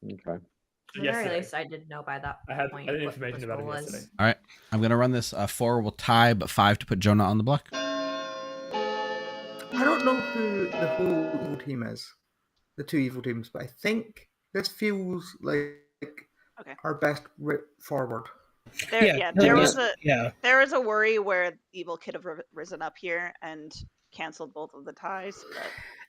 Okay. At the very Yesterday. least, I did know by that I had point. the what information the about him goal was. yesterday. All right, I'm gonna run this. 4 will tie, but 5 to put Jonah on the block. I don't know who the whole evil team is, the 2 evil teams, but I think this feels like our best route forward. There was a worry where evil could have risen up here and canceled both of the ties. But...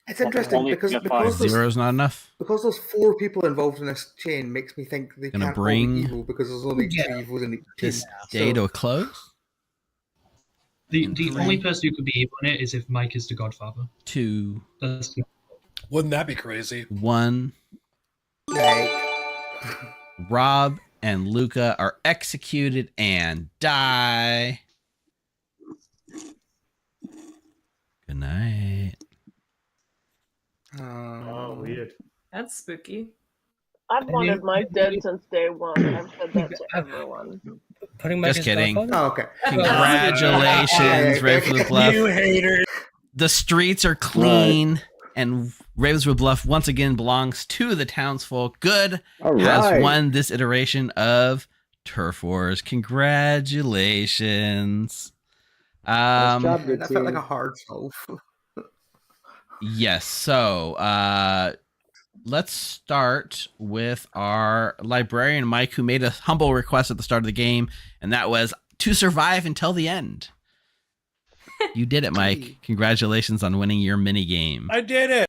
It's interesting because Zero's not enough. Because there's 4 people involved in this chain makes me think they Gonna can't all bring be evil because there's only 2 evils in each team. This day to a close. The only person who could be evil in it is if Mike is the Godfather. 2. Wouldn't that be crazy? 1. Rob and Luca are executed and die. Good night. Oh, weird. That's spooky. I've wanted Mike dead since day one. I've said that to everyone. Putting Just kidding. Oh, okay. Congratulations, Ravenswood Bluff. You haters. The streets are clean, and Ravenswood Bluff once again belongs to the townsfolk. Good All has right. won this iteration of Turf Wars. Congratulations. Nice job, good That felt like team. a hard solve. Yes. So let's start with our librarian, Mike, who made a humble request at the start of the game, and that was to survive until the end. You did it, Mike. Congratulations on winning your mini game. I did it.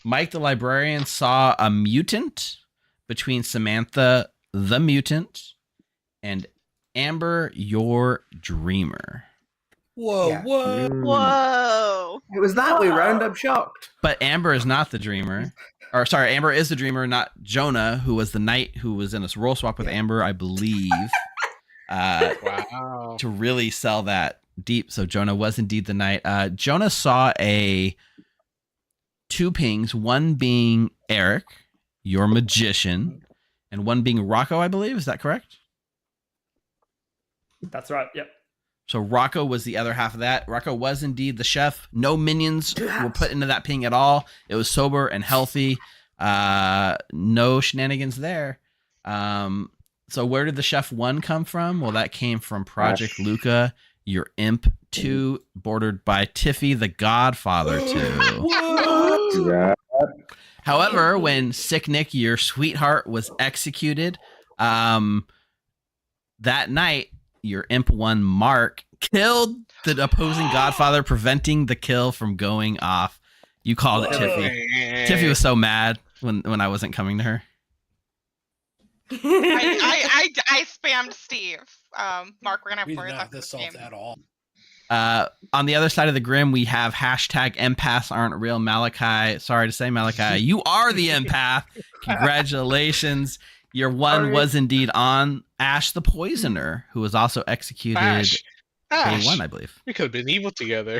Mike, the librarian, saw a mutant between Samantha, the mutant, and Amber, your dreamer. Whoa, Yeah. whoa. Whoa! It was that way round. I'm shocked. But Amber is not the dreamer. Or sorry, Amber is the dreamer, not Jonah, who was the knight who was in a role swap with Amber, I believe. Wow. To really sell that deep. So Jonah was indeed the knight. Jonah saw 2 pings, one being Eric, your magician, and one being Rocco, I believe. Is that correct? That's right. Yep. So Rocco was the other half of that. Rocco was indeed the chef. No minions were put into that ping at all. It was sober and healthy. No shenanigans there. So where did the chef 1 come from? Well, that came from Project Luca, your imp 2, bordered by Tiffy, the Godfather 2. Yeah. However, when Sick Nick, your sweetheart, was executed, that night, your imp 1, Mark, killed the opposing Godfather, preventing the kill from going off. You called it, Tiffy. Tiffy was so mad when I wasn't coming to her. I spammed Steve. Mark, we're gonna have We words did not after this assault game. at all. On the other side of the Grim, we have hashtag empaths aren't real. Malachi, sorry to say, Malachi, you are the empath. Congratulations. Your 1 was indeed on Ash the Poisoner, who was also executed day 1, I believe. We could have been evil together.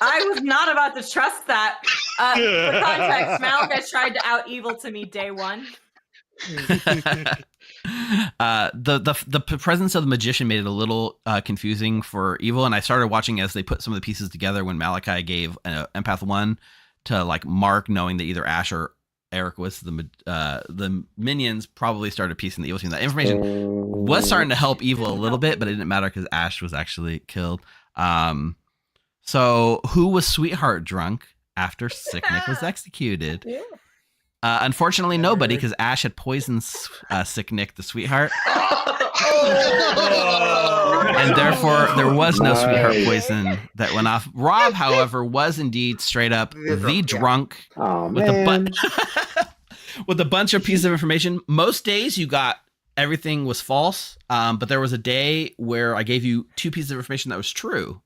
I was not about to trust that. For context, Malachi tried to out evil to me day 1. The presence of the magician made it a little confusing for evil, and I started watching as they put some of the pieces together when Malachi gave empath 1 to like Mark, knowing that either Ash or Eric was the minions, probably started piecing the evil team. That information was starting to help evil a little bit, but it didn't matter because Ash was actually killed. So who was Sweetheart drunk after Sick Nick was executed? Unfortunately, nobody, because Ash had poisoned Sick Nick, the Sweetheart. And therefore, there was no Sweetheart poison that went off. Rob, however, was indeed straight up the drunk with a bunch of pieces of information. Most days you got everything was false, but there was a day where I gave you 2 pieces of information that was true.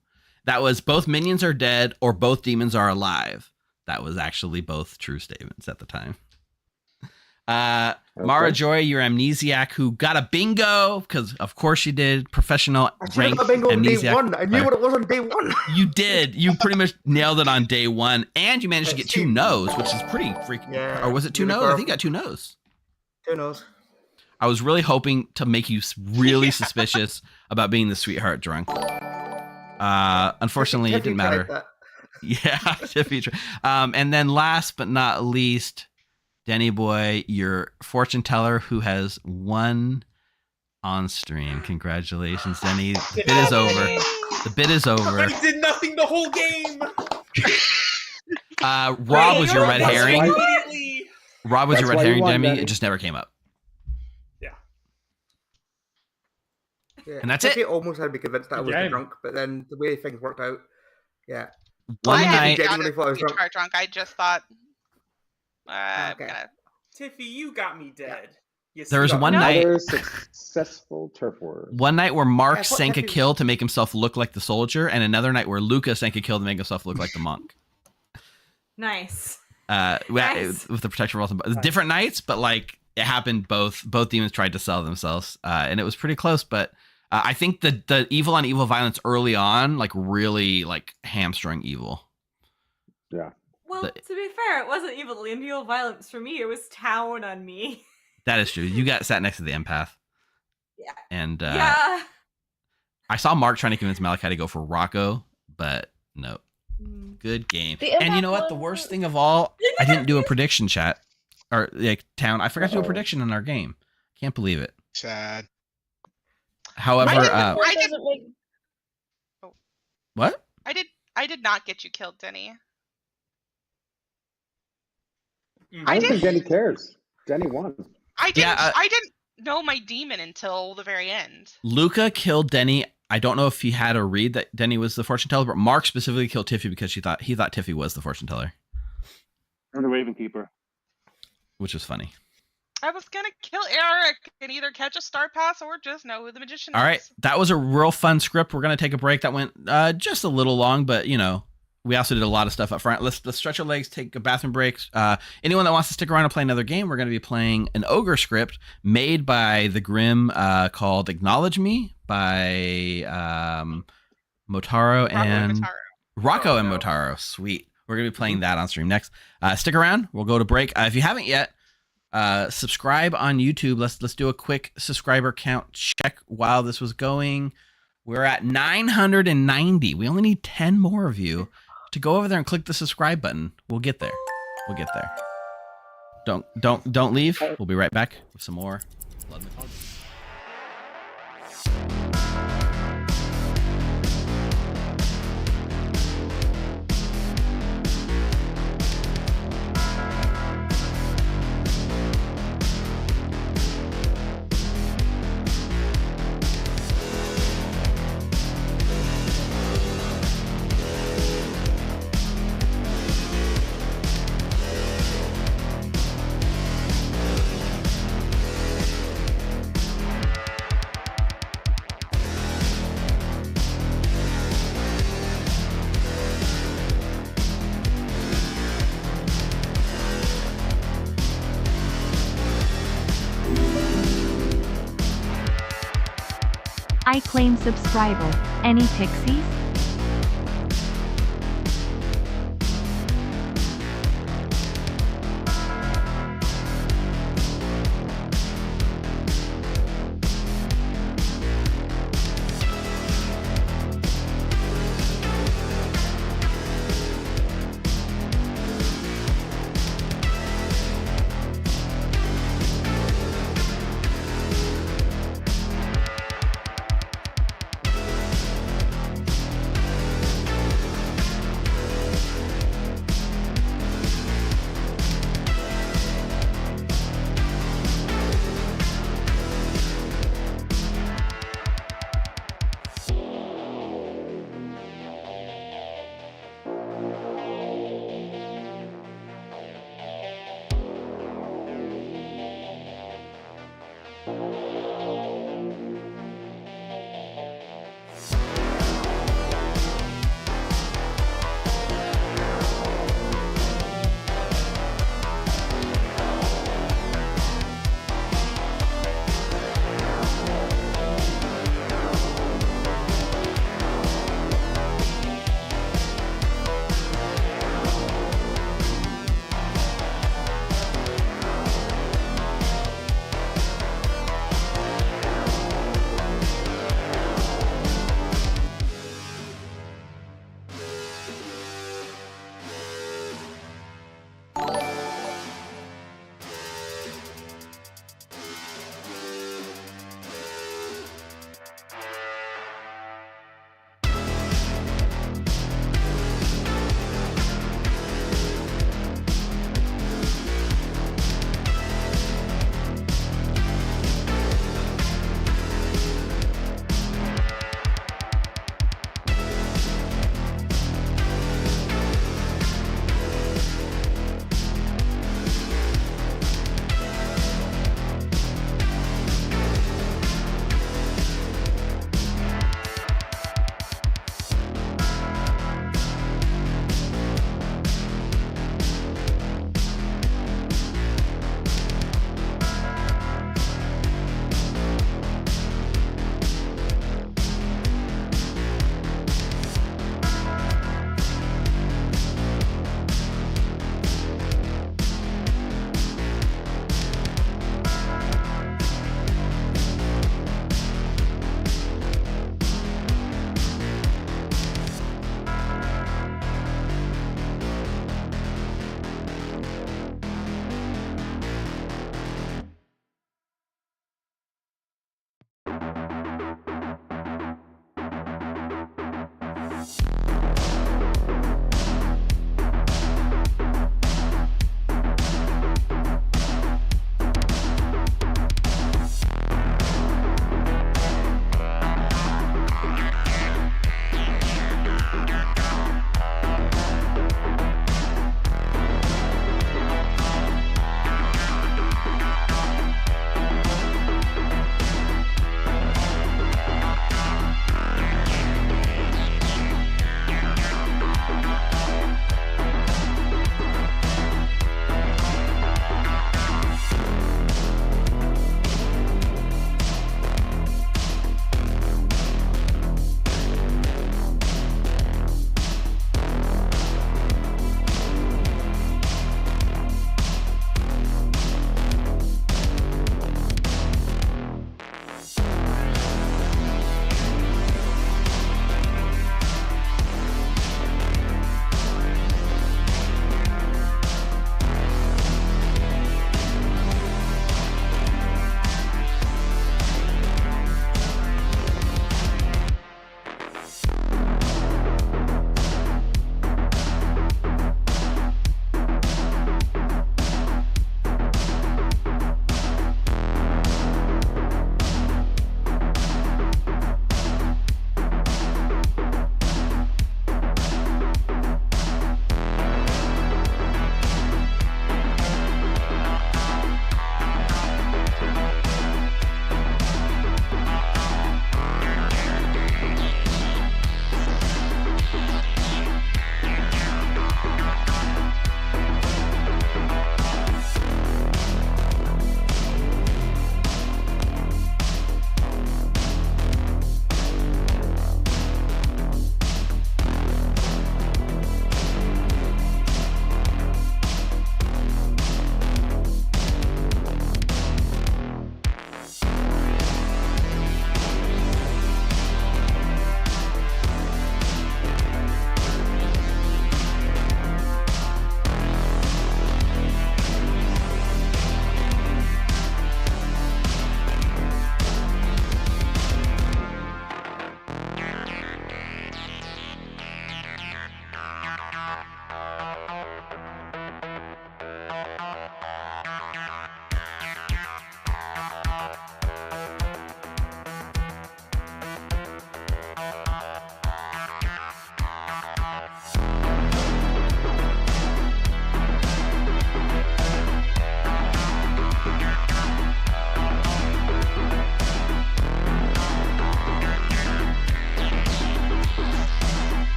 That was both minions are dead or both demons are alive. That was actually both true statements at the time. Mara Joy, your amnesiac, who got a bingo because of course she did. Professional ranked bingo on day amnesiac. one. I knew what it was on day one. You did. You pretty much nailed it on day one, and you managed to get 2 no's, which is pretty freaking. Yeah, or was it 2 no's? I think you got 2 no's. 2 no's. I was really hoping to make you really suspicious about being the sweetheart drunk. Unfortunately, it didn't matter. Yeah, Tiffy. And then last but not least, Denny boy, your fortune teller who has won on stream. Congratulations, Denny. The bid is over. The bid is over. I did nothing the whole game. Rob was your red herring. Rob was your red herring, Demi. Denny. It just never came up. Yeah, And that's Tiffy it. almost had me convinced that I was Game. drunk, but then the way things worked out, yeah. One I night. genuinely thought I was drunk. Sweetheart drunk. I just thought. Okay. Tiffy, you got me dead. You There was suck. one night. Another successful turf war. One night where Mark Yeah, what sank a happened? kill to make himself look like the soldier, and another night where Luca sank a kill to make himself look like the monk. Nice. With the protection rolls. Different nights, but like it happened. Both demons tried to sell themselves, and it was pretty close. But I think the evil on evil violence early on, like really like hamstrung evil. Yeah. Well, to be fair, it wasn't evil and evil violence for me. It was town on me. That is true. You got sat next to the empath. Yeah. And Yeah. I saw Mark trying to convince Malachi to go for Rocco, but no. Good game. The And you know what? The worst thing of all, I didn't do a prediction chat or like town. I forgot to do a prediction in our game. Can't believe it. Sad. However, what? I did not get you killed, Denny. I don't think Denny cares. Denny won. I didn't. Yeah, I didn't know my demon until the very end. Luca killed Denny. I don't know if he had a read that Denny was the fortune teller, but Mark specifically killed Tiffy because he thought Tiffy was the fortune teller, Or the Raven Keeper. which was funny. I was gonna kill Eric and either catch a star pass or just know who the magician All is. right, that was a real fun script. We're gonna take a break. That went just a little long, but you know, we also did a lot of stuff up front. Let's stretch our legs, take a bathroom break. Anyone that wants to stick around and play another game, we're gonna be playing an Ogre script made by the Grim called "Acknowledge Me" by Motaro and Rocco and Motaro. Sweet. We're gonna be playing that on stream next. Stick around. We'll go to break. If you haven't yet. Subscribe on YouTube. Let's do a quick subscriber count check while this was going. We're at 990. We only need 10 more of you to go over there and click the subscribe button. We'll get there. We'll get there. Don't leave. We'll be right back with some more Blood Mythology. I claim subscriber. Any pixies?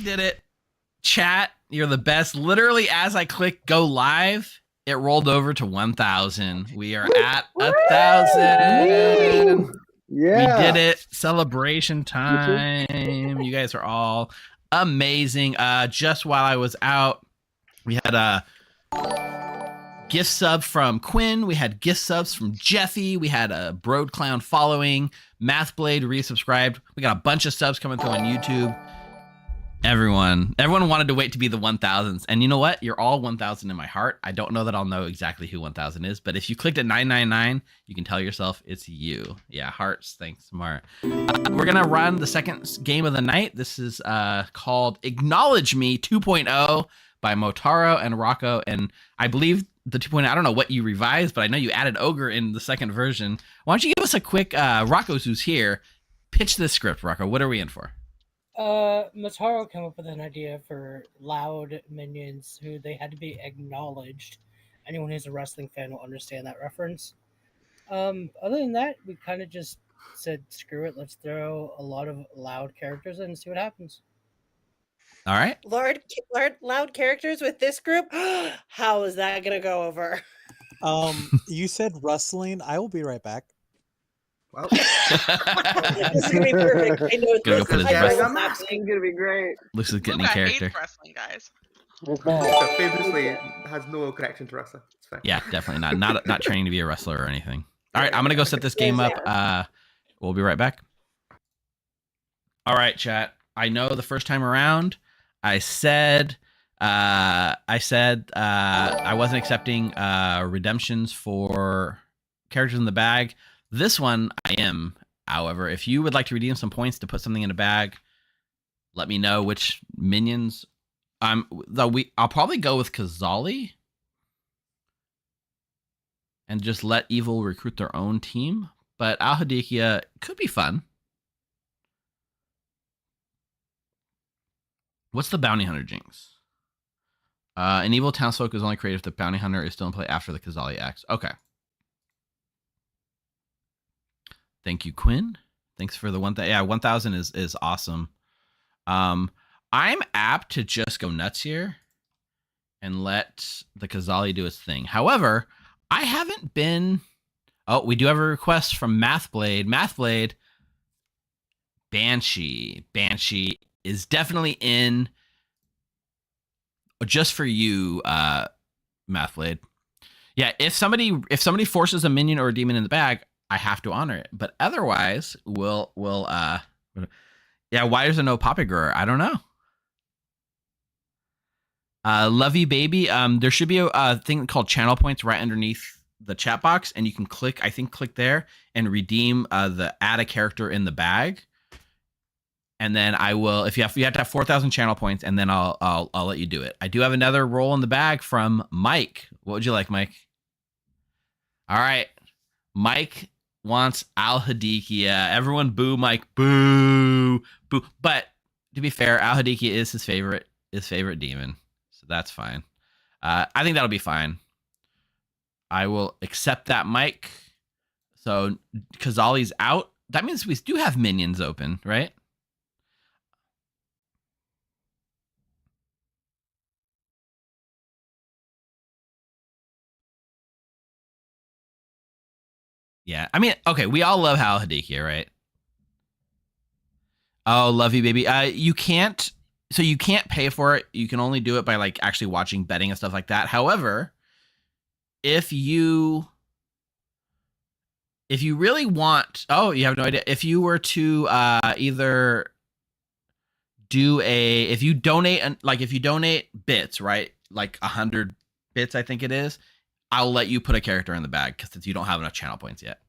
did it. Chat, you're the best. Literally, as I click go live, it rolled over to 1,000. We are at 1,000. Yeah. We did it. Celebration time. You guys are all amazing. Just while I was out, we had a gift sub from Quinn. We had gift subs from Jeffy. We had a Broad Clown following. Mathblade resubscribed. We got a bunch of subs coming through on YouTube. Everyone wanted to wait to be the 1,000s. And you know what? You're all 1,000 in my heart. I don't know that I'll know exactly who 1,000 is, but if you clicked at 999, you can tell yourself it's you. Yeah, hearts. Thanks, Smart. We're going to run the second game of the night. This is called Acknowledge Me 2.0 by Motaro and Rocco. And I believe the 2.0, I don't know what you revised, but I know you added Ogre in the second version. Why don't you give us a quick, Rocco's who's here, pitch this script, Rocco. What are we in for? Motaro came up with an idea for loud minions who they had to be acknowledged. Anyone who's a wrestling fan will understand that reference. Other than that, we kind of just said, screw it, let's throw a lot of loud characters in and see what happens. All right. Loud characters with this group? How is that going to go over? You said wrestling. I will be right back. Well, this is going to be perfect. I know Gonna go put his wrestling- It's going to be great. Looks like getting a I character. hate wrestling, guys. Luca famously has no connection to wrestling. It's fine. Yeah, definitely not training to be a wrestler or anything. All right, I'm gonna go set this game up. We'll be right back. All right, chat. I know the first time around, I said I wasn't accepting redemptions for characters in the bag. This one I am. However, if you would like to redeem some points to put something in a bag, let me know which minions. I'll probably go with Kazali and just let Evil recruit their own team. But Al-Hadikia could be fun. What's the Bounty Hunter jinx? An Evil Townsfolk is only created if the Bounty Hunter is still in play after the Kazali acts. Okay. Thank you, Quinn. Thanks for the 1,000. Yeah, 1,000 is awesome. I'm apt to just go nuts here and let the Kazali do its thing. However, I haven't been... Oh, we do have a request from Mathblade. Mathblade, Banshee. Banshee is definitely in just for you, Mathblade. Yeah, if somebody forces a minion or a demon in the bag, I have to honor it. But otherwise, we'll yeah, why is there no Poppy Grower? I don't know. Lovey Baby, there should be a thing called channel points right underneath the chat box, and you can click there and redeem the add a character in the bag. And then I will, you have to have 4,000 channel points, and then I'll let you do it. I do have another roll in the bag from Mike. What would you like, Mike? All right, Mike wants Al-Hadikia. Everyone boo Mike, boo, boo. But to be fair, Al-Hadikia is his favorite demon, so that's fine. I think that'll be fine. I will accept that, Mike. So Kazali's out. That means we do have minions open, right? Yeah, I mean, okay, we all love Al-Hadikia, right? Oh, Lovey Baby. You can't pay for it. You can only do it by like actually watching betting and stuff like that. However, if you really want, you have no idea. If you were to either do if you donate bits, right? Like 100 bits, I think it is. I'll let you put a character in the bag because you don't have enough channel points yet.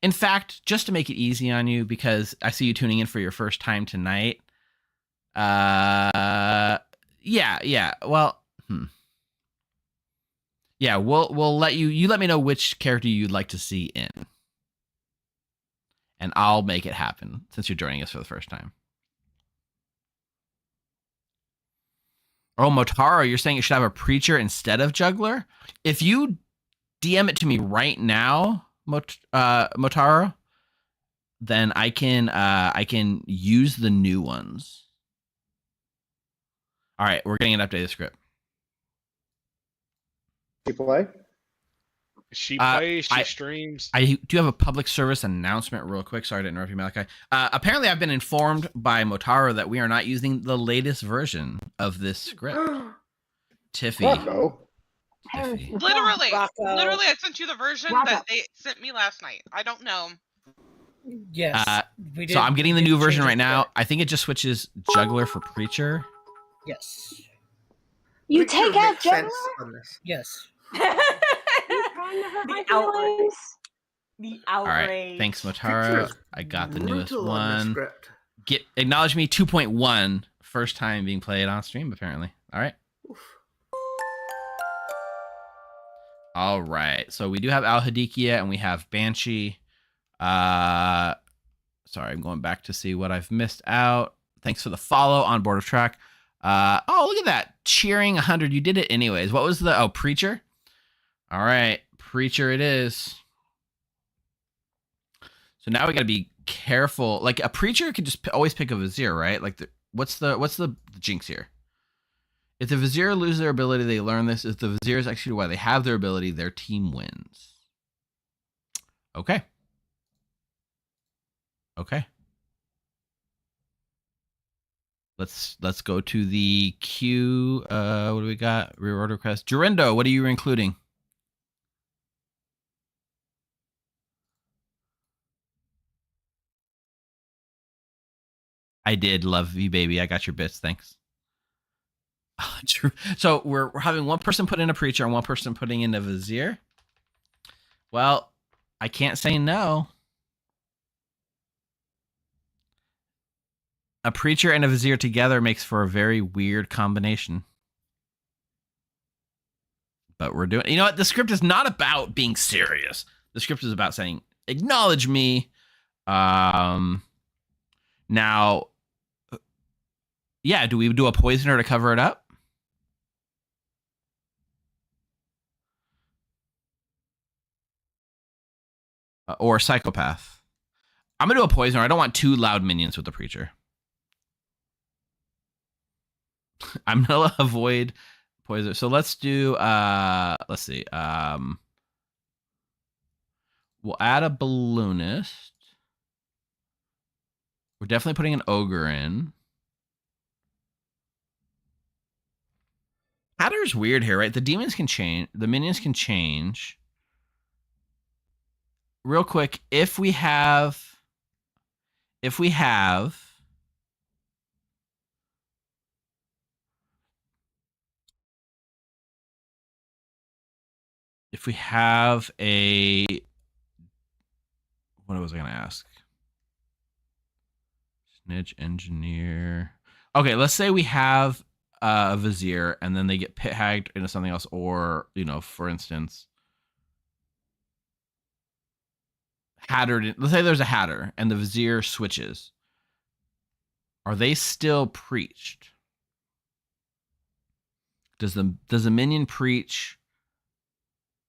In fact, just to make it easy on you, because I see you tuning in for your first time tonight. Yeah. Well, yeah, we'll let you let me know which character you'd like to see in, and I'll make it happen since you're joining us for the first time. Oh, Motaro, you're saying it should have a preacher instead of juggler? If you DM it to me right now, Motaro, then I can use the new ones. All right, we're getting an updated script. You play? She plays, she streams. I do have a public service announcement real quick. Sorry to interrupt you, Malachi. Apparently, I've been informed by Motaro that we are not using the latest version of this script. Tiffy. Rocco. Literally, Rocco. I sent you the version that they sent me last night. I don't know. Yes. we did, So I'm getting the we did new version change right it. now. I think it just switches Juggler for Preacher. Yes. You Preacher take out makes sense Juggler? on this. Yes. The outrage. The All outrage. right. Thanks, Preacher Motaro. is I got the newest brutal on this one. script. Acknowledge Me 2.1. First time being played on stream, apparently. All right. All right. So we do have Al Hadikia and we have Banshee. Sorry, I'm going back to see what I've missed out. Thanks for the follow on Board of Track. Oh, look at that. Cheering 100. You did it anyways. What was the Preacher? All right. Preacher it is. So now we got to be careful. Like a Preacher could just always pick a Vizier, right? Like what's the jinx here? If the Vizier loses their ability, they learn this. If the Vizier is executed while they have their ability, their team wins. Okay. Okay. Let's go to the queue. What do we got? Reward request. Jurindo, what are you including? I did. Love you, baby. I got your bits. Thanks. So we're having one person put in a Preacher and one person putting in a Vizier. Well, I can't say no. A Preacher and a Vizier together makes for a very weird combination. But we're doing... You know what? The script is not about being serious. The script is about saying, acknowledge me. Now... Yeah, do we do a Poisoner to cover it up? Or a Psychopath? I'm going to do a Poisoner. I don't want two loud minions with the Preacher. I'm going to avoid Poisoner. So let's do... let's see. We'll add a Balloonist. We're definitely putting an Ogre in. Hatter's weird here, right? The demons can change. The minions can change. Real quick, if we have a... What was I going to ask? Snitch, Engineer. Okay, let's say we have a Vizier and then they get pit hagged into something else, or, you know, for instance, Hatter. Let's say there's a Hatter and the Vizier switches. Are they still preached? Does the minion preach?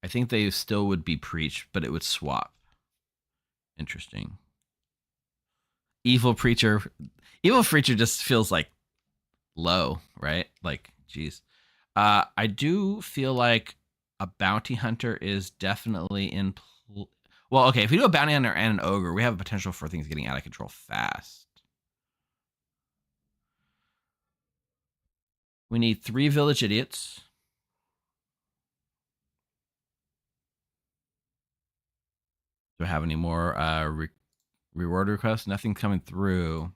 I think they still would be preached, but it would swap. Interesting. Evil Preacher just feels like low, right? Like, geez. I do feel like a Bounty Hunter is definitely in... Well, okay, if we do a Bounty Hunter and an Ogre, we have a potential for things getting out of control fast. We need 3 Village Idiots. Do I have any more reward requests? Nothing coming through.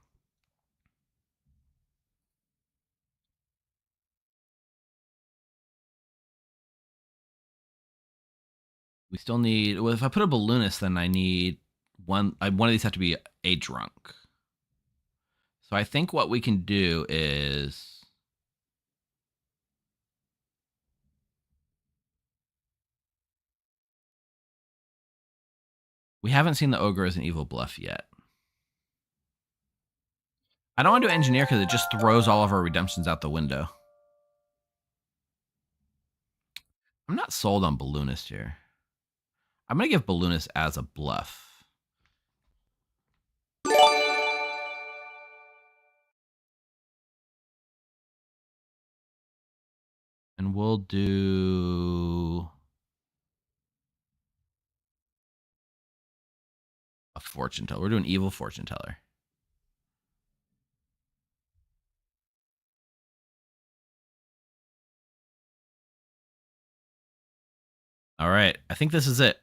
We still need... Well, if I put a Balloonist, then I need one of these have to be a Drunk. So I think what we can do is... We haven't seen the Ogre as an evil bluff yet. I don't want to do Engineer because it just throws all of our redemptions out the window. I'm not sold on Balloonist here. I'm going to give Balloonist as a bluff. And we'll do a fortune teller. We're doing evil fortune teller. All right. I think this is it.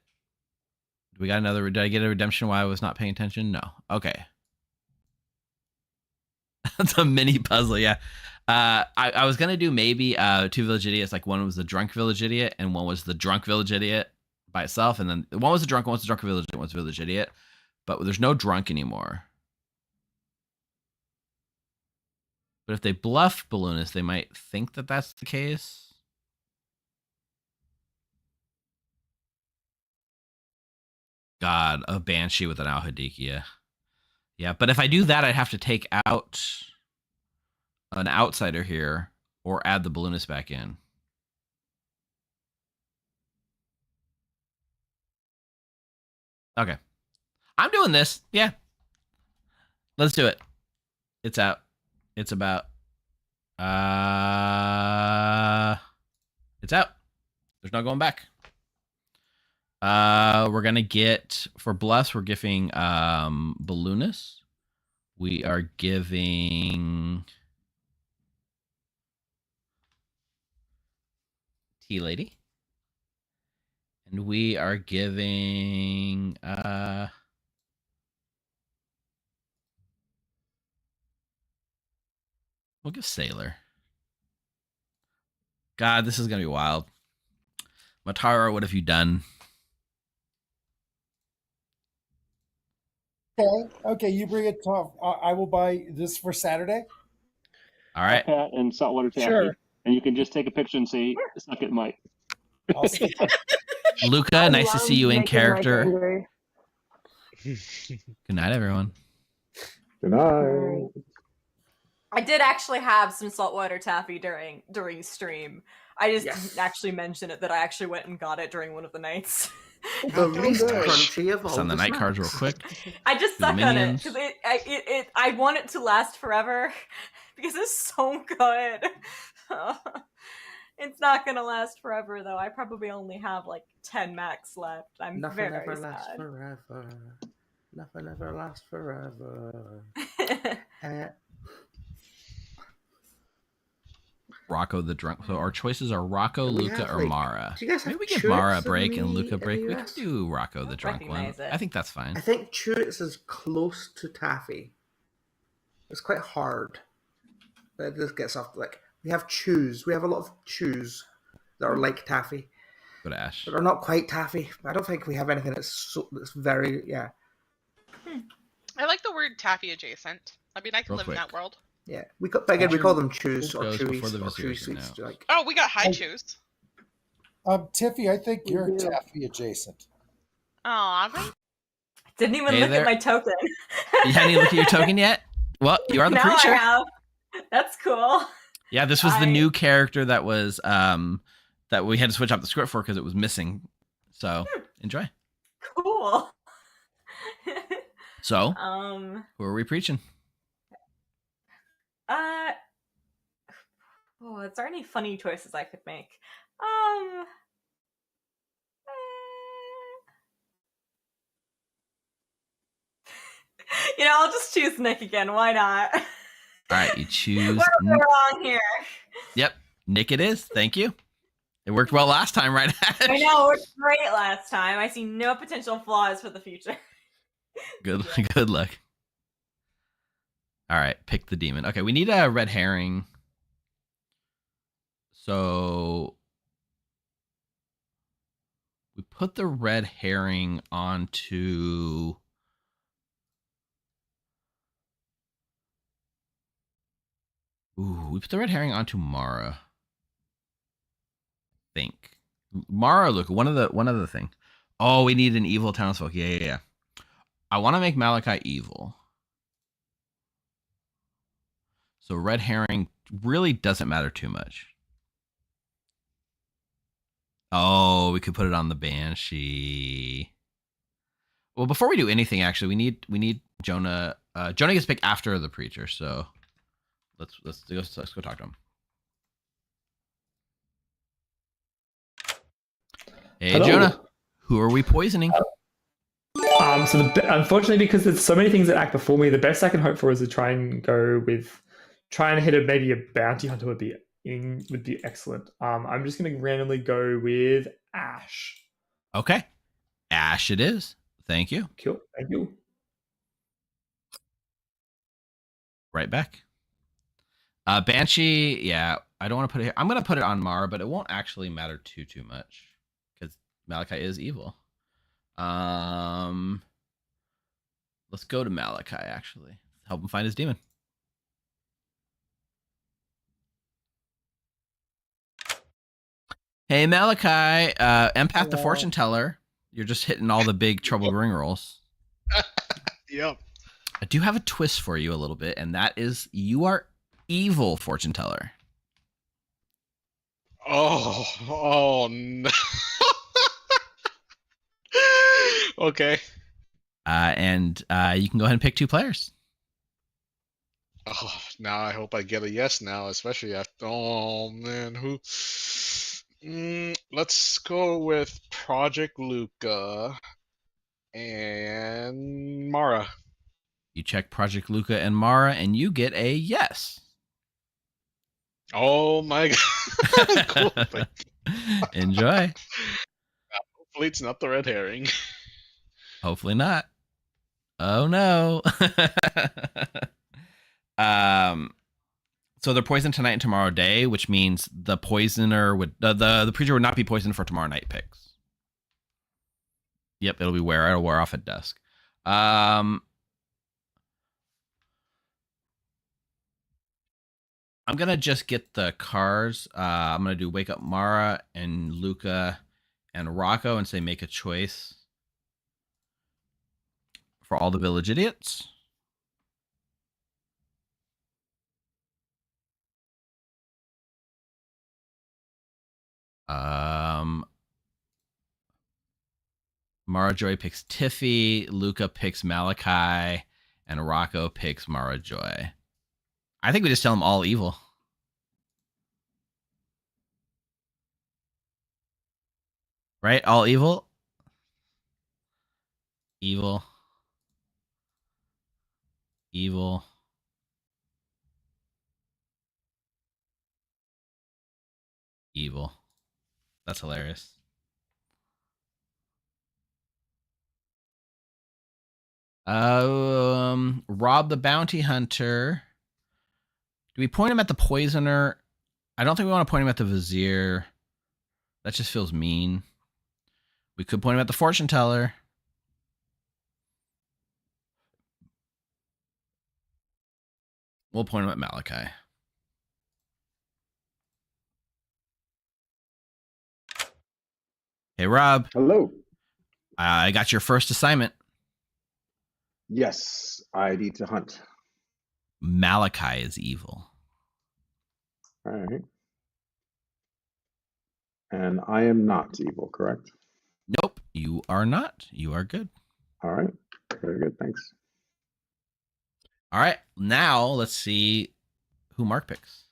We got another. Did I get a redemption while I was not paying attention? No. Okay. That's a mini puzzle. Yeah. I was gonna do maybe two village idiots. Like one was the drunk village idiot, and one was the drunk village idiot by itself, and then one was the drunk, one was the drunk village, one was the village idiot. But there's no drunk anymore. But if they bluff balloonist, they might think that that's the case. God, a banshee with an Alhadikia. Yeah, but if I do that, I'd have to take out an outsider here or add the balloonist back in. Okay. I'm doing this. Yeah. Let's do it. It's out. It's about. It's out. There's no going back. We're gonna get for bluffs. We're giving balloonist. We are giving Tea Lady, and we are giving we'll give Sailor. God, this is gonna be wild. Matara, what have you done? Okay, you bring it to. I will buy this for Saturday. All right. And saltwater taffy. Sure. And you can just take a picture and say, suck it, Mike. Luca, nice to see you in making Mike character. angry. Good night, everyone. Good night. I did actually have some saltwater taffy during stream. I just Yes. didn't actually mention it that I actually went and got it during one of the nights. The least crunchy of all. Just on the night cards real quick. I just Do the suck on it minions. because I want it to last forever because it's so good. It's not gonna last forever though. I probably only have like 10 max left. I'm Nothing very ever lasts sad. forever. Nothing ever lasts forever. Rocco the drunk. So our choices are Rocco, Do we Luca, have, or like- Mara. do you guys Maybe have we give Mara a Chutes break in and the- Luca a in the break. We could US? do Rocco the drunk one. recognize it. I think that's fine. I think Chutes is close to taffy. It's quite hard. But this gets off like we have chews. We have a lot of chews that are like taffy, Go to Ash. but are not quite taffy. I don't think we have anything that's very I like the word taffy adjacent. I mean, I can Real live in quick. that world. yeah. We got again. We call them chews or Goes chewies before the or chewy visitors sweets. now. Like Oh, we got high chews. Tiffy, I think you're do. taffy adjacent. Aw, Didn't even Hey look there. at my token. You hadn't even looked at your token yet? Well, you are the now preacher. I have. That's cool. Yeah, this was the new character that was that we had to switch up the script for because it was missing. So enjoy. Cool. So who are we preaching? Is there any funny choices I could make? I'll just choose Nick again. Why not? All right, you choose. What am I wrong here? Yep, Nick it is. Thank you. It worked well last time, right? I know, it worked great last time. I see no potential flaws for the future. Good luck. All right, pick the demon. Okay, we need a red herring. So we put the red herring onto we put the red herring onto Mara. I think. Mara, look, one other thing. Oh, we need an evil townsfolk. Yeah. I want to make Malachi evil. So red herring really doesn't matter too much. Oh, we could put it on the Banshee. Well, before we do anything, actually, we need Jonah. Jonah gets picked after the preacher, so let's go talk to him. Hey, Hello. Jonah. Who are we poisoning? Unfortunately, because there's so many things that act before me, the best I can hope for is to try and hit maybe a bounty hunter would be excellent. I'm just going to randomly go with Ash. Okay. Ash it is. Thank you. Cool. Thank you. Right back. Banshee, yeah, I don't want to put it here. I'm going to put it on Mara, but it won't actually matter too much because Malachi is evil. Let's go to Malachi, actually. Help him find his demon. Hey, Malachi, Empath the Fortune Teller. You're just hitting all the big trouble ring rolls. Yep. I do have a twist for you a little bit, and that is you are evil, Fortune Teller. Oh no. Okay. And you can go ahead and pick 2 players. Oh, now I hope I get a yes now, especially after. Oh man, who? Let's go with Project Luca and Mara. You check Project Luca and Mara, and you get a yes. Oh my god! Cool. Enjoy. Hopefully, it's not the red herring. Hopefully not. Oh no. So they're poisoned tonight and tomorrow day, which means the poisoner would the preacher would not be poisoned for tomorrow night picks. Yep, it'll wear off at dusk. I'm gonna just get the cars. I'm gonna do Wake Up Mara and Luca and Rocco and say make a choice for all the village idiots. Mara Joy picks Tiffy, Luca picks Malachi, and Rocco picks Mara Joy. I think we just tell them all evil. Right? All evil? Evil. Evil. Evil. That's hilarious. Rob the bounty hunter. Do we point him at the poisoner? I don't think we want to point him at the vizier. That just feels mean. We could point him at the fortune teller. We'll point him at Malachi. Hey, Rob. Hello. I got your first assignment. Yes, I need to hunt. Malachi is evil. All right. And I am not evil, correct? Nope, you are not. You are good. All right. Very good. Thanks. All right. Now let's see who Mark picks.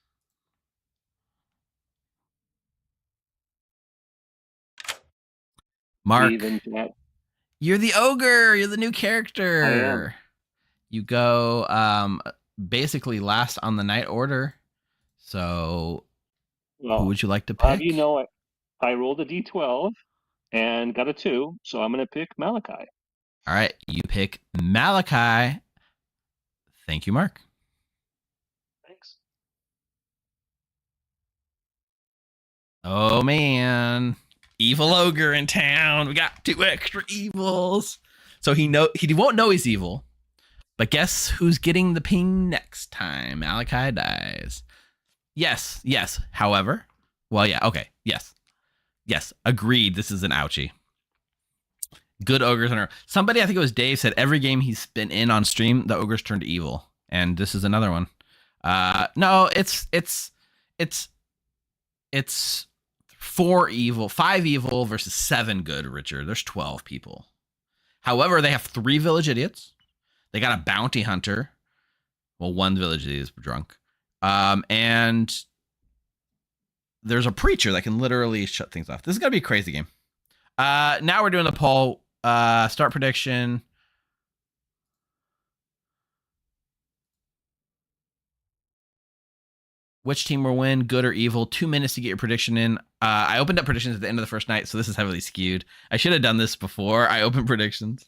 Mark, you're the ogre. You're the new character. I am. You go basically last on the night order. So who would you like to pick? You know, I rolled a d12 and got a 2, so I'm going to pick Malachi. All right. You pick Malachi. Thank you, Mark. Thanks. Oh, man. Evil ogre in town. We got 2 extra evils. So he won't know he's evil. But guess who's getting the ping next time? Malachi dies. Yes. However, well, yeah, okay. Yes. Agreed. This is an ouchie. Good ogres on her. Somebody, I think it was Dave, said every game he's been in on stream, the ogres turned evil, and this is another one. No, it's 5 evil versus 7 good. Richard, there's 12 people. However, they have 3 village idiots. They got a bounty hunter. Well, 1 village idiot is drunk, and there's a preacher that can literally shut things off. This is gonna be a crazy game. Now we're doing the poll. Start prediction. Which team will win, good or evil? 2 minutes to get your prediction in. I opened up predictions at the end of the first night, so this is heavily skewed. I should have done this before I opened predictions.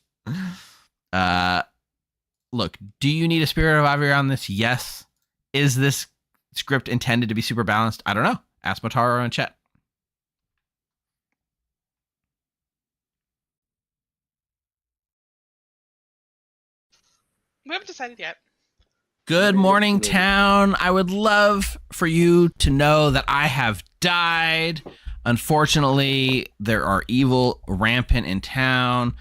Look, do you need a Spirit of Ivory on this? Yes. Is this script intended to be super balanced? I don't know. Ask Motaro in chat. We haven't decided yet. Good morning, town. I would love for you to know that I have died. Unfortunately, there are evil rampant in town.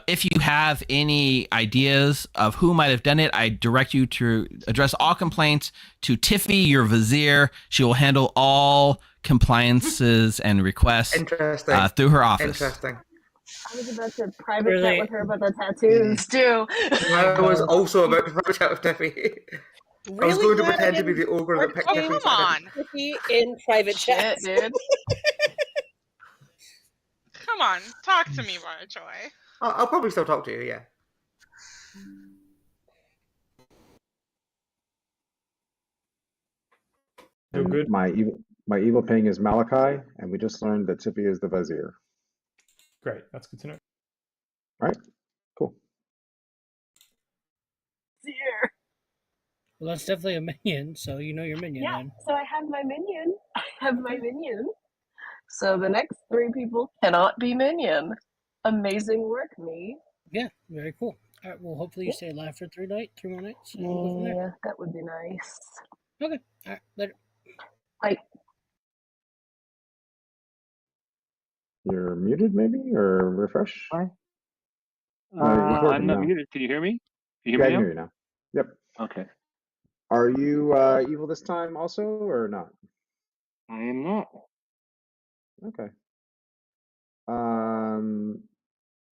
If you have any ideas of who might have done it, I direct you to address all complaints to Tiffy, your vizier. She will handle all compliances and requests through her office. Interesting. I was about to private chat with her about the tattoos too. I was also about to private chat with Tiffy. I was going to pretend to be the ogre that picked Tiffy. Come on. In private chat, dude. Come on, talk to me, Marjoy. I'll probably still talk to you, yeah. And my evil ping is Malachi, and we just learned that Tiffy is the vizier. Great, that's good to know. All right, cool. Dear. Well, that's definitely a minion, so you know your minion. Yeah, Then. so I have my minion. So the next 3 people cannot be minion. Amazing work, me. Yeah, very cool. All right, well, hopefully you stay alive for 3 more nights. And we'll go from there. Yeah, that would be nice. Okay, all right, later. Bye. You're muted, maybe, or refresh? Hi. You're I'm not now. muted. Can you hear me? Can you Yeah, I hear can me hear you now. Yep. Okay. Are you evil this time also, or not? I am not. Okay.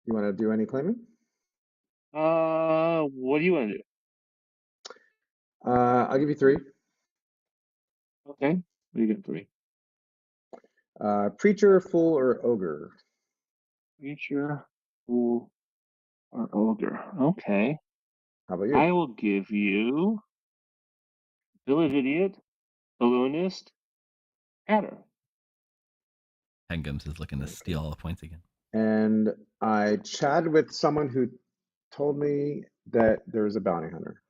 You want to do any claiming? What do you want to do? I'll give you 3. Okay. What do you get 3? Preacher, Fool, or Ogre? Preacher, Fool, or Ogre. Okay. How about you? I will give you Village Idiot, Balloonist, Adder. Hengums is looking to steal all the points again. And I chatted with someone who told me that there's a bounty hunter.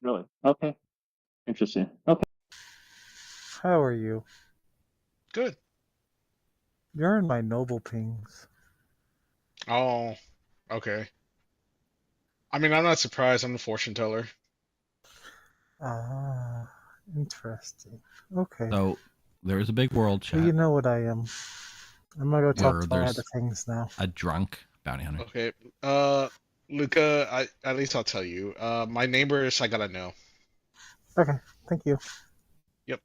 Really? Okay. Interesting. Okay. How are you? Good. You're in my noble pings. Oh, okay. I mean, I'm not surprised. I'm the fortune teller. Ah, interesting. Okay. So there is a big world chat. Well, you know what I am. I'm gonna go talk where to my there's other things now. a drunk bounty hunter. Okay. Luca, at least I'll tell you. My neighbors, I gotta know. Okay, thank you. Yep.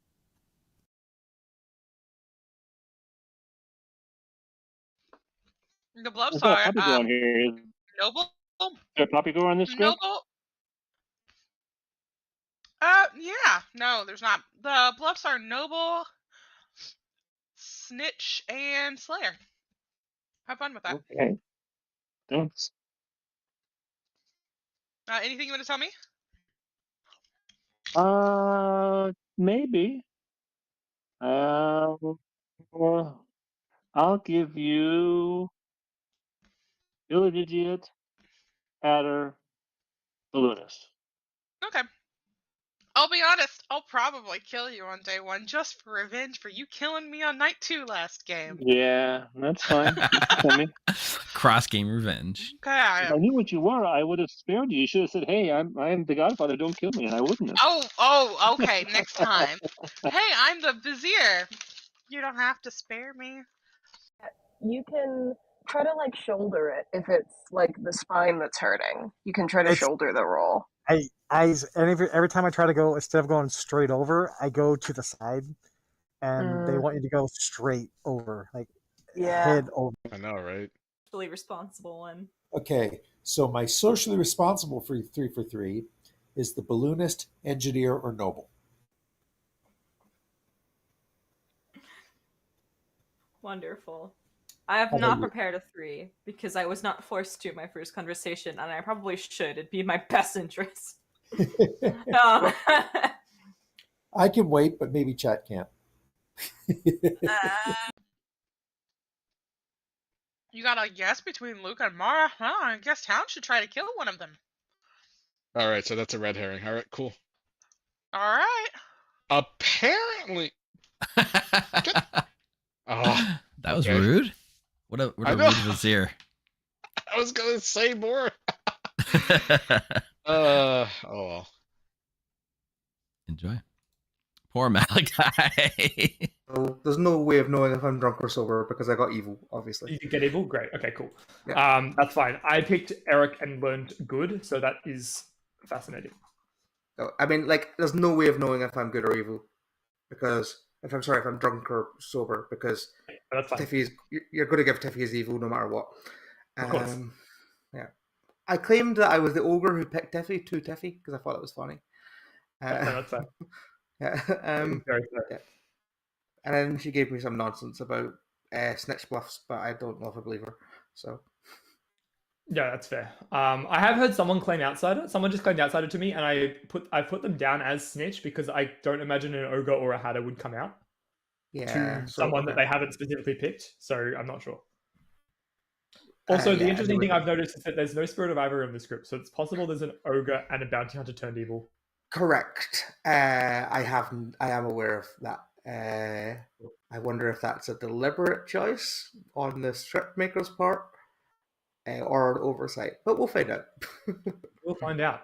The bluffs There's not a are puppy girl on here. Is noble. there a puppy girl on this script? Noble. Yeah. No, there's not. The bluffs are noble, snitch, and slayer. Have fun with that. Okay. Thanks. Anything you want to tell me? Maybe. I'll give you Village Idiot, Adder, Balloonist. Okay. I'll be honest, I'll probably kill you on day 1 just for revenge for you killing me on night 2 last game. Yeah, that's fine. Tell me. Cross game revenge. Okay. If I knew what you were, I would have spared you. You should have said, "Hey, I'm the Godfather. Don't kill me," and I wouldn't have. Oh, okay. Next time. Hey, I'm the vizier. You don't have to spare me. You can try to like shoulder it if it's like the spine that's hurting. You can try to shoulder the roll. And every time I try to go, instead of going straight over, I go to the side, and they want you to go straight over, like head over. I know, right? Socially responsible one. Okay, so my socially responsible for 3 for 3 is the balloonist, engineer, or noble. Wonderful. I have How not about you? prepared a 3 because I was not forced to my first conversation, and I probably should. It'd be in my best interest. I can wait, but maybe chat can't. You got a guess between Luca and Mara? Huh, I guess Town should try to kill one of them. All right, so that's a red herring. All right, cool. All right. Apparently. Oh, That was okay. rude. What a I rude know. vizier. I was gonna say more. Oh well. Enjoy. Poor Malachi. So there's no way of knowing if I'm drunk or sober because I got evil, obviously. You did get evil? Great. Okay, cool. Yeah. That's fine. I picked Eric and learned good, so that is fascinating. I mean, like, there's no way of knowing if I'm good or evil because if I'm drunk or sober because that's fine. You're going to give Tiffy his evil no matter what. Of course. Yeah. I claimed that I was the ogre who picked Tiffy to Tiffy because I thought it was funny. That's fair. Yeah. Very fair. Yeah. And then she gave me some nonsense about snitch bluffs, but I don't know if I believe her. So. Yeah, that's fair. I have heard someone claim outsider. Someone just claimed outsider to me, and I put them down as snitch because I don't imagine an ogre or a hatter would come out Yeah. to someone that they haven't specifically picked. So I'm not sure. Also, the yeah, interesting thing I've noticed is that there's no spirit of ivory in the script, so it's possible there's an ogre and a bounty hunter turned evil. Correct. I am aware of that. I wonder if that's a deliberate choice on the script maker's part or an oversight, but we'll find out. We'll find out.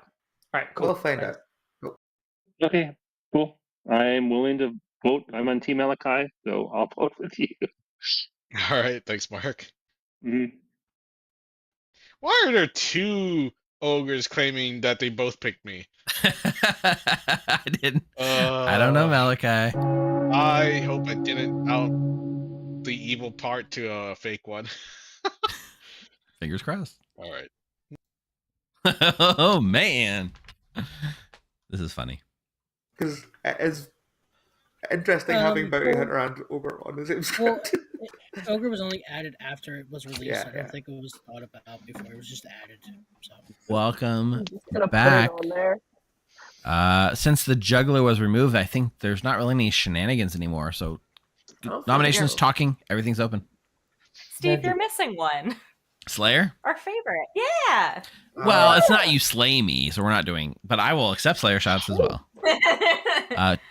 All right, cool. We'll find Thanks. out. Cool. Okay, cool. I'm willing to vote. I'm on Team Malachi, so I'll vote with you. All right, thanks, Mark. Mhm. Why are there two ogres claiming that they both picked me? I didn't. I don't know, Malachi. I hope I didn't out the evil part to a fake one. Fingers crossed. All right. Oh man, this is funny. Because it's interesting having Bounty Hunter and Ogre on the same script. Ogre was only added after it was released. Yeah, I don't think it was thought about before. It was just added. So. Welcome Gonna back. put it on there. Since the juggler was removed, I think there's not really any shenanigans anymore. So nominations, talking, everything's open. Steve, you're missing one. Slayer? Our favorite. Yeah. Well, it's not you slay me, so we're not doing. But I will accept Slayer shots as well.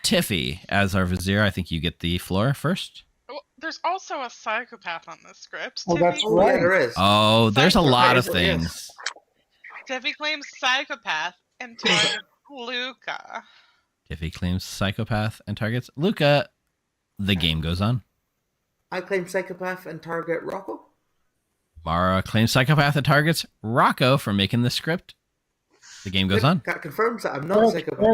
Tiffy, as our vizier, I think you get the floor first. Well, there's also a psychopath on this script. Oh, that's Tiffy right. There is. Oh, there's a lot of Psychopath. things. Tiffy claims psychopath and targets Luca. Tiffy claims psychopath and targets Luca. The game goes on. I claim psychopath and target Rocco. Mara claims psychopath and targets Rocco for making the script. The game goes on. That confirms that I'm not a psychopath.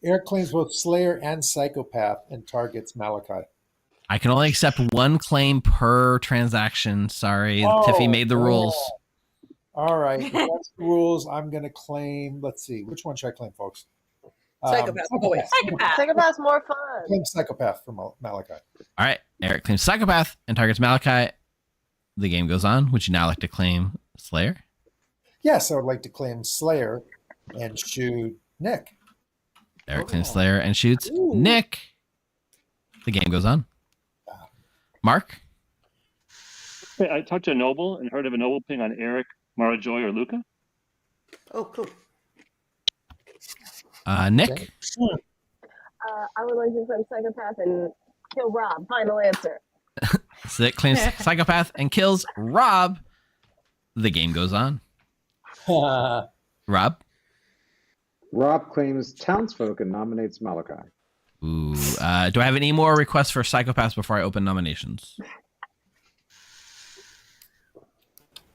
Eric claims both Slayer and Psychopath and targets Malachi. I can only accept one claim per transaction. Sorry, Tiffy made the rules. All right, if that's the rules. I'm going to claim. Let's see, which one should I claim, folks? Psychopath. Psychopath. Psychopath's more fun. Claim Psychopath from Malachi. All right, Eric claims psychopath and targets Malachi. The game goes on. Would you now like to claim Slayer? Yes, I would like to claim Slayer and shoot Nick. Eric claims Slayer and shoots Nick. The game goes on. Mark? Hey, I talked to a noble and heard of a noble ping on Eric, Mara Joy, or Luca. Oh, cool. Nick? I would like to claim psychopath and kill Rob. Final answer. So that claims psychopath and kills Rob. The game goes on. Rob? Rob claims townsfolk and nominates Malachi. Ooh. Do I have any more requests for psychopaths before I open nominations?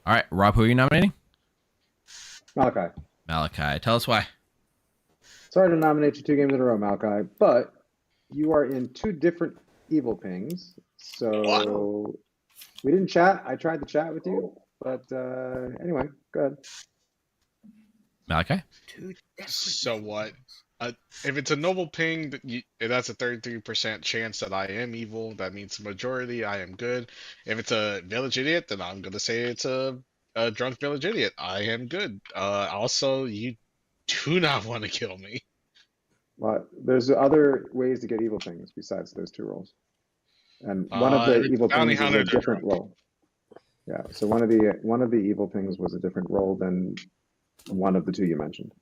All right, Rob, who are you nominating? Malachi. Malachi. Tell us why. Sorry to nominate you 2 games in a row, Malachi, but you are in 2 different evil pings. So we didn't chat. I tried to chat with you, but anyway, go ahead. Malachi? So what? if it's a noble ping, that's a 33% chance that I am evil. That means the majority, I am good. If it's a village idiot, then I'm gonna say it's a drunk village idiot. I am good. Also, you do not want to kill me. Well, there's other ways to get evil things besides those two roles. And one of the It's evil bounty things is a hunter, they're different role. Yeah, so one of the evil things was a different role than one of the two you mentioned.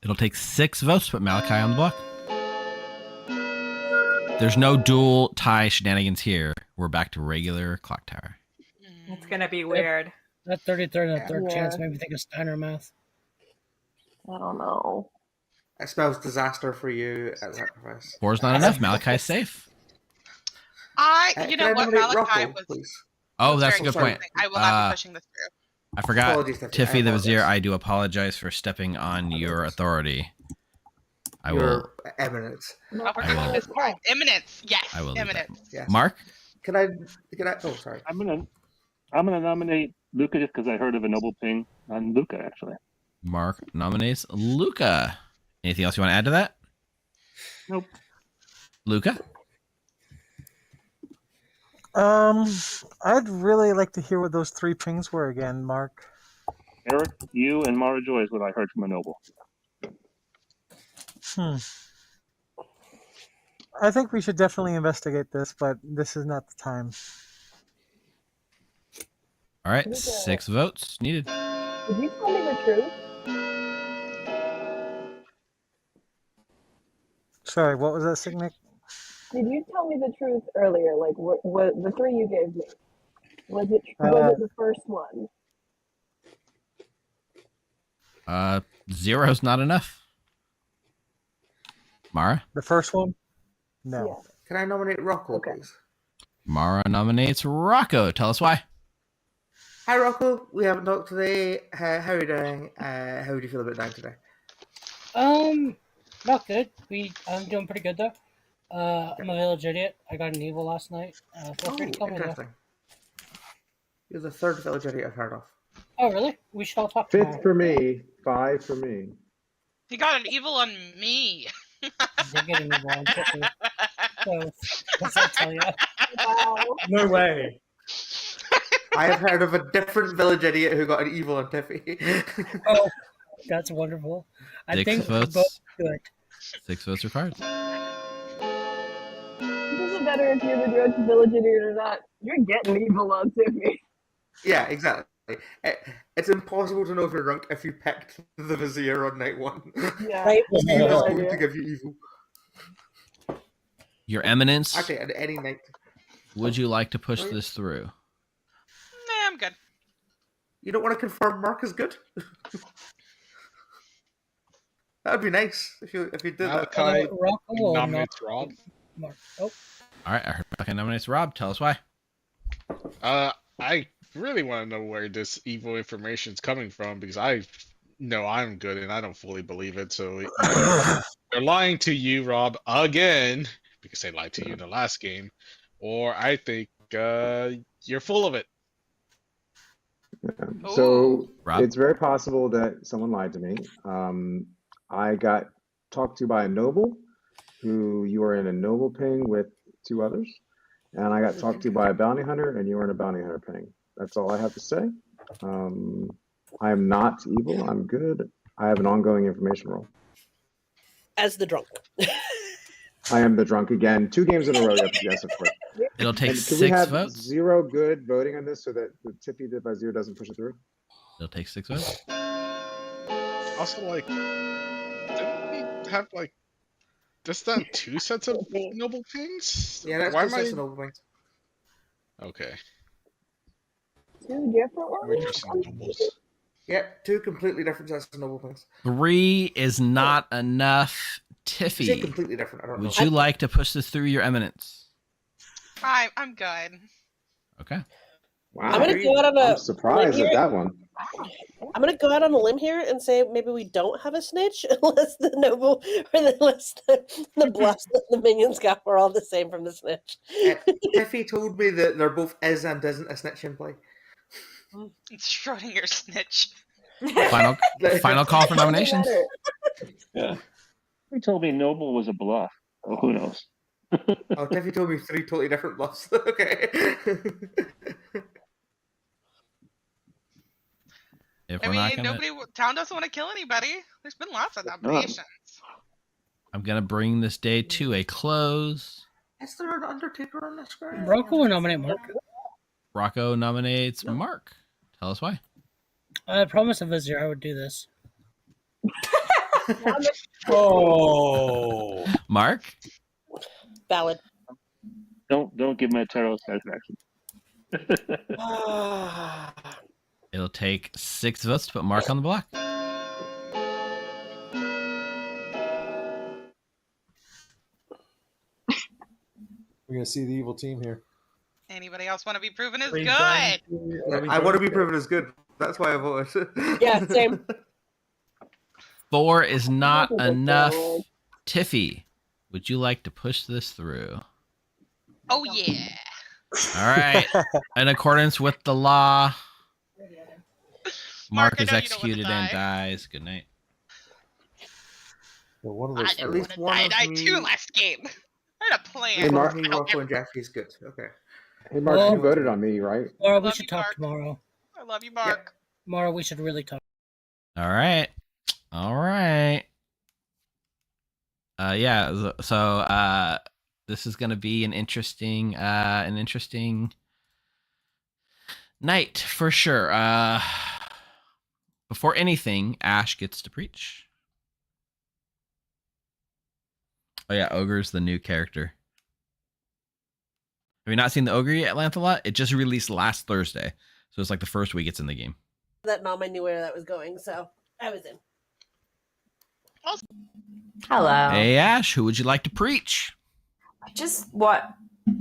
It'll take 6 votes to put Malachi on the block. There's no dual tie shenanigans here. We're back to regular Clocktower. It's gonna be weird. That 33rd and a third Yeah. chance made me think of Steiner math. I don't know. It spells disaster for you at sacrifice. 4's not enough. Malachi's safe. Can You know I what, nominate Malachi Rocco, was. please? Oh, that's a very good point. I will not be pushing this through. I forgot. Apologies, Tiffy. Tiffy I the Vizier, apologize. I do apologize for stepping on your authority. I will. Your eminence. Oh, we're doing this time. Eminence, yes. I will leave that. Eminence. Yes. Mark? Can I? Oh, sorry. I'm gonna nominate Luca just because I heard of a noble ping on Luca actually. Mark nominates Luca. Anything else you want to add to that? Nope. Luca? I'd really like to hear what those 3 pings were again, Mark. Eric, you and Mara Joy is what I heard from a noble. I think we should definitely investigate this, but this is not the time. All right, 6 votes needed. Did you tell me the truth? Sorry, what was that, Signic? Did you tell me the truth earlier? Like, what the 3 you gave me? Was it the first one? 0's not enough. Mara? The first one? No. Yeah. Can I nominate Rocco, please? Mara nominates Rocco. Tell us why. Hi, Rocco. We haven't talked today. How are you doing? How do you feel about dying today? Not good. I'm doing pretty good though. I'm a village idiot. I got an evil last night. Feel free to call me though. Interesting. You're the 3rd village idiot I've heard of. Oh really? We should all talk 5th tomorrow. for me, 5 for me. He got an evil on me. Did get an evil on Tiffany. So, what's that tell you? No way. I have heard of a different village idiot who got an evil on Tiffy. Oh, that's wonderful. I 6 think votes. both good. 6 votes required. It doesn't matter if you're the drunk village idiot or not. You're getting evil on Tiffy. Yeah, exactly. It's impossible to know if you're drunk if you picked the Vizier on night 1. Yeah. Right. He is going to give you evil. Your Eminence, Actually, at any night. would you like to push this through? Nah, I'm good. You don't want to confirm Mark is good? That would be nice if you did that. Malachi Rocco will nominates Rob. Mark. Oh, All right, I heard Malachi nominates Rob. Tell us why. I really want to know where this evil information is coming from because I know I'm good and I don't fully believe it. So they're lying to you, Rob, again because they lied to you in the last game, or I think you're full of it. Yeah. So Rob? it's very possible that someone lied to me. I got talked to by a noble who you were in a noble ping with 2 others. And I got talked to by a bounty hunter and you were in a bounty hunter ping. That's all I have to say. I am not evil. I'm good. I have an ongoing information role. As the drunk. I am the drunk again. 2 games in a row. Yes, of course. It'll take And can 6 we have votes. 0 good voting on this so that the Tiffy the Vizier doesn't push it through? It'll take 6 votes. Also, like, didn't we have like just done 2 sets of noble pings? Yeah, that's Why just am I? a noble things. Okay. 2 different We're ones? just nobles. Yep, 2 completely different sets of noble things. 3 is not enough. Is it Tiffy, completely different? I don't know. would you like to push this through your Eminence? I'm good. Okay. Wow. I'm gonna go out on a I'm surprised limb at here. that one. I'm gonna go out on a limb here and say maybe we don't have a snitch unless the noble or unless the bluffs that the minions got were all the same from the snitch. Tiffy told me that there both is and isn't a snitch in play. It's Schrodinger snitch. Final call for nominations. Yeah. He told me Noble was a bluff. Oh, who knows? Oh, Tiffy told me 3 totally different bluffs. Okay. If I we're not mean, gonna, town doesn't want to kill anybody. There's been lots of nominations. I'm gonna bring this day to a close. Is there an Undertaker on the screen? Rocco will nominate Mark. Rocco nominates Mark. Tell us why. I promised a visitor I would do this. Oh, Mark. Valid. Don't give my tarot satisfaction. It'll take 6 votes to put Mark on the block. we're gonna see the evil team here. Anybody else want to be proven as We've good? done- I want to be proven as good. That's why I voted. Yeah, same. 4 is not enough. Tiffy, would you like to push this through? Oh yeah. All right. In accordance with the law, Mark is executed and dies. Good night. Well, one of I those didn't At least want to one die. of I me- too last game. I had a plan. Hey, Mark. Me, Rocco, and Jackie is good. Okay. Hey, Mark, Well- you voted on me, right? Mara, we should talk tomorrow. I love you, Mark. Mara, we should really talk. All right. All right. Yeah. So this is gonna be an interesting night for sure. Before anything, Ash gets to preach. Oh yeah, Ogre's the new character. Have you not seen the Ogre yet, Lancelot? It just released last Thursday, so it's like the first week it's in the game. That mom, I knew where that was going, so I was in. Hello. Hey Ash, who would you like to preach? I just want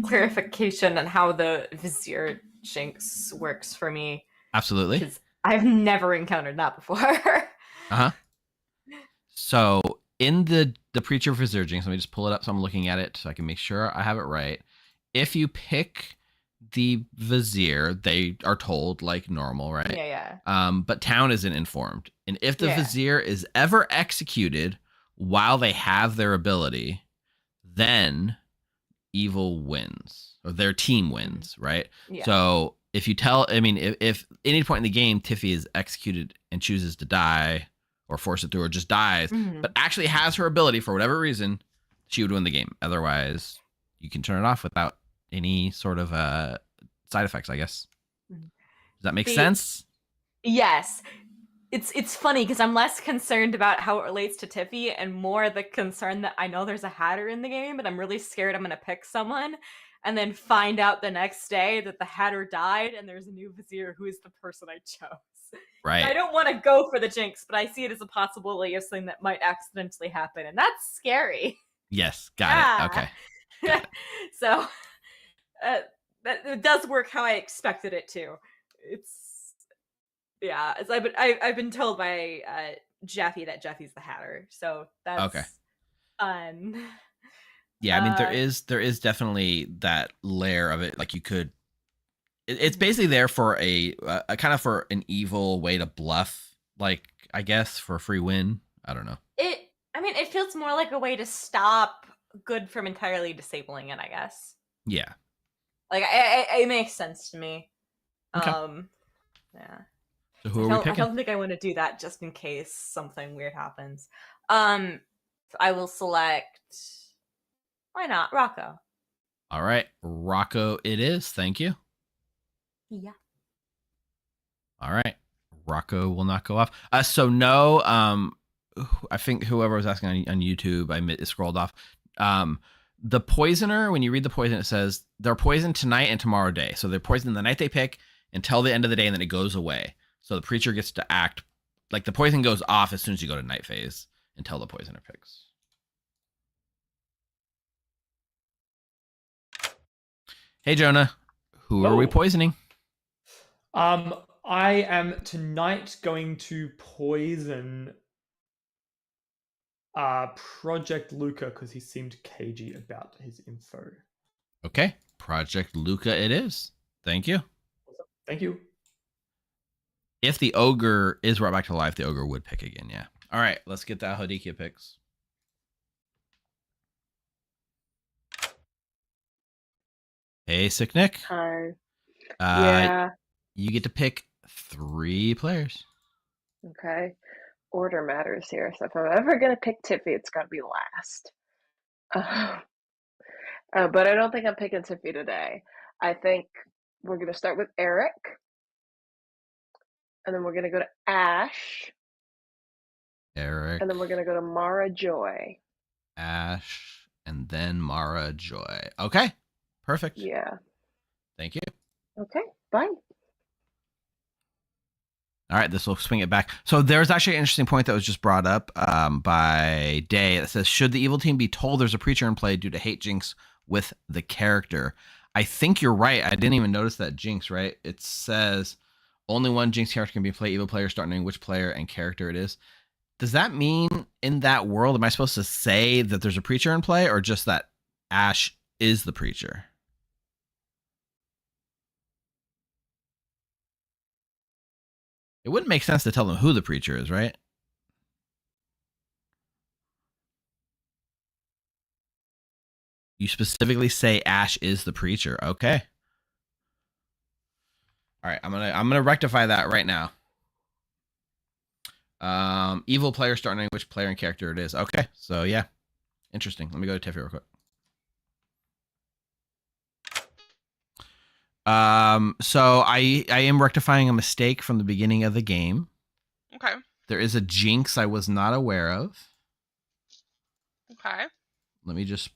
clarification on how the Vizier Jinx works for me. Absolutely. Because I've never encountered that before. Uh-huh. So in the Preacher Vizier Jinx, let me just pull it up so I'm looking at it so I can make sure I have it right. If you pick the Vizier, they are told like normal, right? Yeah. But town isn't informed. And if the Yeah. Vizier is ever executed while they have their ability, then evil wins or their team wins, right? Yeah. So if you tell, I mean, if any point in the game Tiffy is executed and chooses to die or force it through or just dies, Mhm. but actually has her ability for whatever reason, she would win the game. Otherwise, you can turn it off without any sort of side effects, I guess. Mhm. Does that make The- sense? Yes. It's funny because I'm less concerned about how it relates to Tiffy and more the concern that I know there's a Hatter in the game, but I'm really scared I'm going to pick someone and then find out the next day that the Hatter died and there's a new Vizier who is the person I chose. Right. I don't want to go for the Jinx, but I see it as a possibility of something that might accidentally happen, and that's scary. Yes. Got it. Okay. So that it does work how I expected it to. I've been told by Jeffy that Jeffy's the Hatter, so that's Okay. fun. Yeah, I mean there is definitely that layer of it. Like you could, it's basically there for a kind of for an evil way to bluff. Like I guess for a free win. I don't know. It feels more like a way to stop good from entirely disabling it, I guess. Yeah. Like it makes sense to me. Okay. Yeah. So who are we I picking? don't think I want to do that just in case something weird happens. I will select. Why not Rocco? All right, Rocco. It is. Thank you. Yeah. All right, Rocco will not go off. So no. I think whoever was asking on YouTube, I scrolled off. The poisoner. When you read the poison, it says they're poisoned tonight and tomorrow day. So they're poisoned the night they pick until the end of the day, and then it goes away. So the preacher gets to act like the poison goes off as soon as you go to night phase until the poisoner picks. Hey Jonah, who are we poisoning? I am tonight going to poison Project Luca because he seemed cagey about his info. Okay, Project Luca it is. Thank you. Thank you. If the ogre is brought back to life, the ogre would pick again. Yeah. All right, let's get that Hodikia picks. Hey, Sick Nick. Hi. Yeah. You get to pick 3 players. Okay. Order matters here. So if I'm ever gonna pick Tiffy, it's gotta be last. But I don't think I'm picking Tiffy today. I think we're gonna start with Eric, and then we're gonna go to Ash, Eric, and then we're gonna go to Mara Joy. Ash, and then Mara Joy. Okay, perfect. Yeah. Thank you. Okay. Bye. All right, this will swing it back. So there's actually an interesting point that was just brought up by Day that says, should the evil team be told there's a preacher in play due to hate jinx with the character? I think you're right. I didn't even notice that jinx, right? It says only one jinx character can be played. Evil players start knowing which player and character it is. Does that mean in that world, am I supposed to say that there's a preacher in play or just that Ash is the preacher? It wouldn't make sense to tell them who the preacher is, right? You specifically say Ash is the preacher. Okay. All right, I'm gonna rectify that right now. Evil players start knowing which player and character it is. Okay, so yeah, interesting. Let me go to Tiffy real quick. So I am rectifying a mistake from the beginning of the game. Okay. There is a jinx I was not aware of. Okay. Let me just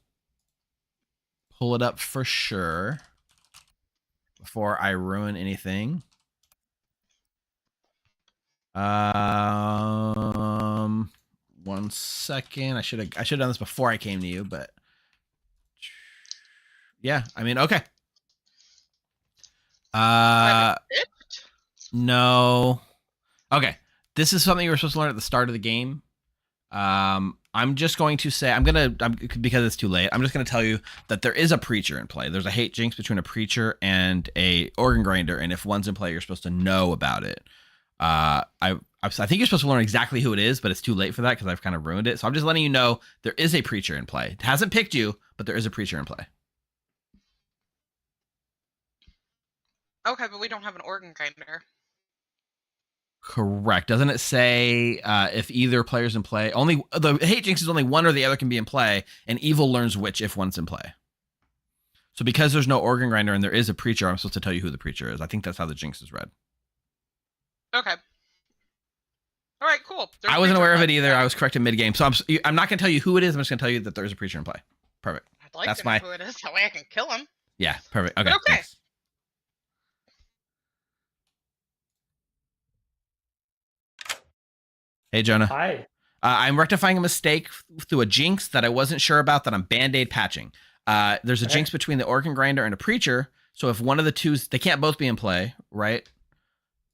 pull it up for sure before I ruin anything. 1 second. I should have done this before I came to you, but yeah, I mean, okay. No. Okay. This is something you were supposed to learn at the start of the game. I'm just going to say, because it's too late, I'm just going to tell you that there is a preacher in play. There's a hate jinx between a preacher and a organ grinder, and if one's in play, you're supposed to know about it. I think you're supposed to learn exactly who it is, but it's too late for that because I've kind of ruined it. So I'm just letting you know there is a preacher in play. It hasn't picked you, but there is a preacher in play. Okay, but we don't have an organ grinder. Correct. Doesn't it say if either player's in play? Only the hate jinx is only one or the other can be in play, and evil learns which if one's in play. So because there's no organ grinder and there is a preacher, I'm supposed to tell you who the preacher is. I think that's how the jinx is read. Okay. All right, cool. I wasn't aware of it either. I was corrected mid-game. So I'm not going to tell you who it is. I'm just going to tell you that there's a preacher in play. Perfect. I'd like to know who it is. That way I can kill him. Yeah, perfect. Okay. Okay. Thanks. Hey, Jonah. Hi. I'm rectifying a mistake through a jinx that I wasn't sure about that I'm Band-Aid patching. There's a jinx between the organ grinder and a preacher. So if one of the two, they can't both be in play, right?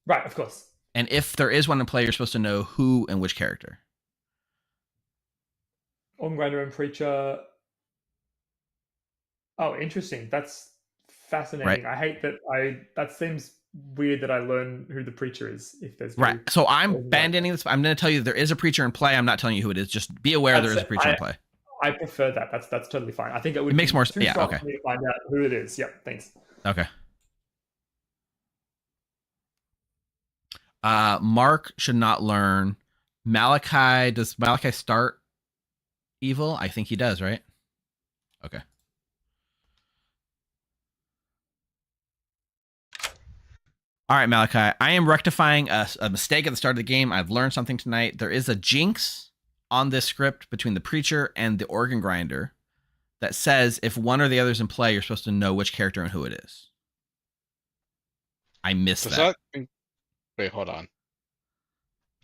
Right, of course. And if there is one in play, you're supposed to know who and which character. Organ grinder and preacher. Oh, interesting. That's fascinating. Right. I hate that that seems weird that I learn who the preacher is if there's Right. So I'm band-aiding this. I'm going to tell you there is a preacher in play. I'm not telling you who it is. Just be aware there is a preacher in play. I prefer that. That's totally fine. I think it would. It makes more sense. Too Yeah. strong Okay. for me to find out who it is. Yep. Thanks. Okay. Mark should not learn. Malachi, does Malachi start evil? I think he does, right? Okay. All right, Malachi. I am rectifying a mistake at the start of the game. I've learned something tonight. There is a jinx on this script between the preacher and the organ grinder that says if one or the other is in play, you're supposed to know which character and who it is. I missed that. Wait, hold on.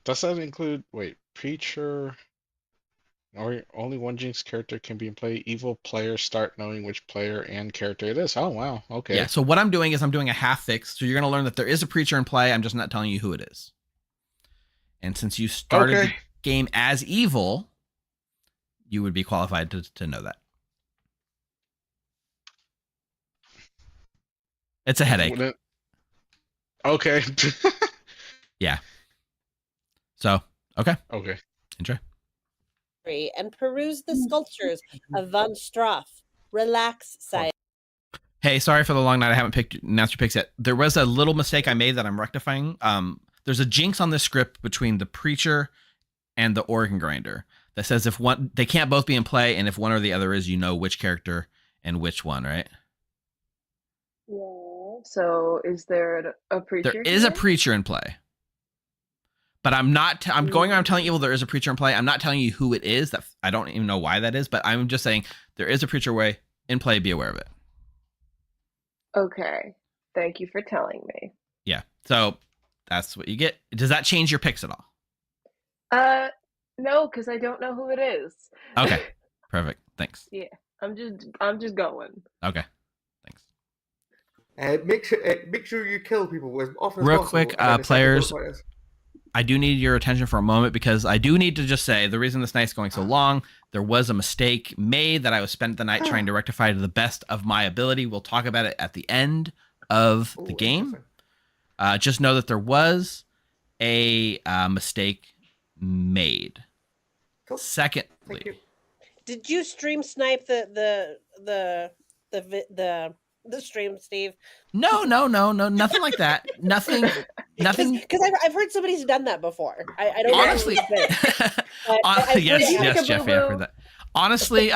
Does that include, preacher, or only one jinx character can be in play? Evil players start knowing which player and character it is. Oh, wow. Okay. Yeah, so what I'm doing is I'm doing a half fix. So you're going to learn that there is a preacher in play. I'm just not telling you who it is. And since you started the game as evil, you would be qualified to know that. It's a headache. Okay. Yeah. So, okay. Okay. Enjoy. And peruse the sculptures of Von Straff. Relax, sire. Hey, sorry for the long night. I haven't announced your picks yet. There was a little mistake I made that I'm rectifying. There's a jinx on this script between the preacher and the organ grinder that says if one, they can't both be in play, and if one or the other is, you know which character and which one, right? Yeah. So is there a preacher? There is a preacher in play. But I'm not. I'm going around telling evil there is a preacher in play. I'm not telling you who it is. That I don't even know why that is. But I'm just saying there is a preacher way in play. Be aware of it. Okay. Thank you for telling me. Yeah. So that's what you get. Does that change your picks at all? No, because I don't know who it is. Okay. Perfect. Thanks. Yeah. I'm just going. Okay. Make sure you kill people as often as Real possible. quick, and then players. second vote I do need your attention for a moment because I do need to just say the reason this night's going so long, there was a mistake made that I was spent the night trying to rectify to the best of my ability. We'll talk about it at the end of the game. Just know that there was a mistake made. Secondly, Did you stream snipe the stream, Steve? No, nothing like that. Nothing. Because I've heard somebody's done that before. I don't Honestly, yes, Jeffy, I've heard that. Honestly,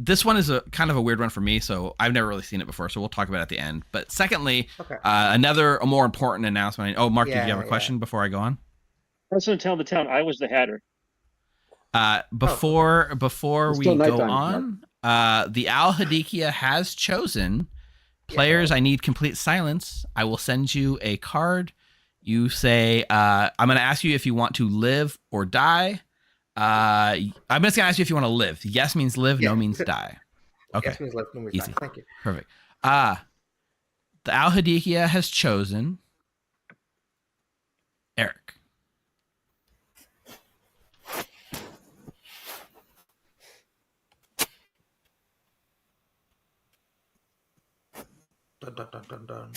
this one is a kind of a weird one for me, so I've never really seen it before. So we'll talk about it at the end. But secondly, a more important announcement. Oh, Mark, did you have a question before I go on? I was going to tell the town I was the Hatter. Before we still go nighttime, on, the Al Hadikia has chosen players. I need complete silence. I will send you a card. You say, I'm going to ask you if you want to live or die. I'm just going to ask you if you want to live. Yes means live. No means die. Okay. Yes means live, no means Easy. die. Thank you. Perfect. The Al Hadikia has chosen Eric. Dun, dun, dun, dun, dun.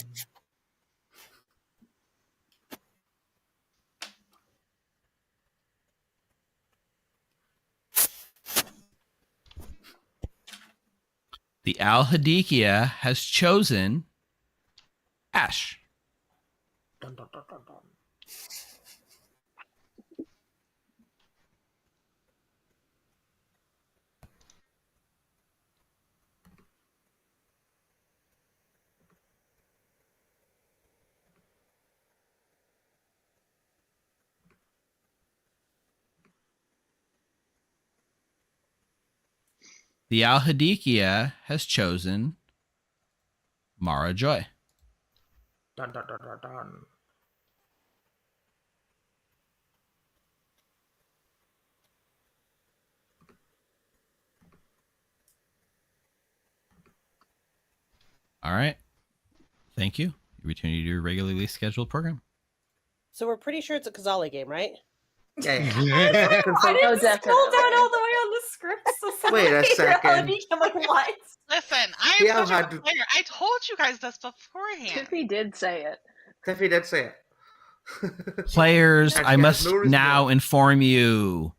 The Al Hadikia has chosen Ash. Dun, dun, dun, dun, dun. The Al Hadikia has chosen Mara Joy. Dun, dun, dun, dun, dun. All right. Thank you. You return to your regularly scheduled program. So we're pretty sure it's a Kazali game, right? Yeah. I didn't scroll down all the way on the script. So Wait a second. I'm like, what? Listen, I'm Yeah, such a had- good player. I told you guys this beforehand. Tiffy did say it. Tiffy did say it. Players, And I she has must no reason now inform you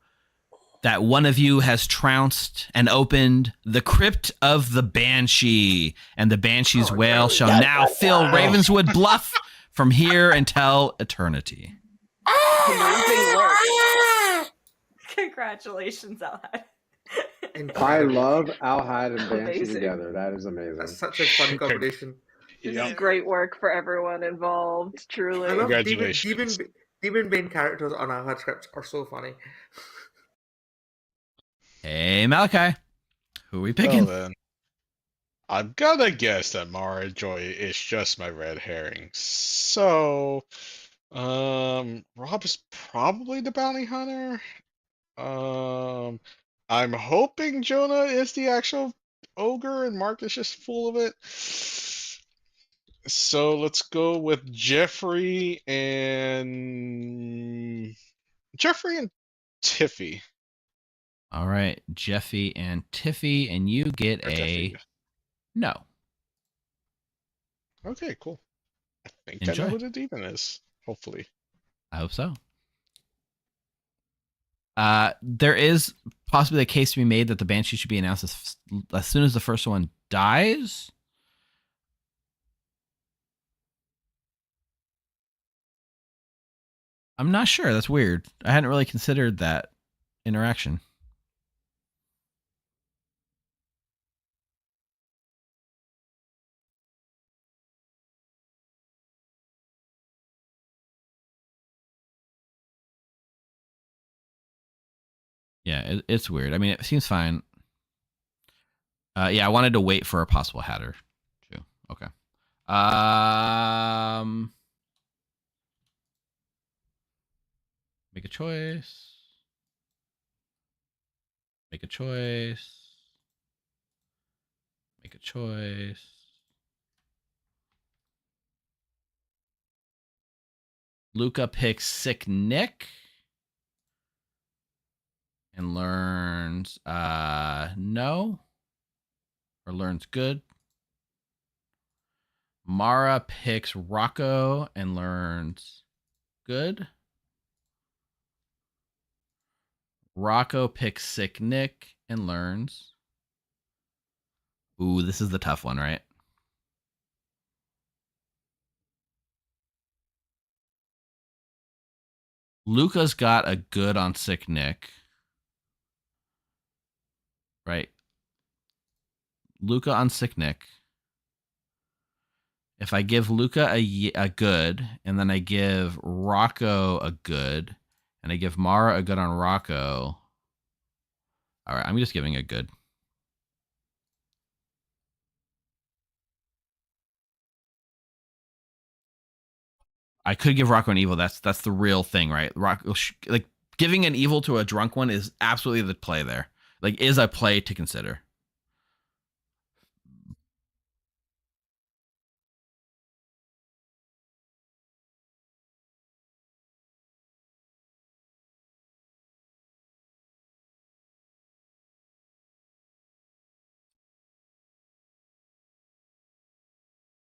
that one of you has trounced and opened the crypt of the Banshee, and the Banshee's wail shall now fill Ravenswood Bluff from here until eternity. Congratulations, Alhad. I love Alhad and Banshee Amazing. together. That is amazing. That's such a fun combination. This is great work for everyone involved, truly. I love Congratulations. demon main characters on Alhad scripts are so funny. Hey, Malachi. Who are we picking? Well, then, I'm gonna guess that Mara Joy is just my red herring. So, Rob is probably the bounty hunter. I'm hoping Jonah is the actual ogre and Mark is just full of it. So let's go with Jeffrey and Tiffy. All right, Jeffy and Tiffy, and you get Or a Tiffy. no. Okay, cool. I think I Enjoy. know who the demon is. Hopefully. I hope so. There is possibly a case to be made that the Banshee should be announced as soon as the first one dies. I'm not sure. That's weird. I hadn't really considered that interaction. Yeah, it's weird. I mean, it seems fine. Yeah, I wanted to wait for a possible Hatter too. Okay. Make a choice. Make a choice. Make a choice. Luca picks Sick Nick and learns no, or learns good. Mara picks Rocco and learns good. Rocco picks Sick Nick and learns. Ooh, this is the tough one, right? Luca's got a good on Sick Nick. Right. Luca on Sick Nick. If I give Luca a good, and then I give Rocco a good, and I give Mara a good on Rocco. All right, I'm just giving a good. I could give Rocco an evil. That's the real thing, right? Rocco, like giving an evil to a drunk one is absolutely the play there. Like, is a play to consider.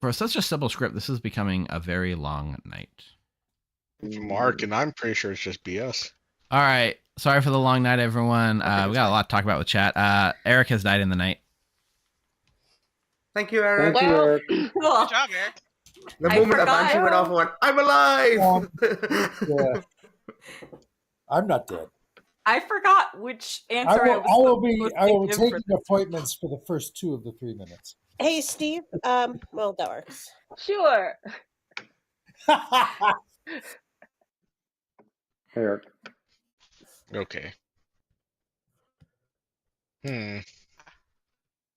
For such a simple script, this is becoming a very long night. Mark, and I'm pretty sure it's just BS. All right. Sorry for the long night, everyone. We got a lot to talk about with chat. Eric has died in the night. Thank you, Eric. Thank you, Eric. Good job, Eric. The moment a Banshee went off, I went, I'm alive! Yeah. I'm not dead. I forgot which answer I will be taking appointments for the first 2 of the 3 minutes. Hey, Steve. Well, that works. Sure. Eric. Okay.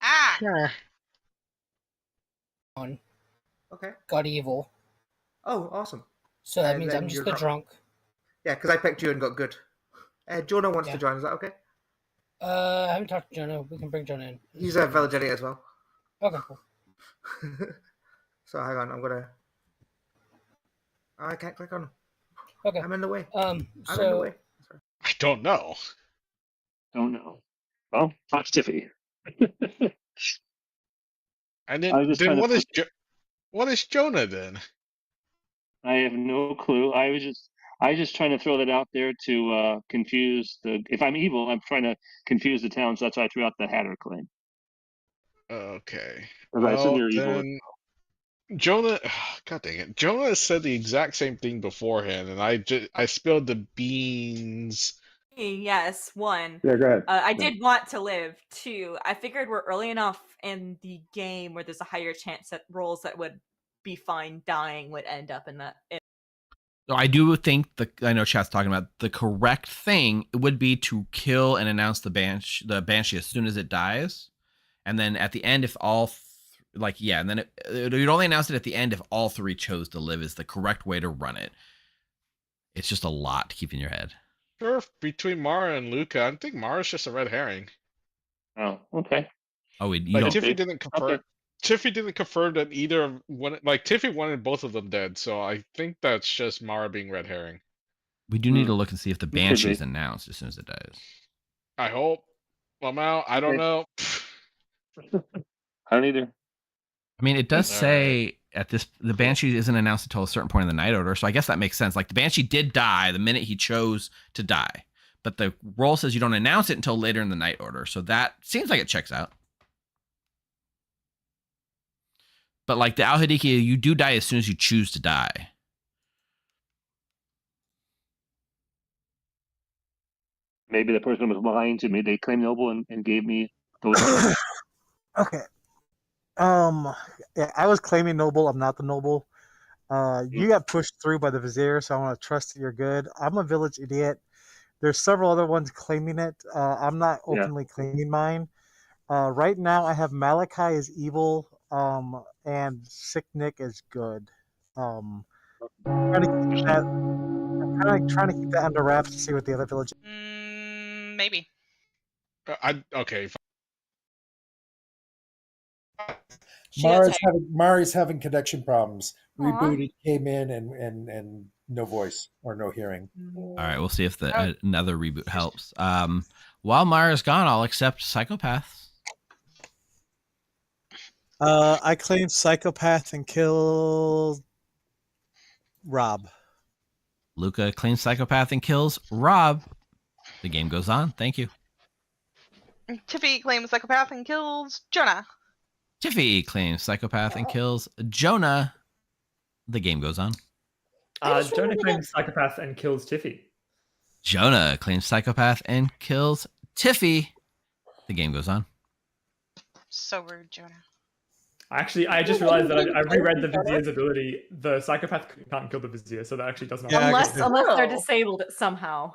Ah. On. Okay. Got evil. Oh, awesome. So that means I'm just the drunk. Yeah, because I picked you and got good. Jonah wants to join. Is that okay? I haven't talked to Jonah. We can bring Jonah in. He's a village idiot as well. Okay, cool. So hang on, I'm gonna. I can't click on him. Okay. I'm in the way. I'm in the way. Sorry. I don't know. Don't know. Well, talk to Tiffy. And then what is Jonah then? I have no clue. I was just trying to throw that out there to confuse the. If I'm evil, I'm trying to confuse the town. So that's why I threw out the Hatter claim. Okay. I assume you're evil. Then Jonah, God dang it, Jonah said the exact same thing beforehand, and I spilled the beans. Yes, 1. Yeah, go ahead. I did want to live. 2. I figured we're early enough in the game where there's a higher chance that roles that would be fine dying would end up in that. So I do think I know chat's talking about the correct thing would be to kill and announce the banshee as soon as it dies, and then at the end, if all and then you'd only announce it at the end if all 3 chose to live. Is the correct way to run it. It's just a lot to keep in your head. Sure, between Mara and Luca, I think Mara's just a red herring. Oh, okay. Oh, Tiffy didn't confirm. Okay. Tiffy didn't confirm that either one. Like Tiffy wanted both of them dead, so I think that's just Mara being red herring. We do need to look and see if the banshee is announced as soon as it dies. I hope. I'm out. I don't know. I don't either. I mean, it does say the Banshee isn't announced until a certain point in the night order, so I guess that makes sense. Like the Banshee did die the minute he chose to die, but the roll says you don't announce it until later in the night order, so that seems like it checks out. But like the Al-Hadiki, you do die as soon as you choose to die. Maybe the person was lying to me. They claimed noble and gave me those. Okay. Yeah, I was claiming noble. I'm not the noble. You got pushed through by the vizier, so I want to trust that you're good. I'm a village idiot. There's several other ones claiming it. I'm not openly claiming mine. Right now, I have Malachi as evil, and Sick Nick as good. I'm trying to keep that under wraps to see what the other village. Maybe. Okay. Mari's having connection problems. Rebooted, came in, and no voice or no hearing. All right, we'll see if another reboot helps. While Mara's gone, I'll accept psychopaths. I claim psychopath and kill Rob. Luca claims psychopath and kills Rob. The game goes on. Thank you. Tiffy claims psychopath and kills Jonah. Tiffy claims psychopath and kills Jonah. The game goes on. Jonah claims psychopath and kills Tiffy. Jonah claims psychopath and kills Tiffy. The game goes on. So rude, Jonah. Actually, I just realized that I reread the Vizier's ability. The psychopath can't kill the Vizier, so that actually does not. Unless they're disabled somehow.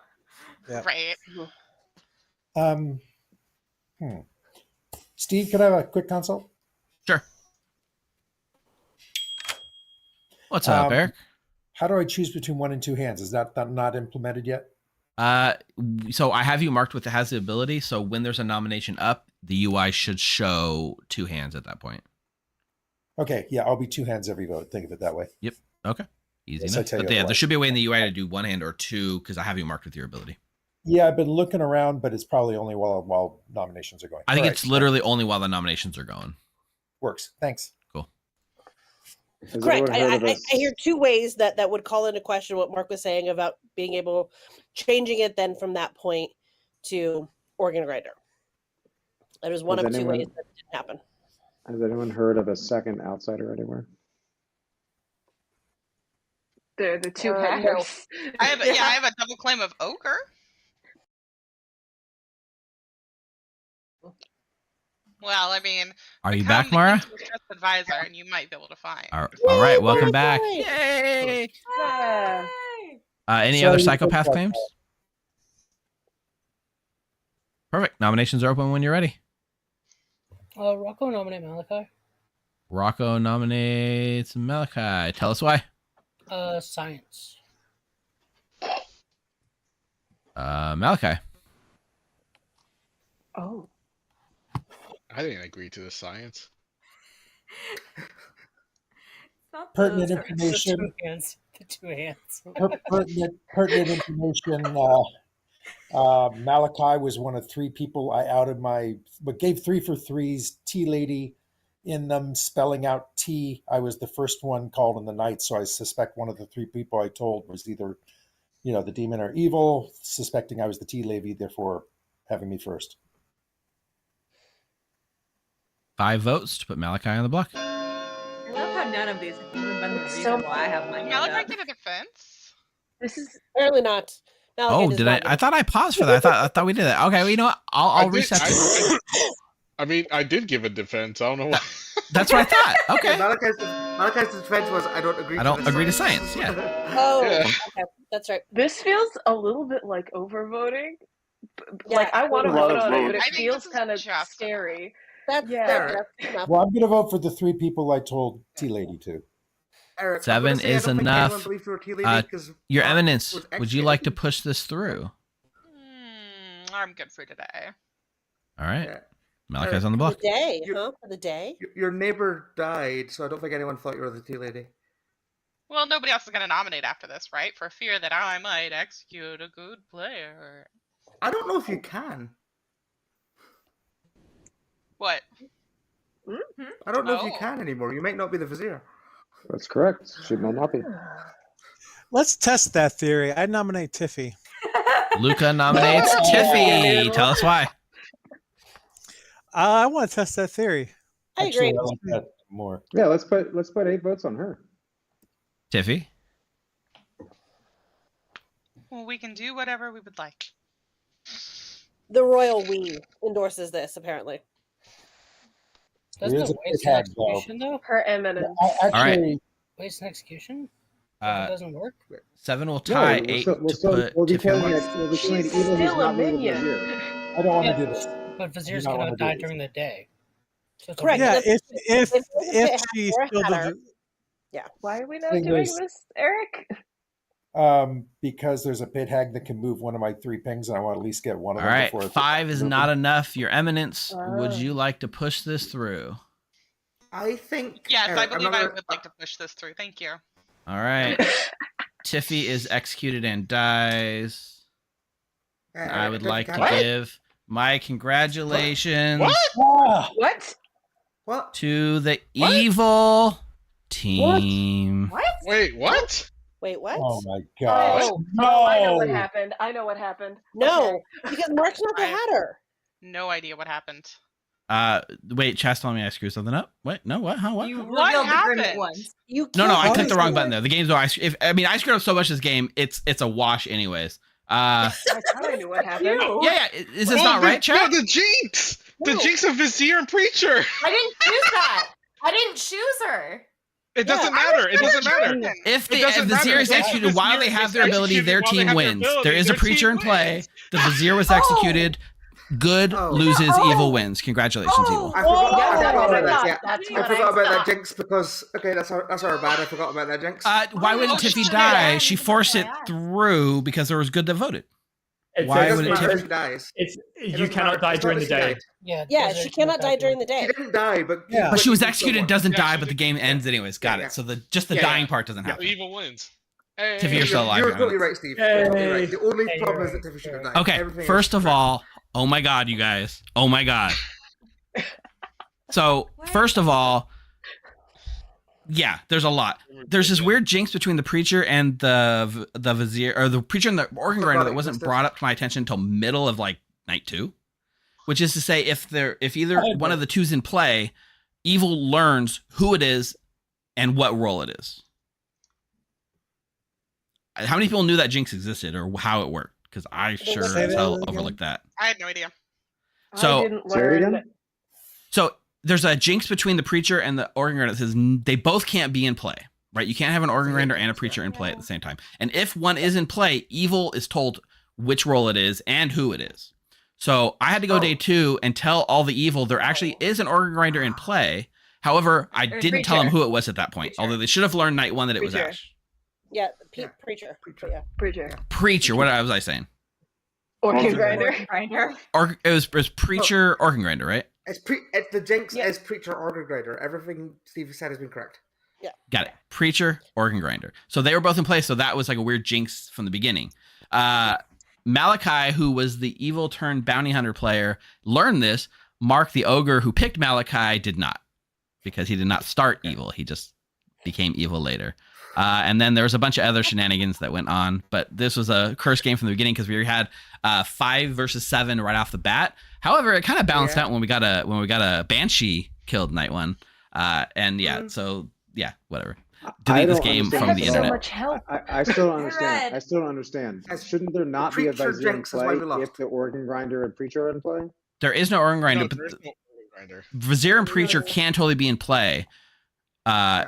Yeah. Right. Steve, could I have a quick consult? Sure. What's up, Eric? How do I choose between 1 and 2 hands? Is that not implemented yet? So I have you marked with has the ability. So when there's a nomination up, the UI should show 2 hands at that point. Okay, yeah, I'll be 2 hands every vote. Think of it that way. Yep. Okay. Easy Yes, enough. But yeah, there should be a way in the UI to do 1 hand or 2 because I have you marked with your ability. Yeah, I've been looking around, but it's probably only while nominations are going. I think it's literally only while the nominations are going. Works. Thanks. Cool. Correct. I hear 2 ways that would call into question what Mark was saying about being able, changing it then from that point to organ grinder. That is one of 2 ways that didn't happen. Has anyone heard of a second outsider anywhere? They're the 2 hackers. No. I have a double claim of Ogre. Well, I mean, are you back, Mara? Advisor, and you might be able to find. All right, welcome back. Yay! Any other psychopath claims? Perfect. Nominations are open when you're ready. Rocco nominate Malachi. Rocco nominates Malachi. Tell us why. Science. Malachi. Oh. I didn't agree to the science. Pertinent information. The two hands. Pertinent information. Malachi was one of 3 people I outed but gave 3 for 3s. Tea lady in them spelling out tea. I was the first one called in the night, so I suspect one of the 3 people I told was either, the demon or evil, suspecting I was the tea lady, therefore having me first. 5 votes to put Malachi on the block. I love how none of these have even been the reason why I have my hand Malachi up. get a defense? This is apparently not. Oh, did I? I thought I paused for that. I thought we did that. Okay, well, you know what? I'll reset. I mean, I did give a defense. I don't know why. That's what I thought. Okay. Malachi's defense was I don't agree to science. Yeah. Oh, Yeah. okay. That's right. This feels a little bit like overvoting. Like I want to vote on it, but it feels kind of scary. That's enough. Well, I'm going to vote for the 3 people I told tea lady to. Eric, 7 is enough. Your Eminence, would you like to push this through? I'm good for today. All right. Malachi's on the block. For the day, huh? For the day? Your neighbor died, so I don't think anyone thought you were the tea lady. Well, nobody else is going to nominate after this, right? For fear that I might execute a good player. I don't know if you can. What? I don't know if you can anymore. You might not be the vizier. That's correct. She will not be. Let's test that theory. I nominate Tiffy. Luca nominates Tiffy. Tell us why. I want to test that theory. I agree. Actually, I like that more. Yeah, let's put 8 votes on her. Tiffy. Well, we can do whatever we would like. The royal we endorses this, apparently. Doesn't Here's it a waste big an hack, though. execution though? Her eminence. Actually, Waste an execution? That doesn't work. 7 will tie. 8 to put we'll be Tiffy killing on. it. We'll be killing She's evil who's still a not ruled minion. Vizier. I don't want to do this. But Vizier's Do not gonna wanna do die this. during the day. So it's Correct. Yeah, If- if if she Hatter- still Hatter- the Yeah. Why are we not Thing doing is- this, Eric? Because there's a pit hag that can move one of my 3 pings, and I want to at least get one of All them right, before 5 is not enough. Your Eminence, would Ah. you like to push this through? I think. Yes, I I'm believe not I gonna- would like to push this through. Thank you. All right. Tiffy is executed and dies. I would like to give my congratulations What? to the evil team. What? Wait, what? Wait, what? Oh my gosh. Oh, No. I know what happened. I know what happened. No, because Mark's not the Hatter. No idea what happened. Wait, Chastity, let me ask you something up. Wait, no, what? Huh? What? You What revealed the grim happened? ones. You No, I killed clicked the wrong Mark. button there. The game's no. I screwed up so much this game. It's a wash, anyways. I thought I knew what happened. Yeah. Is this not right, Chad? No, the jinx. No. The jinx of Vizier and Preacher. I didn't choose that. I didn't choose her. It doesn't matter. It doesn't matter. If It the doesn't Vizier matter. is executed while they have their ability, their While they team have their wins. ability, There is a their preacher team in play. wins. The Vizier was executed. Good loses, evil wins. Congratulations, evil. I forgot about that. That's Yeah. that's I what forgot about that thought. jinx because that's our bad. I forgot about that jinx. Why wouldn't Tiffy die? She forced it through because there was good that voted. It Why says would it matter Tiffy? if she dies. you doesn't cannot matter. die It's not during the that she day. died. Yeah, she cannot die during the She day. didn't die, but Yeah. But she was but executed, still- doesn't Yeah, die, she but the game ends anyways. Got it. So just the Yeah, dying yeah. part doesn't The happen. evil wins. Hey, Tiffy, you're still alive. You're Your totally Eminence. right, Steve. You're totally right. The only Hey, problem you're is that right. Tiffy should have died. Okay, Everything first else of is all, oh my god, you guys. Oh my god. So, first of all, yeah, there's a lot. There's this weird jinx between the preacher and the Vizier, or the preacher and the organ grinder that wasn't brought up to my attention until middle of like night 2, which is to say, if either one of the two's in play, evil learns who it is and what role it is. How many people knew that jinx existed or how it worked? Because I sure as hell overlooked that. I had no idea. So- I didn't learn. So there's a jinx between the preacher and the organ grinder that says they both can't be in play, right? You can't have an organ grinder and a preacher in play at the same time. And if one is in play, evil is told which role it is and who it is. So I had to go day 2 and tell all the evil there actually is an organ grinder in play. However, I didn't tell them who it was at that point. Although they should have learned night 1 that it was Preacher. Ash. Yeah, preacher. Yeah. Preacher. Preacher. What was I saying? Organ grinder. Or it was preacher, organ grinder, right? It's the jinx is preacher organ grinder. Everything Steve said has been correct. Yeah. Got it. Preacher, organ grinder. So they were both in place. So that was like a weird jinx from the beginning. Malachi, who was the evil turned bounty hunter player, learned this. Mark, the ogre who picked Malachi, did not, because he did not start evil. He just became evil later. And then there was a bunch of other shenanigans that went on, but this was a curse game from the beginning because we had 5 versus 7 right off the bat. However, it kind of balanced out when we got a banshee killed night 1. So whatever. Delete this game from the internet. So much help. I still don't understand. I still don't understand. Shouldn't there not be a Preacher Vizier in jinx is why play we lost. if the organ grinder and preacher are in play? There is no organ grinder, No, but there is no organ grinder. Vizier and preacher can totally be in play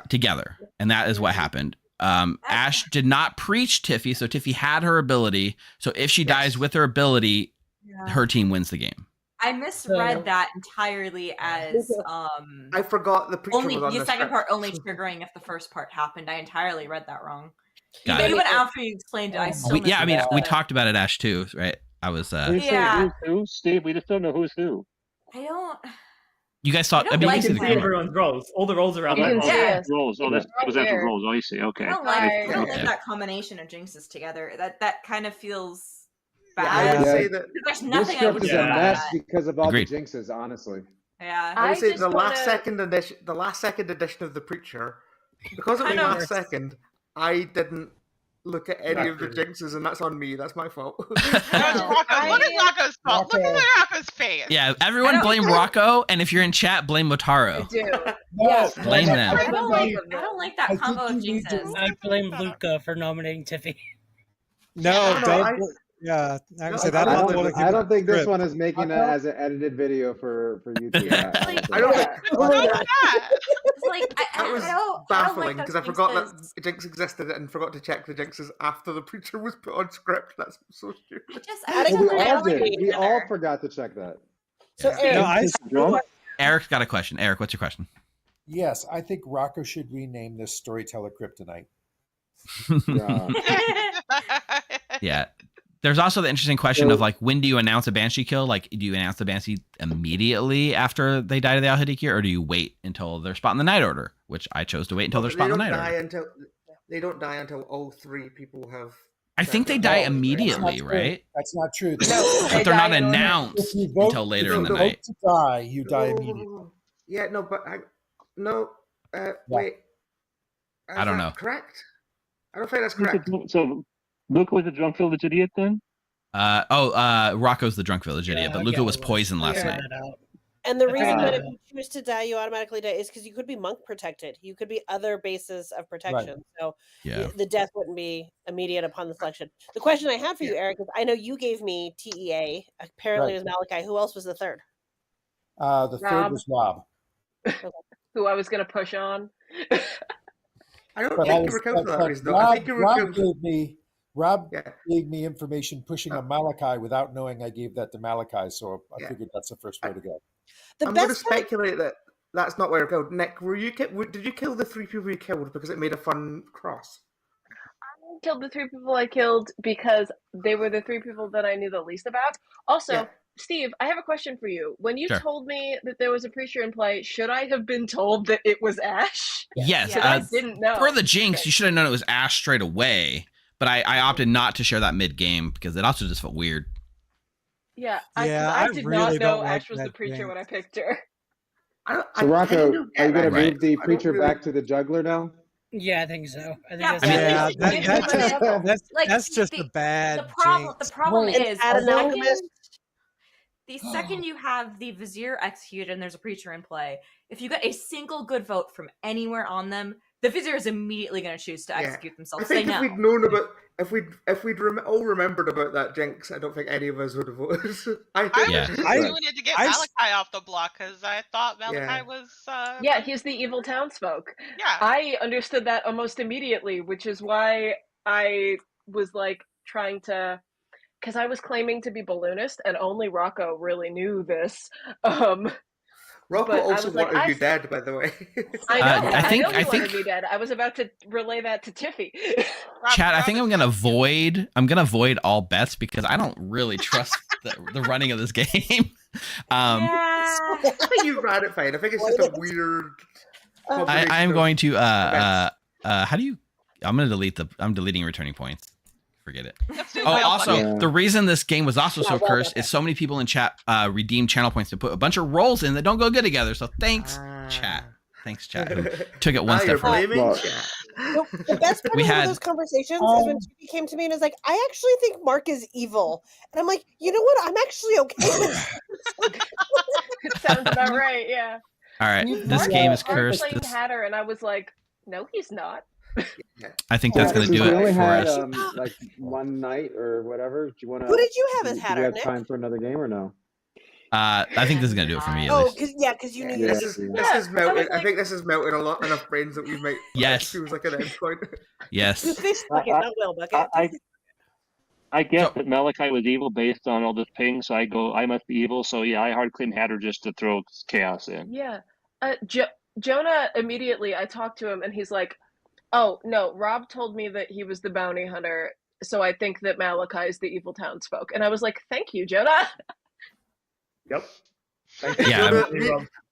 together, and that is what happened. Ash did not preach Tiffy, so Tiffy had her ability. So if she dies with her ability, her team wins the game. I misread that entirely as I forgot the preacher only was on the the second script. part only triggering if the first part happened. I entirely read that wrong. Got it. Even after you explained it, I still we talked about it, Ash, too, right? I was Who's who? Steve, we just don't know who's who. I don't. you guys saw I don't you like can see it. the See everyone's roles. All the roles around You that can role. see Yeah. us. Roles. Oh, that's Right was that there. for roles? Oh, I see. Okay. I don't like Okay. that combination of jinxes together. That kind of feels I bad. would say that There's This nothing I script would is do a about mess that. because of all Agreed. the jinxes, honestly. Yeah. I would say just the last wanna- second edition, the last second edition of the preacher Because it was Kind of- last second, I didn't look at any of the jinxes, and that's on me. That's my fault. That's Rocco. Look at Rocco's fault. Look at Rocco's face. Yeah, everyone blame Rocco, and if you're in chat, blame Motaro. Yes, Blame them. I don't like that combo of jinxes. I blame Luca for nominating Tiffy. No, don't. Yeah, I can say that. I don't think this one is making it as an edited video for YouTube. I don't think It's like that was I don't baffling like because I forgot that Jinx existed and forgot to check the Jinxes after the preacher was put on script. That's so stupid. We all forgot to check that. So Eric's got a question. Eric, what's your question? Yes, I think Rocco should rename this Storyteller Kryptonite. Yeah. There's also the interesting question of like, when do you announce a Banshee kill? Like, do you announce the Banshee immediately after they die to the Al-Hidiki, or do you wait until they're spot in the Night Order? Which I chose to wait until they're spot in the Night Order. They don't die until all three people have. I think they die immediately, right? That's not true. But they're not announced until later in the night. To die, you die immediately. Yeah, no, but wait. I don't know. Correct? I don't think that's correct. So Luca was a drunk village idiot then? Rocco's the drunk village idiot, but Luca was poisoned last night. And the reason that if you choose to die, you automatically die is because you could be monk protected. You could be other bases of protection. So the death wouldn't be immediate upon the selection. The question I had for you, Eric, is I know you gave me TEA. Apparently it was Malachi. Who else was the third? The third was Rob. Who I was going to push on. I don't think you were killed for that reason, though. I think you were killed. Rob gave me information pushing on Malachi without knowing I gave that to Malachi, so I figured that's the first way to go. I'm going to speculate that that's not where it goes. Nick, did you kill the three people you killed because it made a fun cross? I killed the three people I killed because they were the three people that I knew the least about. Also, Steve, I have a question for you. When you told me that there was a preacher in play, should I have been told that it was Ash? Yes. I didn't know. For the Jinx, you should have known it was Ash straight away. But I opted not to share that mid-game because it also just felt weird. Yeah, I did really not know don't like Ash was the that preacher Jinx. when I picked her. So Rocco, are you going to Right. move the preacher back to the juggler now? Yeah, I think so. I think Yeah, that's just a bad. The problem is Add an alchemist. the second you have the Vizier executed and there's a preacher in play, if you get a single good vote from anywhere on them, the Vizier is immediately going to choose to execute themselves. I think Say if no. we'd known about, if we'd all remembered about that Jinx, I don't think any of us would have voted. I was just doing it to get Malachi off the block because I thought Malachi was. Yeah, he's the evil townsfolk. Yeah. I understood that almost immediately, which is why I was like trying to, because I was claiming to be balloonist, and only Rocco really knew this. Rocco but I also was like, wanted you dead, by the way. I know. I think- know he I think- wanted me dead. I was about to relay that to Tiffy. Chat, I think I'm gonna void all bets because I don't really trust the running of this game. I think you ran it fine. I think it's just a weird. I'm going to how do you? I'm deleting returning points. Forget it. Also, the reason this game was also so cursed is so many people in chat redeemed channel points to put a bunch of rolls in that don't go good together. So thanks, chat. Thanks, chat. Who took it one step further. The best part of those conversations is when Tiffy came to me and was like, I actually think Mark is evil. And I'm like, you know what? I'm actually okay with it. It sounds about right, yeah. All right, this game is Mark cursed. played Hatter, and I was like, no, he's not. I think that's going to do We it only for had us. like one night or whatever. Do you want to? Who did you have as Do Hatter, we have Nick? time for another game or no? I think this is going to do it for me. At Oh, least. because you knew you This is melted. I think this is melted a lot enough brains that we make. Yes. Feels like an end point. Yes. Fish bucket, not whale bucket. I get that Malachi was evil based on all this ping, so I must be evil. So yeah, I hard claim Hatter just to throw chaos in. Yeah. Jonah, immediately, I talked to him, and he's like, oh, no, Rob told me that he was the bounty hunter, so I think that Malachi is the evil townsfolk. And I was like, thank you, Jonah. Yep. Yeah,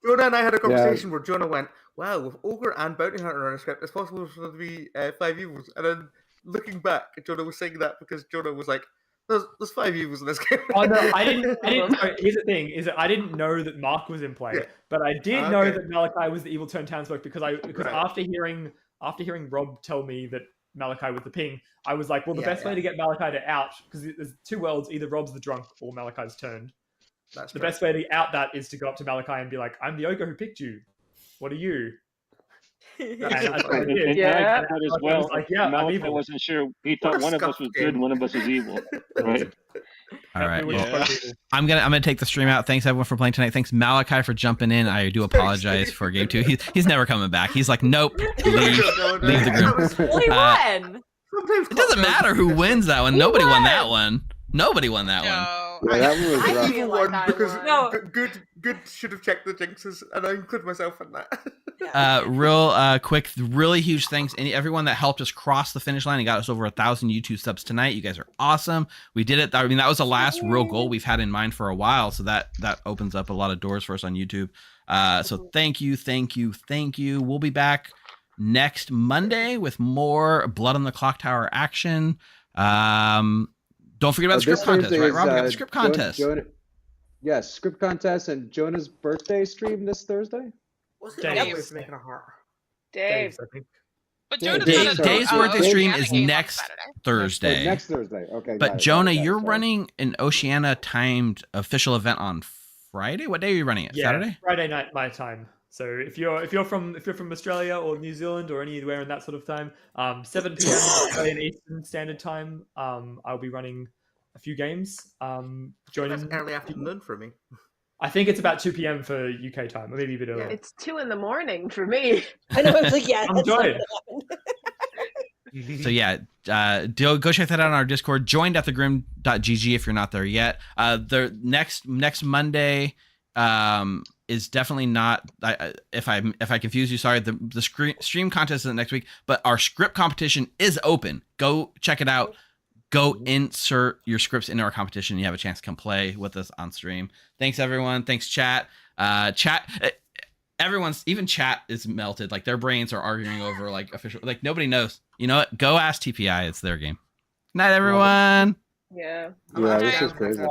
Jonah and I had a conversation where Jonah went, wow, with Ogre and Bounty Hunter on a script, it's possible for there to be 5 evils. And then looking back, Jonah was saying that because Jonah was like, there's 5 evils in this game. Oh no, I didn't know. Here's the thing: is that I didn't know that Mark was in play, but I did know that Malachi was the evil turned townsfolk because after hearing after hearing Rob tell me that Malachi was the ping, I was like, well, the best way to get Malachi to out, because there's two worlds, either Rob's the drunk or Malachi's turned. That's the true. best way to out that is to go up to Malachi and be like, I'm the ogre who picked you. What are you? And that's what I did. Yeah. I as well. Was like, yeah, Malachi wasn't sure. He thought one of us was good and one of us was evil. Right. All right. Yeah. Well, I'm gonna take the stream out. Thanks everyone for playing tonight. Thanks Malachi for jumping in. I do apologize for game 2. He's never coming back. He's like, nope, leave the group. Well, he won. It doesn't matter who wins that one. Nobody won that one. Nobody won that one. Yeah, that one was I rough. feel like I because won. good should have checked the jinxes, and I include myself in that. Real quick, really huge thanks to everyone that helped us cross the finish line and got us over 1,000 YouTube subs tonight. You guys are awesome. We did it. I mean, that was the last real goal we've had in mind for a while. So that opens up a lot of doors for us on YouTube. So thank you. We'll be back next Monday with more Blood on the Clocktower action. Don't forget about the script contest, right, Rob? We got the script contest. Yes, script contest and Jonah's birthday stream this Thursday. What's it Dave. making a heart? Dave. I think. But Yeah, Dave's birthday stream is game on next Saturday. Thursday. Next Thursday. Okay. But got it, Jonah, got it, you're sorry. running an Oceania timed official event on Friday. What day are you running it? Saturday? Friday night my time. So if you're from Australia or New Zealand or anywhere in that sort of time, 7 p.m. Australian Eastern Standard Time, I'll be running a few games. Joining That's early afternoon for me. I think it's about 2 p.m. for UK time, or maybe a bit earlier. It's 2 a.m. for me. I know. I was like, yeah. I'm that's not joined. So yeah, go check that out on our Discord. Joined at thegrim.gg if you're not there yet. The next Monday is definitely not. If I confuse you, sorry. The stream contest is next week, but our script competition is open. Go check it out. Go insert your scripts into our competition. You have a chance to come play with us on stream. Thanks everyone. Thanks chat. Everyone's, even chat is melted. Like their brains are arguing over like official. Like nobody knows. You know what? Go ask TPI. It's their game. Night everyone. Yeah. Yeah, this is crazy.